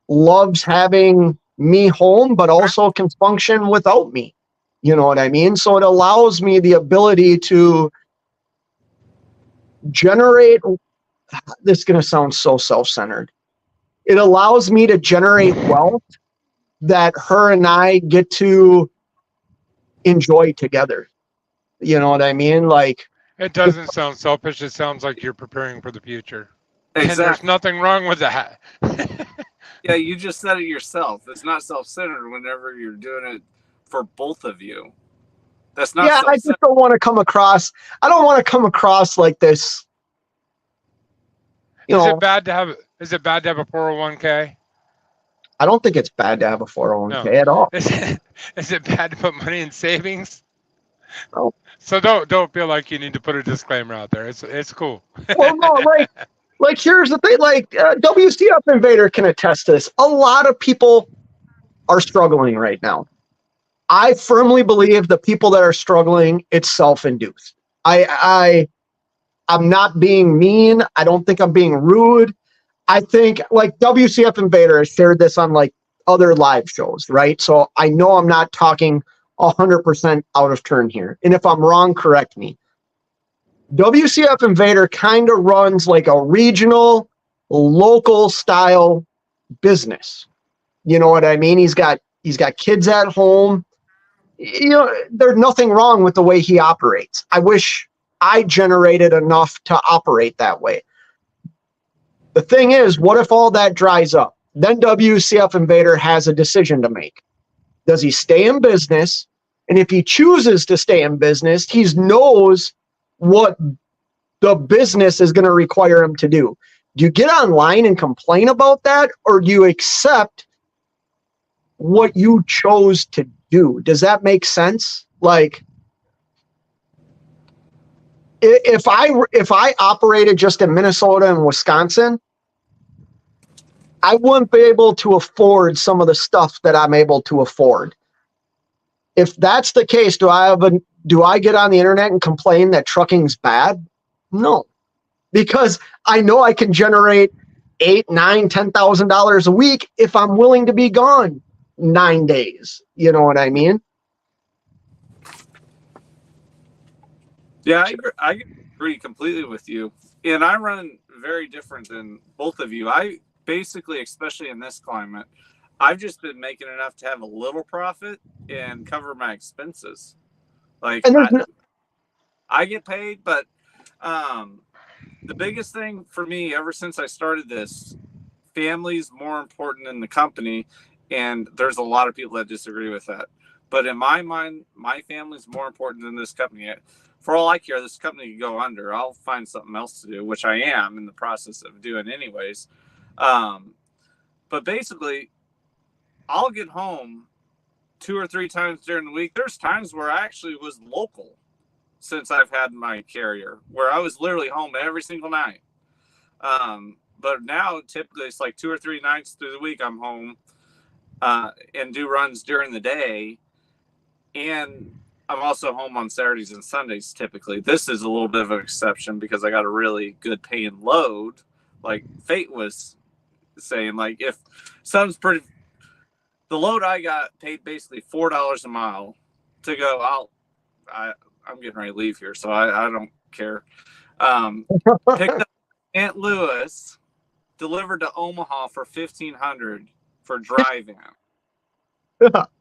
Speaker 2: loves having me home, but also can function without me. You know what I mean? So it allows me the ability to generate. This is going to sound so self-centered. It allows me to generate wealth that her and I get to enjoy together. You know what I mean? Like,
Speaker 4: it doesn't sound selfish. It sounds like you're preparing for the future.
Speaker 5: Exactly.
Speaker 4: And there's nothing wrong with that.
Speaker 5: Yeah, you just said it yourself. It's not self-centered whenever you're doing it for both of you. That's not.
Speaker 2: Yeah, I just don't want to come across. I don't want to come across like this.
Speaker 4: Is it bad to have a 401k?
Speaker 2: I don't think it's bad to have a 401k at all.
Speaker 4: Is it bad to put money in savings?
Speaker 2: No.
Speaker 4: So don't feel like you need to put a disclaimer out there. It's cool.
Speaker 2: Well, no, like here's the thing. Like WCF Invader can attest to this. A lot of people are struggling right now. I firmly believe the people that are struggling, it's self-induced. I'm not being mean. I don't think I'm being rude. I think like WCF Invader has shared this on like other live shows, right? So I know I'm not talking 100% out of turn here. And if I'm wrong, correct me. WCF Invader kind of runs like a regional, local style business. You know what I mean? He's got kids at home. There's nothing wrong with the way he operates. I wish I generated enough to operate that way. The thing is, what if all that dries up? Then WCF Invader has a decision to make. Does he stay in business? And if he chooses to stay in business, he knows what the business is going to require him to do. Do you get online and complain about that, or do you accept what you chose to do? Does that make sense? Like, if I operated just in Minnesota and Wisconsin, I wouldn't be able to afford some of the stuff that I'm able to afford. If that's the case, do I get on the internet and complain that trucking's bad? No, because I know I can generate $8,000, $9,000, $10,000 a week if I'm willing to be gone 9 days. You know what I mean?
Speaker 5: Yeah, I agree completely with you. And I run very different than both of you. I basically, especially in this climate, I've just been making enough to have a little profit and cover my expenses. Like, I get paid, but the biggest thing for me ever since I started this, family's more important than the company. And there's a lot of people that disagree with that. But in my mind, my family's more important than this company. For all I care, this company can go under. I'll find something else to do, which I am in the process of doing anyways. But basically, I'll get home 2 or 3 times during the week. There's times where I actually was local since I've had my carrier, where I was literally home every single night. But now typically it's like 2 or 3 nights through the week I'm home and do runs during the day. And I'm also home on Saturdays and Sundays typically. This is a little bit of an exception because I got a really good paying load. Like Fate was saying, like, if something's pretty, the load I got paid basically $4 a mile to go. I'm getting ready to leave here, so I don't care. Picked up St. Louis, delivered to Omaha for $1,500 for drive-in.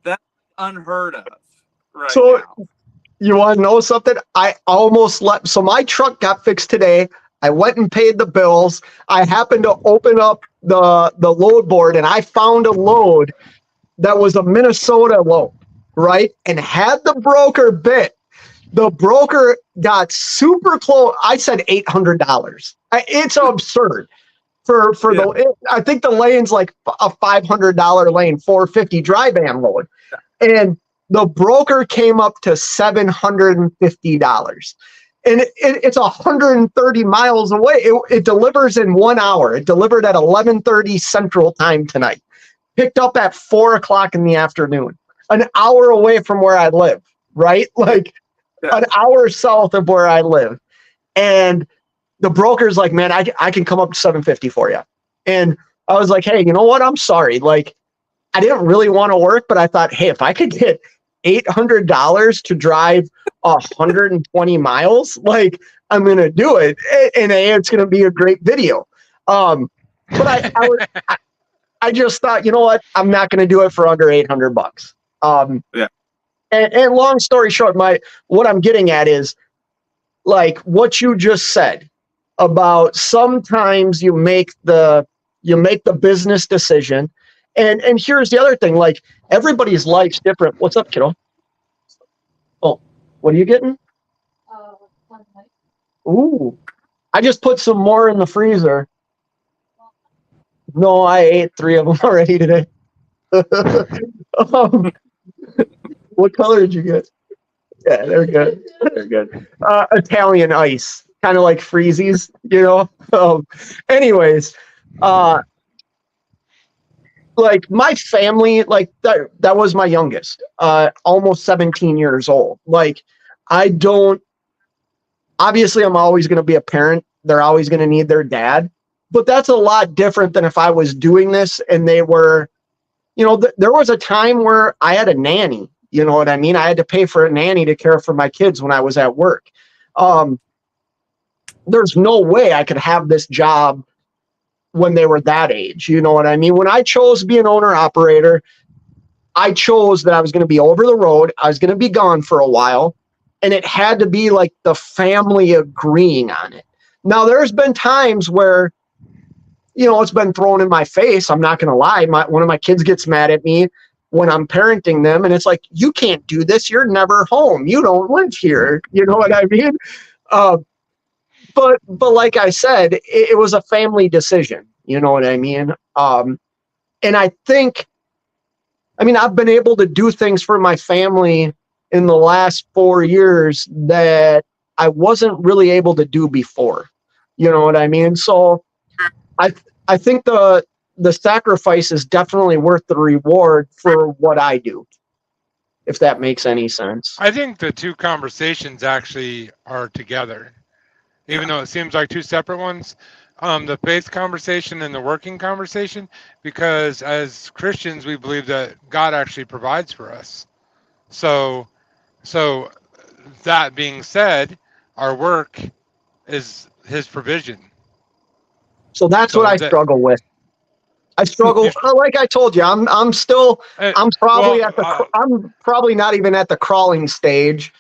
Speaker 5: That's unheard of right now.
Speaker 2: You want to know something? I almost left. So my truck got fixed today. I went and paid the bills. I happened to open up the load board, and I found a load that was a Minnesota load, right? And had the broker bit, the broker got super close. I said $800. It's absurd. I think the lane's like a $500 lane, $450 dry van load. And the broker came up to $750. And it's 130 miles away. It delivers in 1 hour. It delivered at 11:30 Central Time tonight. Picked up at 4 o'clock in the afternoon. An hour away from where I live, right? Like an hour south of where I live. And the broker's like, man, I can come up to $750 for you. And I was like, hey, you know what? I'm sorry. Like, I didn't really want to work, but I thought, hey, if I could get $800 to drive 120 miles, like, I'm going to do it. And it's going to be a great video. But I just thought, you know what? I'm not going to do it for under $800. And long story short, what I'm getting at is like what you just said about sometimes you make the business decision. And here's the other thing, like everybody's life's different. What's up, kiddo? Oh, what are you getting? Ooh, I just put some more in the freezer. No, I ate 3 of them already today. What color did you get? Yeah, they're good. They're good. Italian ice, kind of like Freezies, you know? Anyways, like my family, like that was my youngest, almost 17 years old. Like obviously I'm always going to be a parent. They're always going to need their dad, but that's a lot different than if I was doing this and they were, you know, there was a time where I had a nanny, you know what I mean? I had to pay for a nanny to care for my kids when I was at work. There's no way I could have this job when they were that age. You know what I mean? When I chose to be an owner operator, I chose that I was going to be over the road. I was going to be gone for a while, and it had to be like the family agreeing on it. Now, there's been times where, you know, it's been thrown in my face. I'm not going to lie. One of my kids gets mad at me when I'm parenting them, and it's like, you can't do this. You're never home. You don't live here. You know what I mean? but like I said, it was a family decision. You know what I mean? And I think, I mean, I've been able to do things for my family in the last 4 years that I wasn't really able to do before. You know what I mean? So I think the sacrifice is definitely worth the reward for what I do, if that makes any sense.
Speaker 4: I think the two conversations actually are together, even though it seems like two separate ones. The faith conversation and the working conversation, because as Christians, we believe that God actually provides for us. So that being said, our work is his provision.
Speaker 2: So that's what I struggle with. I struggle, like I told you, I'm probably I'm probably not even at the crawling stage.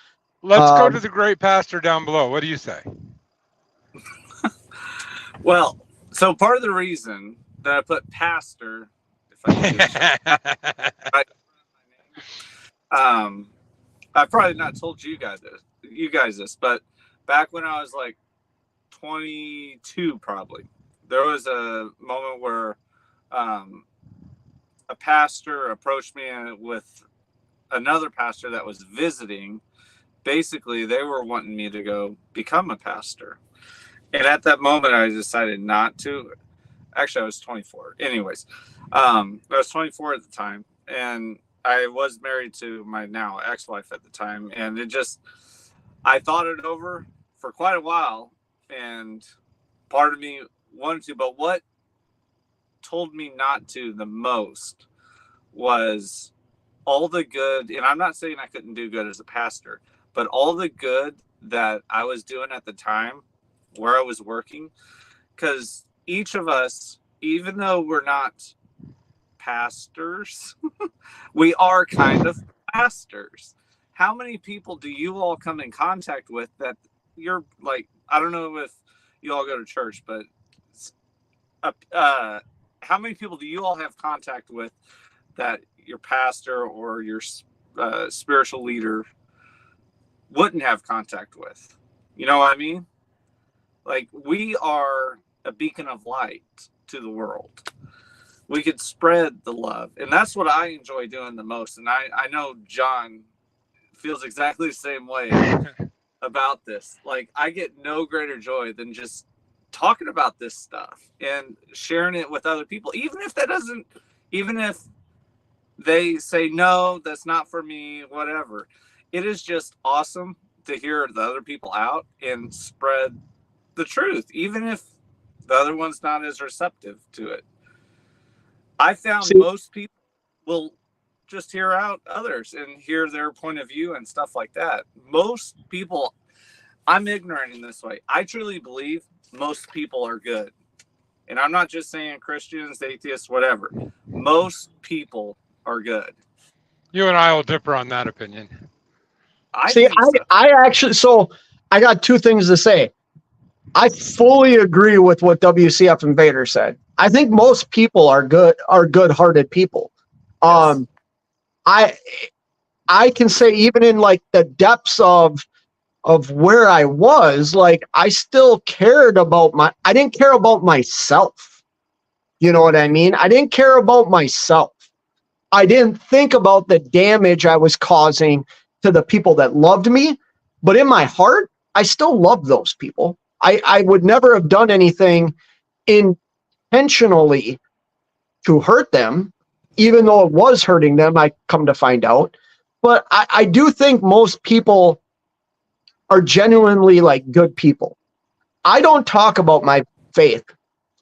Speaker 4: Let's go to the great pastor down below. What do you say?
Speaker 5: Well, so part of the reason that I put pastor, if I I've probably not told you guys this, but back when I was like 22, probably, there was a moment where a pastor approached me with another pastor that was visiting. Basically, they were wanting me to go become a pastor. And at that moment, I decided not to. Actually, I was 24. Anyways, I was 24 at the time, and I was married to my now ex-wife at the time. And I thought it over for quite a while, and part of me wanted to, but what told me not to the most was all the good, and I'm not saying I couldn't do good as a pastor, but all the good that I was doing at the time where I was working, because each of us, even though we're not pastors, we are kind of pastors. How many people do you all come in contact with that you're like, I don't know if you all go to church, but how many people do you all have contact with that your pastor or your spiritual leader wouldn't have contact with? You know what I mean? Like, we are a beacon of light to the world. We could spread the love. And that's what I enjoy doing the most. And I know John feels exactly the same way about this. Like, I get no greater joy than just talking about this stuff and sharing it with other people. Even if they say, no, that's not for me, whatever. It is just awesome to hear the other people out and spread the truth, even if the other one's not as receptive to it. I found most people will just hear out others and hear their point of view and stuff like that. Most people, I'm ignorant in this way. I truly believe most people are good. And I'm not just saying Christians, atheists, whatever. Most people are good.
Speaker 4: You and I will differ on that opinion.
Speaker 2: I actually, so I got two things to say. I fully agree with what WCF Invader said. I think most people are good-hearted people. Yes. I can say even in like the depths of where I was, like, I still cared about I didn't care about myself. You know what I mean? I didn't care about myself. I didn't think about the damage I was causing to the people that loved me, but in my heart, I still love those people. I would never have done anything intentionally to hurt them, even though it was hurting them, I come to find out. But I do think most people are genuinely like good people. I don't talk about my faith.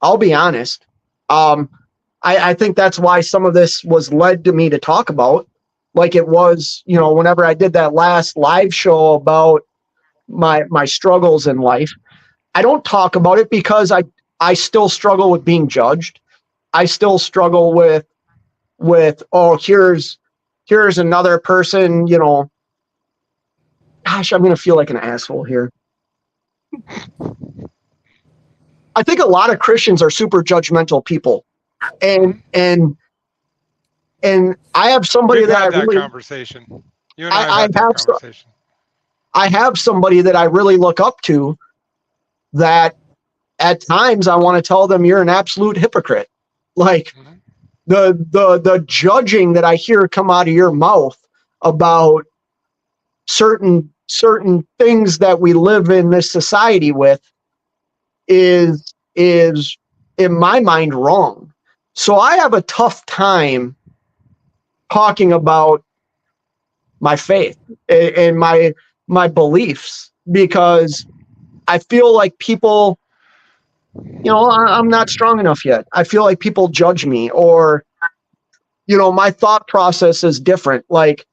Speaker 2: I'll be honest. I think that's why some of this was led to me to talk about, like it was, you know, whenever I did that last live show about my struggles in life. I don't talk about it because I still struggle with being judged. I still struggle with oh, here's another person, you know. Gosh, I'm gonna feel like an asshole here. I think a lot of Christians are super judgmental people, and I have somebody
Speaker 4: We've
Speaker 2: that
Speaker 4: had
Speaker 2: I really
Speaker 4: conversation. You and I have had that conversation.
Speaker 2: I have somebody that I really look up to, that at times I want to tell them you're an absolute hypocrite. Like
Speaker 4: Mhm.
Speaker 2: the judging that I hear come out of your mouth about certain things that we live in this society with is in my mind wrong. So I have a tough time talking about my faith and my beliefs, because I feel like people, I'm not strong enough yet. I feel like people judge me, or my thought process is different. Like,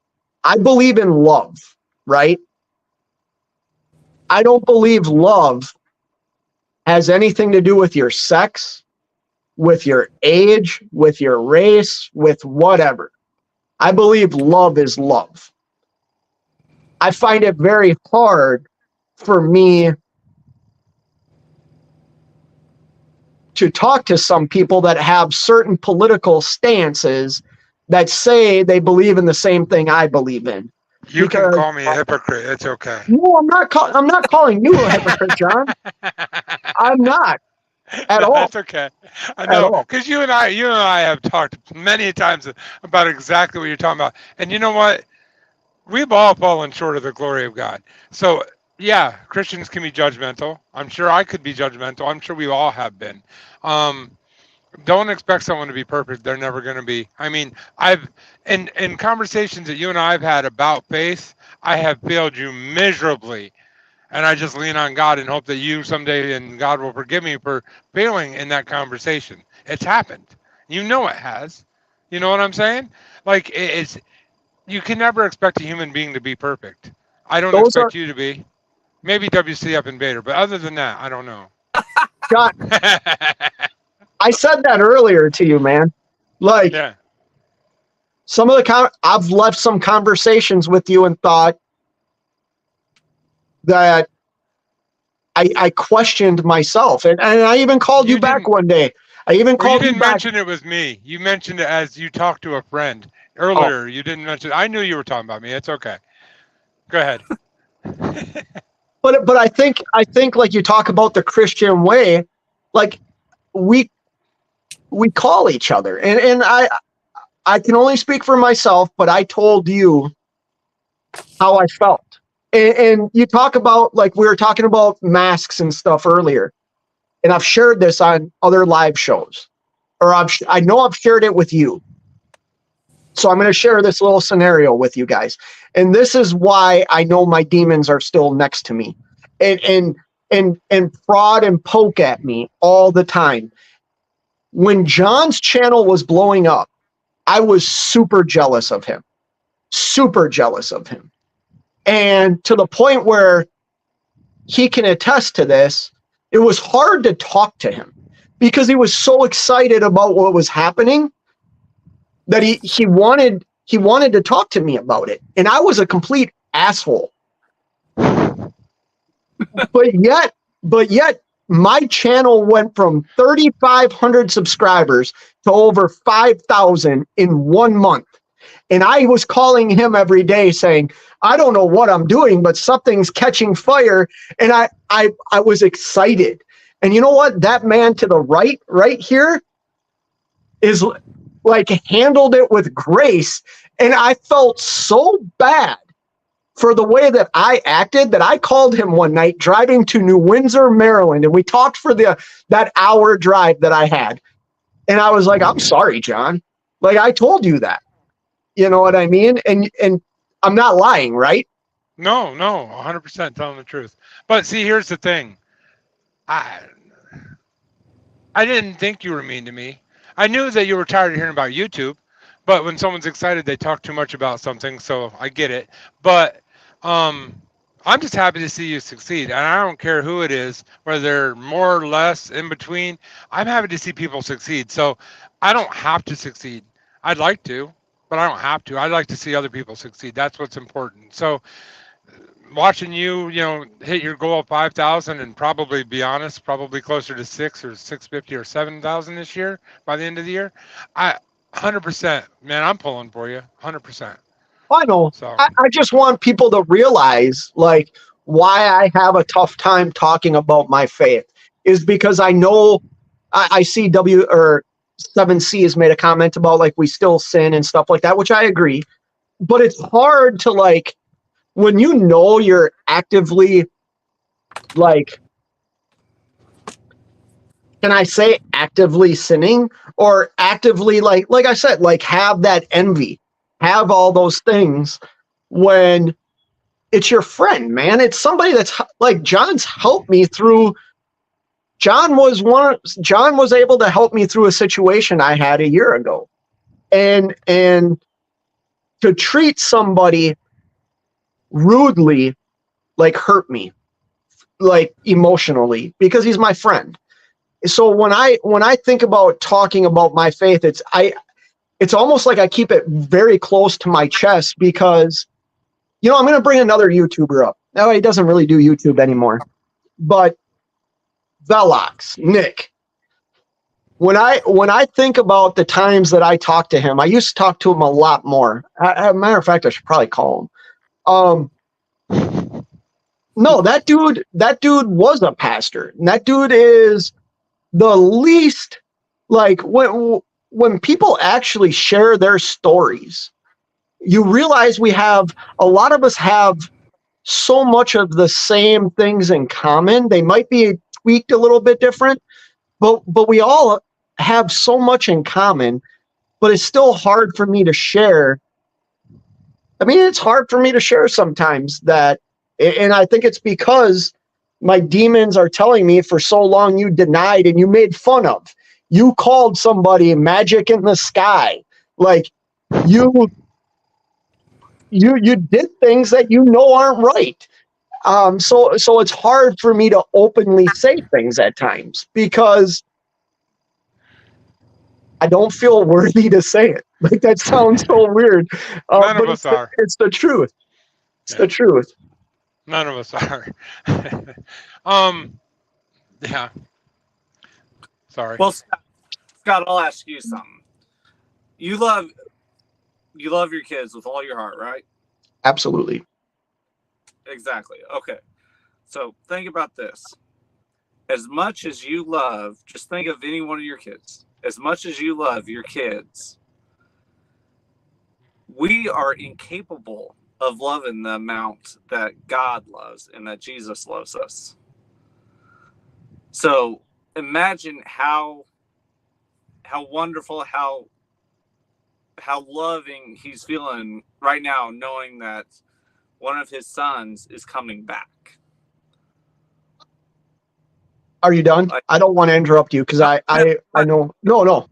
Speaker 2: I believe in love, right? I don't believe love has anything to do with your sex, with your age, with your race, with whatever. I believe love is love. I find it very hard for me to talk to some people that have certain political stances that say they believe in the same thing I believe in.
Speaker 4: You can
Speaker 2: Because-
Speaker 4: call me a hypocrite. It's okay.
Speaker 2: No, I'm not calling you a hypocrite, John. I'm not at
Speaker 4: No,
Speaker 2: all.
Speaker 4: that's okay. I know,
Speaker 2: all.
Speaker 4: because you and I have talked many times about exactly what you're talking about. And you know what? We've all fallen short of the glory of God. So yeah, Christians can be judgmental. I'm sure I could be judgmental. I'm sure we all have been. Don't expect someone to be perfect. They're never going to be. I mean, in conversations that you and I have had about faith, I have failed you miserably. And I just lean on God and hope that you someday, and God will forgive me for failing in that conversation. It's happened. You know it has. You know what I'm saying? Like, you can never expect a human being to be perfect. I don't
Speaker 2: Those
Speaker 4: expect you to be. Maybe WCF Invader, but other than that, I don't know.
Speaker 2: John, I said that earlier to you, man. Like,
Speaker 4: Yeah.
Speaker 2: some of I've left some conversations with you and thought that I questioned myself, and I even called you back
Speaker 4: didn't-
Speaker 2: one day. I even
Speaker 4: Well, you
Speaker 2: called you
Speaker 4: didn't
Speaker 2: back.
Speaker 4: mention it was me. You mentioned it as you talked to a friend earlier. You didn't mention. I knew you were talking about me. It's okay. Go ahead.
Speaker 2: But I think like you talk about the Christian way, like we call each other, and I can only speak for myself, but I told you how I felt. And you talk about, like, we were talking about masks and stuff earlier, and I've shared this on other live shows, or I know I've shared it with you. So I'm going to share this little scenario with you guys. And this is why I know my demons are still next to me and prod and poke at me all the time. When John's channel was blowing up, I was super jealous of him. Super jealous of him. And to the point where he can attest to this, it was hard to talk to him because he was so excited about what was happening that he wanted to talk to me about it. And I was a complete asshole. But yet my channel went from 3,500 subscribers to over 5,000 in 1 month. And I was calling him every day saying, I don't know what I'm doing, but something's catching fire. And I was excited. And you know what? That man to the right here is like handled it with grace. And I felt so bad for the way that I acted that I called him one night driving to New Windsor, Maryland. And we talked for that hour drive that I had. And I was like, I'm sorry, John. Like, I told you that. You know what I mean? And I'm not lying, right?
Speaker 4: No, 100% telling the truth. But see, here's the thing. I didn't think you were mean to me. I knew that you were tired of hearing about YouTube, but when someone's excited, they talk too much about something, so I get it. But I'm just happy to see you succeed, and I don't care who it is, whether they're more or less in between. I'm happy to see people succeed, so I don't have to succeed. I'd like to, but I don't have to. I'd like to see other people succeed. That's what's important. So watching you, hit your goal of 5,000 and probably, be honest, probably closer to 6 or 650 or 7,000 this year by the end of the year. 100%, man, I'm pulling for you, 100%.
Speaker 2: I know.
Speaker 4: So
Speaker 2: I just want people to realize, like, why I have a tough time talking about my faith is because I know I see 7C has made a comment about like we still sin and stuff like that, which I agree. But it's hard to like when you know you're actively like, can I say actively sinning or actively like I said, like have that envy, have all those things when it's your friend, man. It's somebody that's like John's helped me through. John was able to help me through a situation I had a year ago. And to treat somebody rudely like hurt me like emotionally because he's my friend. So when I think about talking about my faith, it's almost like I keep it very close to my chest because, you know, I'm going to bring another YouTuber up. No, he doesn't really do YouTube anymore, but Velox, Nick. When I think about the times that I talked to him, I used to talk to him a lot more. As a matter of fact, I should probably call him. No, that dude was a pastor. And that dude is the least, like when people actually share their stories, you realize a lot of us have so much of the same things in common. They might be tweaked a little bit different, but we all have so much in common, but it's still hard for me to share. I mean, it's hard for me to share sometimes that, and I think it's because my demons are telling me for so long you denied and you made fun of. You called somebody magic in the sky. Like you did things that you know aren't right. So it's hard for me to openly say things at times because I don't feel worthy to say it. Like that sounds so weird.
Speaker 4: None of us are.
Speaker 2: It's the truth. It's the truth.
Speaker 4: None of us are. Yeah. Sorry.
Speaker 5: Well, Scott, I'll ask you something. You love your kids with all your heart, right?
Speaker 2: Absolutely.
Speaker 5: Exactly. Okay. So think about this. As much as you love, just think of any one of your kids. As much as you love your kids, we are incapable of loving the amount that God loves and that Jesus loves us. So imagine how wonderful, how loving he's feeling right now, knowing that one of his sons is coming back.
Speaker 2: Are you done? I don't want to interrupt you because I know. No.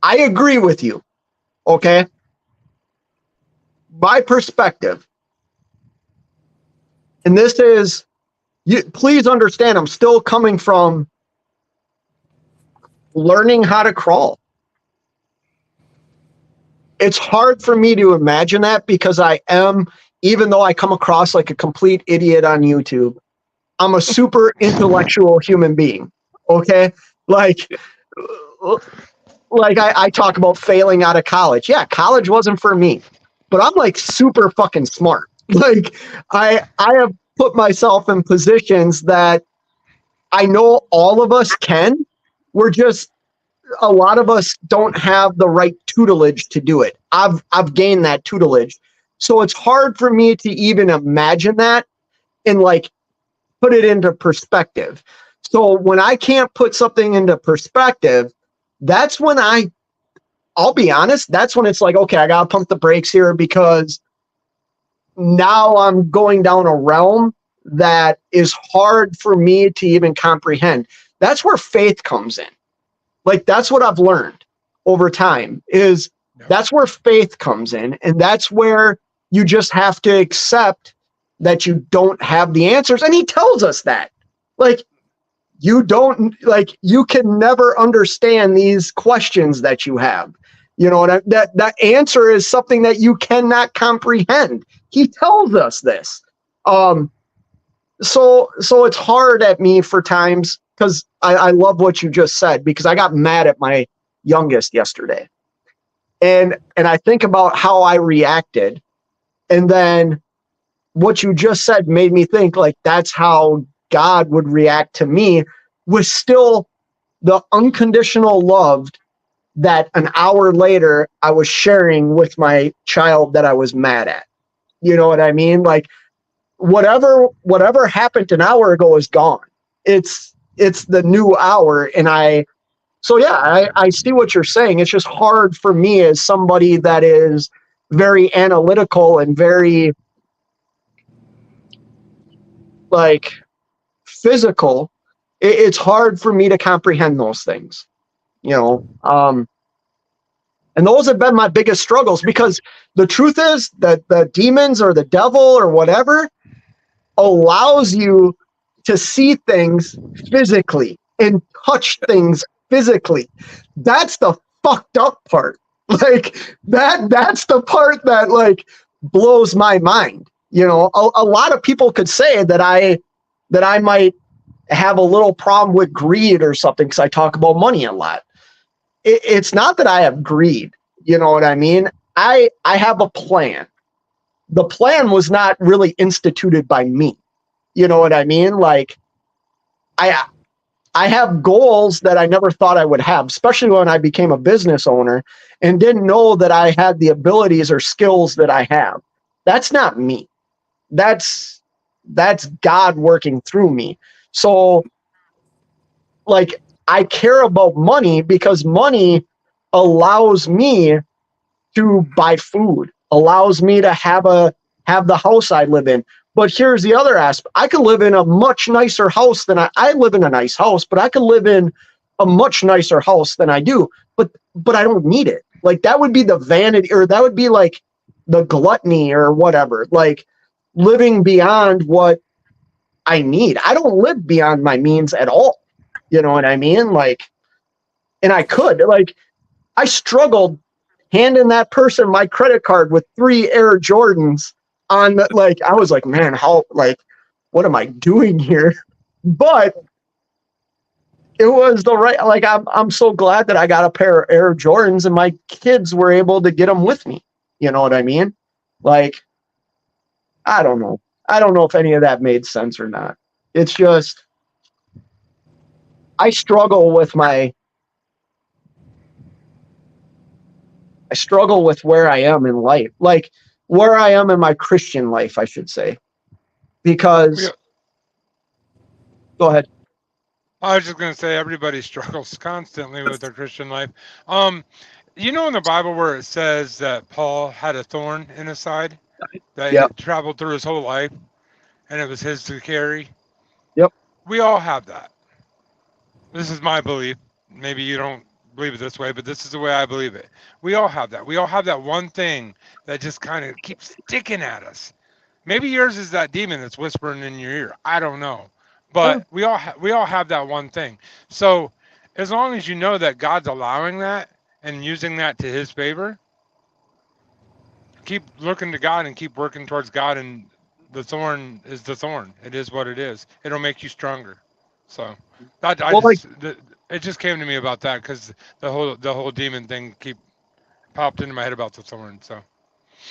Speaker 2: I agree with you. Okay. My perspective, and this is, please understand, I'm still coming from learning how to crawl. It's hard for me to imagine that because even though I come across like a complete idiot on YouTube, I'm a super intellectual human being. Okay. Like I talk about failing out of college. Yeah. College wasn't for me, but I'm like super fucking smart. Like I have put myself in positions that I know all of us can. We're just, a lot of us don't have the right tutelage to do it. I've gained that tutelage. So it's hard for me to even imagine that and like put it into perspective. So when I can't put something into perspective, that's when I'll be honest, that's when it's like, okay, I gotta pump the brakes here because now I'm going down a realm that is hard for me to even comprehend. That's where faith comes in. Like that's what I've learned over time is that's where faith comes in. And that's where you just have to accept that you don't have the answers. And he tells us that, like, you can never understand these questions that you have, you know, and that answer is something that you cannot comprehend. He tells us this. So it's hard at me for times because I love what you just said because I got mad at my youngest yesterday. And I think about how I reacted. And then what you just said made me think like that's how God would react to me, with still the unconditional love that an hour later I was sharing with my child that I was mad at. You know what I mean? Like whatever happened an hour ago is gone. It's the new hour. And I see what you're saying. It's just hard for me as somebody that is very analytical and very like physical. It's hard for me to comprehend those things, you know. And those have been my biggest struggles, because the truth is that the demons or the devil or whatever allows you to see things physically and touch things physically. That's the fucked up part. Like that's the part that like blows my mind. You know, a lot of people could say that I might have a little problem with greed or something because I talk about money a lot. It's not that I have greed. You know what I mean? I have a plan. The plan was not really instituted by me. You know what I mean? Like I have goals that I never thought I would have, especially when I became a business owner and didn't know that I had the abilities or skills that I have. That's not me. That's God working through me. So like I care about money because money allows me to buy food, allows me to have the house I live in. But here's the other aspect. I could live in a much nicer house than I live in a nice house, but I could live in a much nicer house than I do. But I don't need it. Like that would be the vanity, or that would be like the gluttony or whatever. Like living beyond what I need. I don't live beyond my means at all. You know what I mean? Like, and I could, like, I struggled handing that person my credit card with 3 Air Jordans on the, like, I was like, man, how, like, what am I doing here? But it was the right, like, I'm so glad that I got a pair of Air Jordans and my kids were able to get them with me. You know what I mean? Like, I don't know. I don't know if any of that made sense or not. It's just, I struggle with where I am in life, like where I am in my Christian life, I should say, because go ahead.
Speaker 4: I was just going to say everybody struggles constantly with their Christian life. You know in the Bible where it says that Paul had a thorn in his side that
Speaker 2: Yep.
Speaker 4: traveled through his whole life and it was his to carry?
Speaker 2: Yep.
Speaker 4: We all have that. This is my belief. Maybe you don't believe it this way, but this is the way I believe it. We all have that. We all have that one thing that just kind of keeps sticking at us. Maybe yours is that demon that's whispering in your ear. I don't know. But we all have that one thing. So as long as you know that God's allowing that and using that to his favor, keep looking to God and keep working towards God, and the thorn is the thorn. It is what it is. It'll make you stronger. So it just came to me about that because the whole demon thing popped into my head about the thorn. So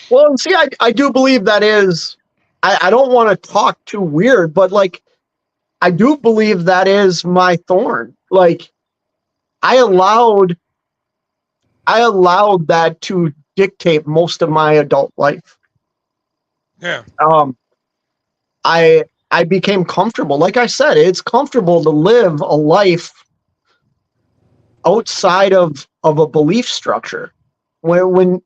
Speaker 2: Well, see, I do believe that is, I don't want to talk too weird, but like, I do believe that is my thorn. Like, I allowed that to dictate most of my adult life.
Speaker 4: yeah.
Speaker 2: I became comfortable. Like I said, it's comfortable to live a life outside of a belief structure. When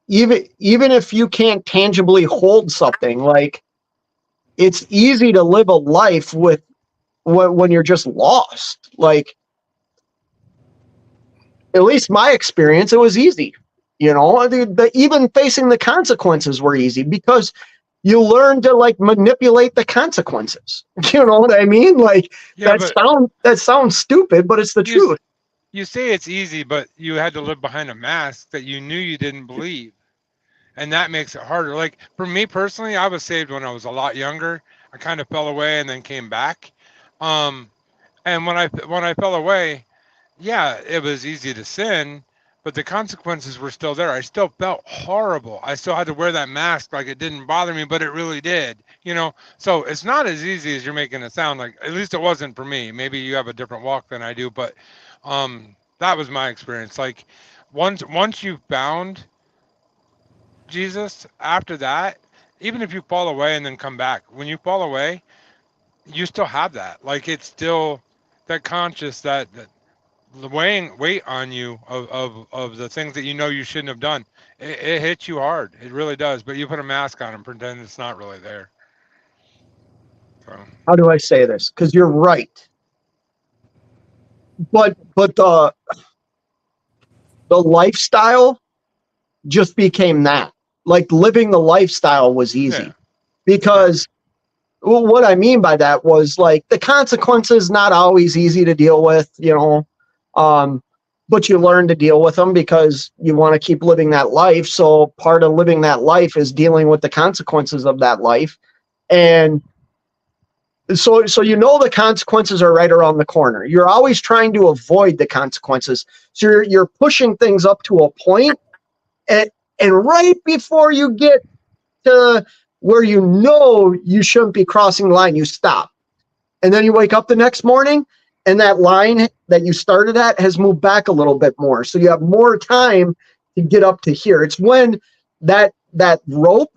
Speaker 2: even if you can't tangibly hold something, like it's easy to live a life with when you're just lost. Like, at least my experience, it was easy. You know, even facing the consequences were easy because you learn to like manipulate the consequences. You know what I mean? Like
Speaker 4: Yeah,
Speaker 2: that sounds stupid, but it's the truth.
Speaker 4: You say it's easy, but you had to live behind a mask that you knew you didn't believe. And that makes it harder. Like for me personally, I was saved when I was a lot younger. I kind of fell away and then came back. And when I fell away, yeah, it was easy to sin, but the consequences were still there. I still felt horrible. I still had to wear that mask like it didn't bother me, but it really did, you know? So it's not as easy as you're making it sound like, at least it wasn't for me. Maybe you have a different walk than I do, but that was my experience. Like once you found Jesus, after that, even if you fall away and then come back, when you fall away, you still have that. Like it's still that conscious that the weight on you of the things that you know you shouldn't have done. It hits you hard. It really does. But you put a mask on and pretend it's not really there. So.
Speaker 2: How do I say this? Because you're right. But the lifestyle just became that. Like living the lifestyle was easy.
Speaker 4: Yeah.
Speaker 2: Because well, what I mean by that was like the consequences not always easy to deal with, you know. But you learn to deal with them because you want to keep living that life. So part of living that life is dealing with the consequences of that life. And so you know the consequences are right around the corner. You're always trying to avoid the consequences. So you're pushing things up to a point, and right before you get to where you know you shouldn't be crossing the line, you stop. And then you wake up the next morning and that line that you started at has moved back a little bit more. So you have more time to get up to here. It's when that rope,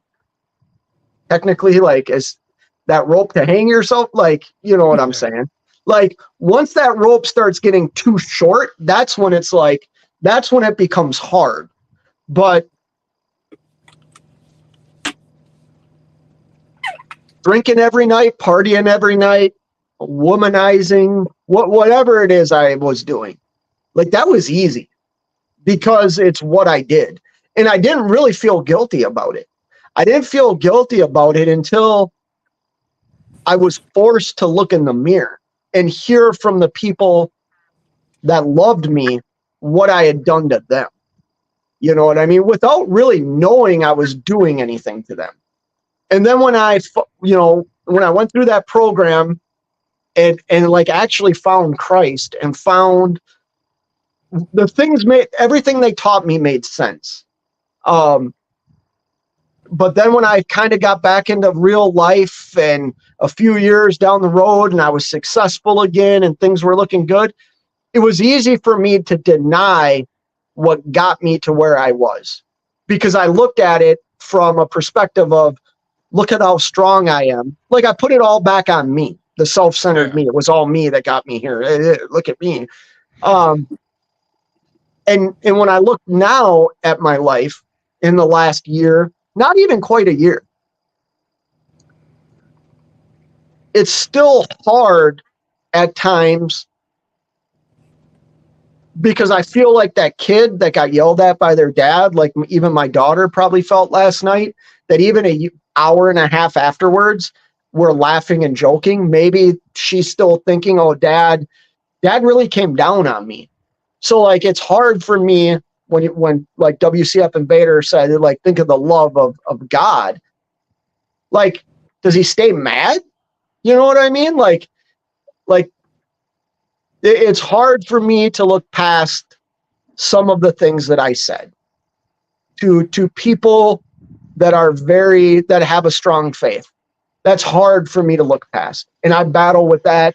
Speaker 2: technically, like as that rope to hang yourself, like, you know what I'm saying? Like once that rope starts getting too short, that's when it's like, that's when it becomes hard. But drinking every night, partying every night, womanizing, whatever it is I was doing, like that was easy because it's what I did. And I didn't really feel guilty about it. I didn't feel guilty about it until I was forced to look in the mirror and hear from the people that loved me what I had done to them. You know what I mean? Without really knowing I was doing anything to them. And then when I went through that program and like actually found Christ and found the things everything they taught me made sense. But then when I kind of got back into real life and a few years down the road and I was successful again and things were looking good, it was easy for me to deny what got me to where I was because I looked at it from a perspective of, look at how strong I am. Like I put it all back on me, the self-centered me. It was all me that got me here. Look at me. And when I look now at my life in the last year, not even quite a year, it's still hard at times because I feel like that kid that got yelled at by their dad, like even my daughter probably felt last night, that even an hour and a half afterwards, we're laughing and joking. Maybe she's still thinking, oh, dad really came down on me. So like, it's hard for me when like WCF Invader said, like, think of the love of God. Like, does he stay mad? You know what I mean? Like it's hard for me to look past some of the things that I said to people that have a strong faith. That's hard for me to look past. And I battle with that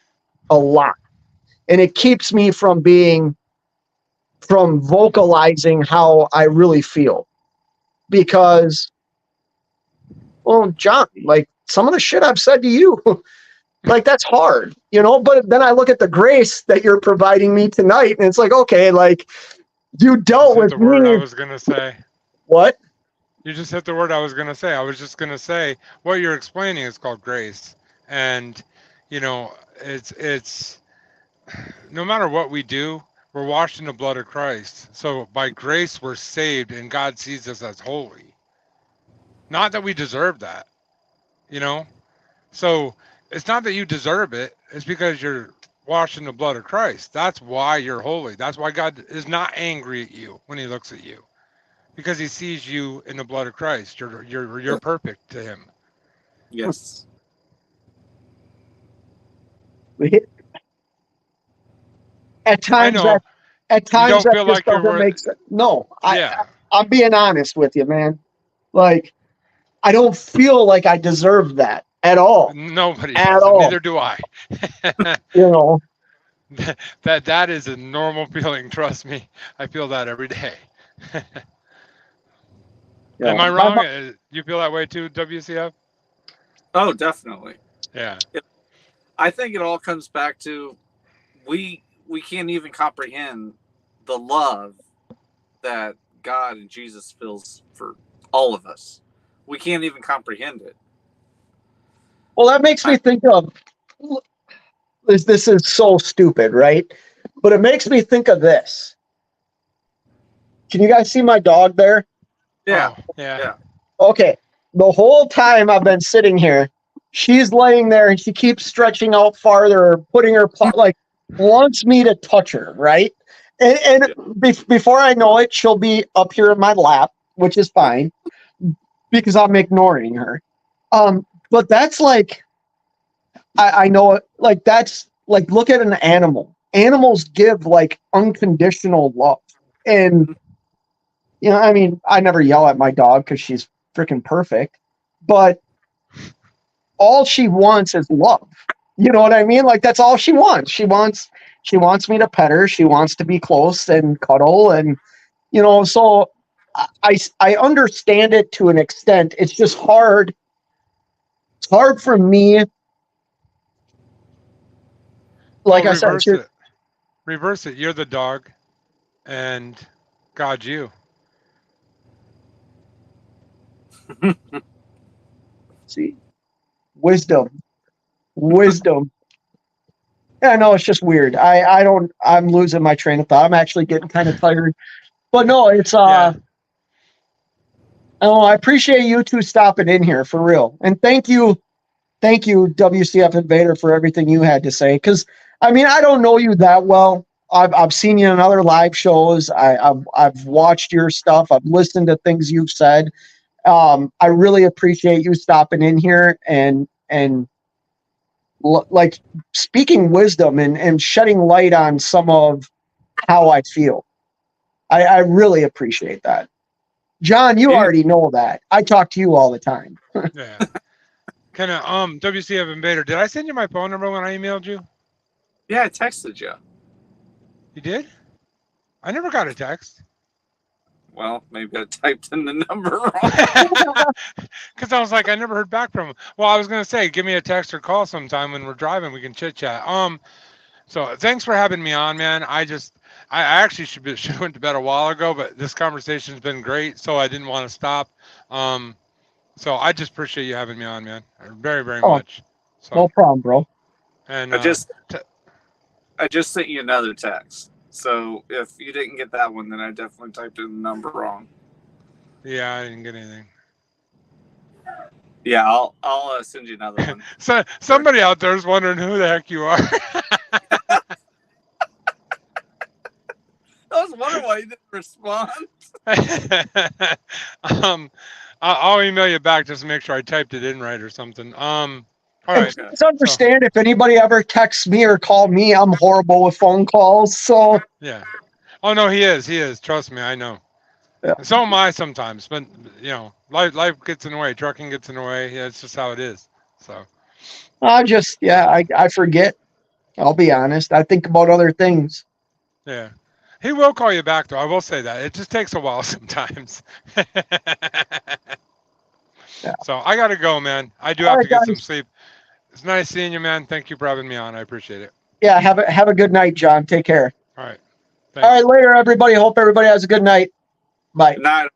Speaker 2: a lot. And it keeps me from vocalizing how I really feel. Because, well, John, like some of the shit I've said to you, like that's hard, you know, but then I look at the grace that you're providing me tonight and it's like, okay, like you dealt with
Speaker 4: the word
Speaker 2: me.
Speaker 4: I was going to say.
Speaker 2: What?
Speaker 4: You just hit the word I was going to say. I was just going to say what you're explaining is called grace. And, you know, it's no matter what we do, we're washed in the blood of Christ. So by grace, we're saved and God sees us as holy. Not that we deserve that, you know? So it's not that you deserve it. It's because you're washed in the blood of Christ. That's why you're holy. That's why God is not angry at you when he looks at you. Because he sees you in the blood of Christ. You're perfect to him.
Speaker 5: Yes.
Speaker 2: At times at times
Speaker 4: don't
Speaker 2: that
Speaker 4: feel
Speaker 2: just
Speaker 4: like you're
Speaker 2: doesn't
Speaker 4: worth-
Speaker 2: make sense. No,
Speaker 4: Yeah.
Speaker 2: I'm being honest with you, man. Like, I don't feel like I deserve that at all.
Speaker 4: Nobody
Speaker 2: At
Speaker 4: does.
Speaker 2: all.
Speaker 4: Neither do I.
Speaker 2: You know,
Speaker 4: that is a normal feeling. Trust me, I feel that every day.
Speaker 2: you
Speaker 4: Am
Speaker 2: know.
Speaker 4: I wrong? You feel that way too, WCF?
Speaker 5: Oh, definitely.
Speaker 4: Yeah.
Speaker 5: I think it all comes back to we can't even comprehend the love that God and Jesus feels for all of us. We can't even comprehend it.
Speaker 2: Well, that makes me think of this is so stupid, right? But it makes me think of this. Can you guys see my dog there?
Speaker 5: Yeah.
Speaker 4: Oh, yeah.
Speaker 5: Yeah.
Speaker 2: Okay. The whole time I've been sitting here, she's laying there and she keeps stretching out farther, putting her like wants me to touch her, right? And before I know it, she'll be up here in my lap, which is fine because I'm ignoring her. But that's like, I know it, like that's like, look at an animal. Animals give like unconditional love. And, you know, I mean, I never yell at my dog because she's freaking perfect, but all she wants is love. You know what I mean? Like, that's all she wants. She wants me to pet her. She wants to be close and cuddle. And, you know, so I understand it to an extent. It's just hard. It's hard for me. Like I said,
Speaker 4: reverse it. You're the dog, and God's you.
Speaker 2: see, wisdom. Yeah, no, it's just weird. I'm losing my train of thought. I'm actually getting kind of tired. But no, it's
Speaker 4: Yeah.
Speaker 2: oh, I appreciate you two stopping in here for real. And thank you, WCF Invader, for everything you had to say. Because I mean, I don't know you that well. I've seen you in other live shows. I've watched your stuff. I've listened to things you've said. I really appreciate you stopping in here and like speaking wisdom and shedding light on some of how I feel. I really appreciate that. John, you already know that. I talk to you all the time.
Speaker 4: Yeah. Kind of WCF Invader. Did I send you my phone number when I emailed you?
Speaker 5: Yeah, I texted you.
Speaker 4: You did? I never got a text.
Speaker 5: Well, maybe I typed in the number wrong.
Speaker 4: Because I was like, I never heard back from him. Well, I was gonna say, give me a text or call sometime when we're driving. We can chit chat. So thanks for having me on, man. I actually should went to bed a while ago, but this conversation's been great, so I didn't want to stop. So I just appreciate you having me on, man. Very, very much. So,
Speaker 2: no problem, bro.
Speaker 4: And
Speaker 5: I just sent you another text. So if you didn't get that one, then I definitely typed in the number wrong.
Speaker 4: yeah, I didn't get anything.
Speaker 5: Yeah, I'll send you another one.
Speaker 4: So somebody out there is wondering who the heck you are.
Speaker 5: I was wondering why you didn't respond.
Speaker 4: I'll email you back just to make sure I typed it in right or something. All right.
Speaker 2: Please understand, if anybody ever texts me or call me, I'm horrible with phone calls. So
Speaker 4: Yeah. Oh no, he is. Trust me, I know.
Speaker 2: Yeah.
Speaker 4: So am I sometimes, but you know, life gets in the way. Trucking gets in the way. Yeah, it's just how it is. So.
Speaker 2: I forget. I'll be honest. I think about other things.
Speaker 4: Yeah. He will call you back though. I will say that. It just takes a while sometimes.
Speaker 2: Yeah.
Speaker 4: So I gotta go, man. I do
Speaker 2: All
Speaker 4: have
Speaker 2: right,
Speaker 4: to get
Speaker 2: guys.
Speaker 4: some sleep. It's nice seeing you, man. Thank you for having me on. I appreciate it.
Speaker 2: Yeah, have a good night, John. Take care.
Speaker 4: All right.
Speaker 2: All right, later, everybody. Hope everybody has a good night. Bye.
Speaker 5: Good night.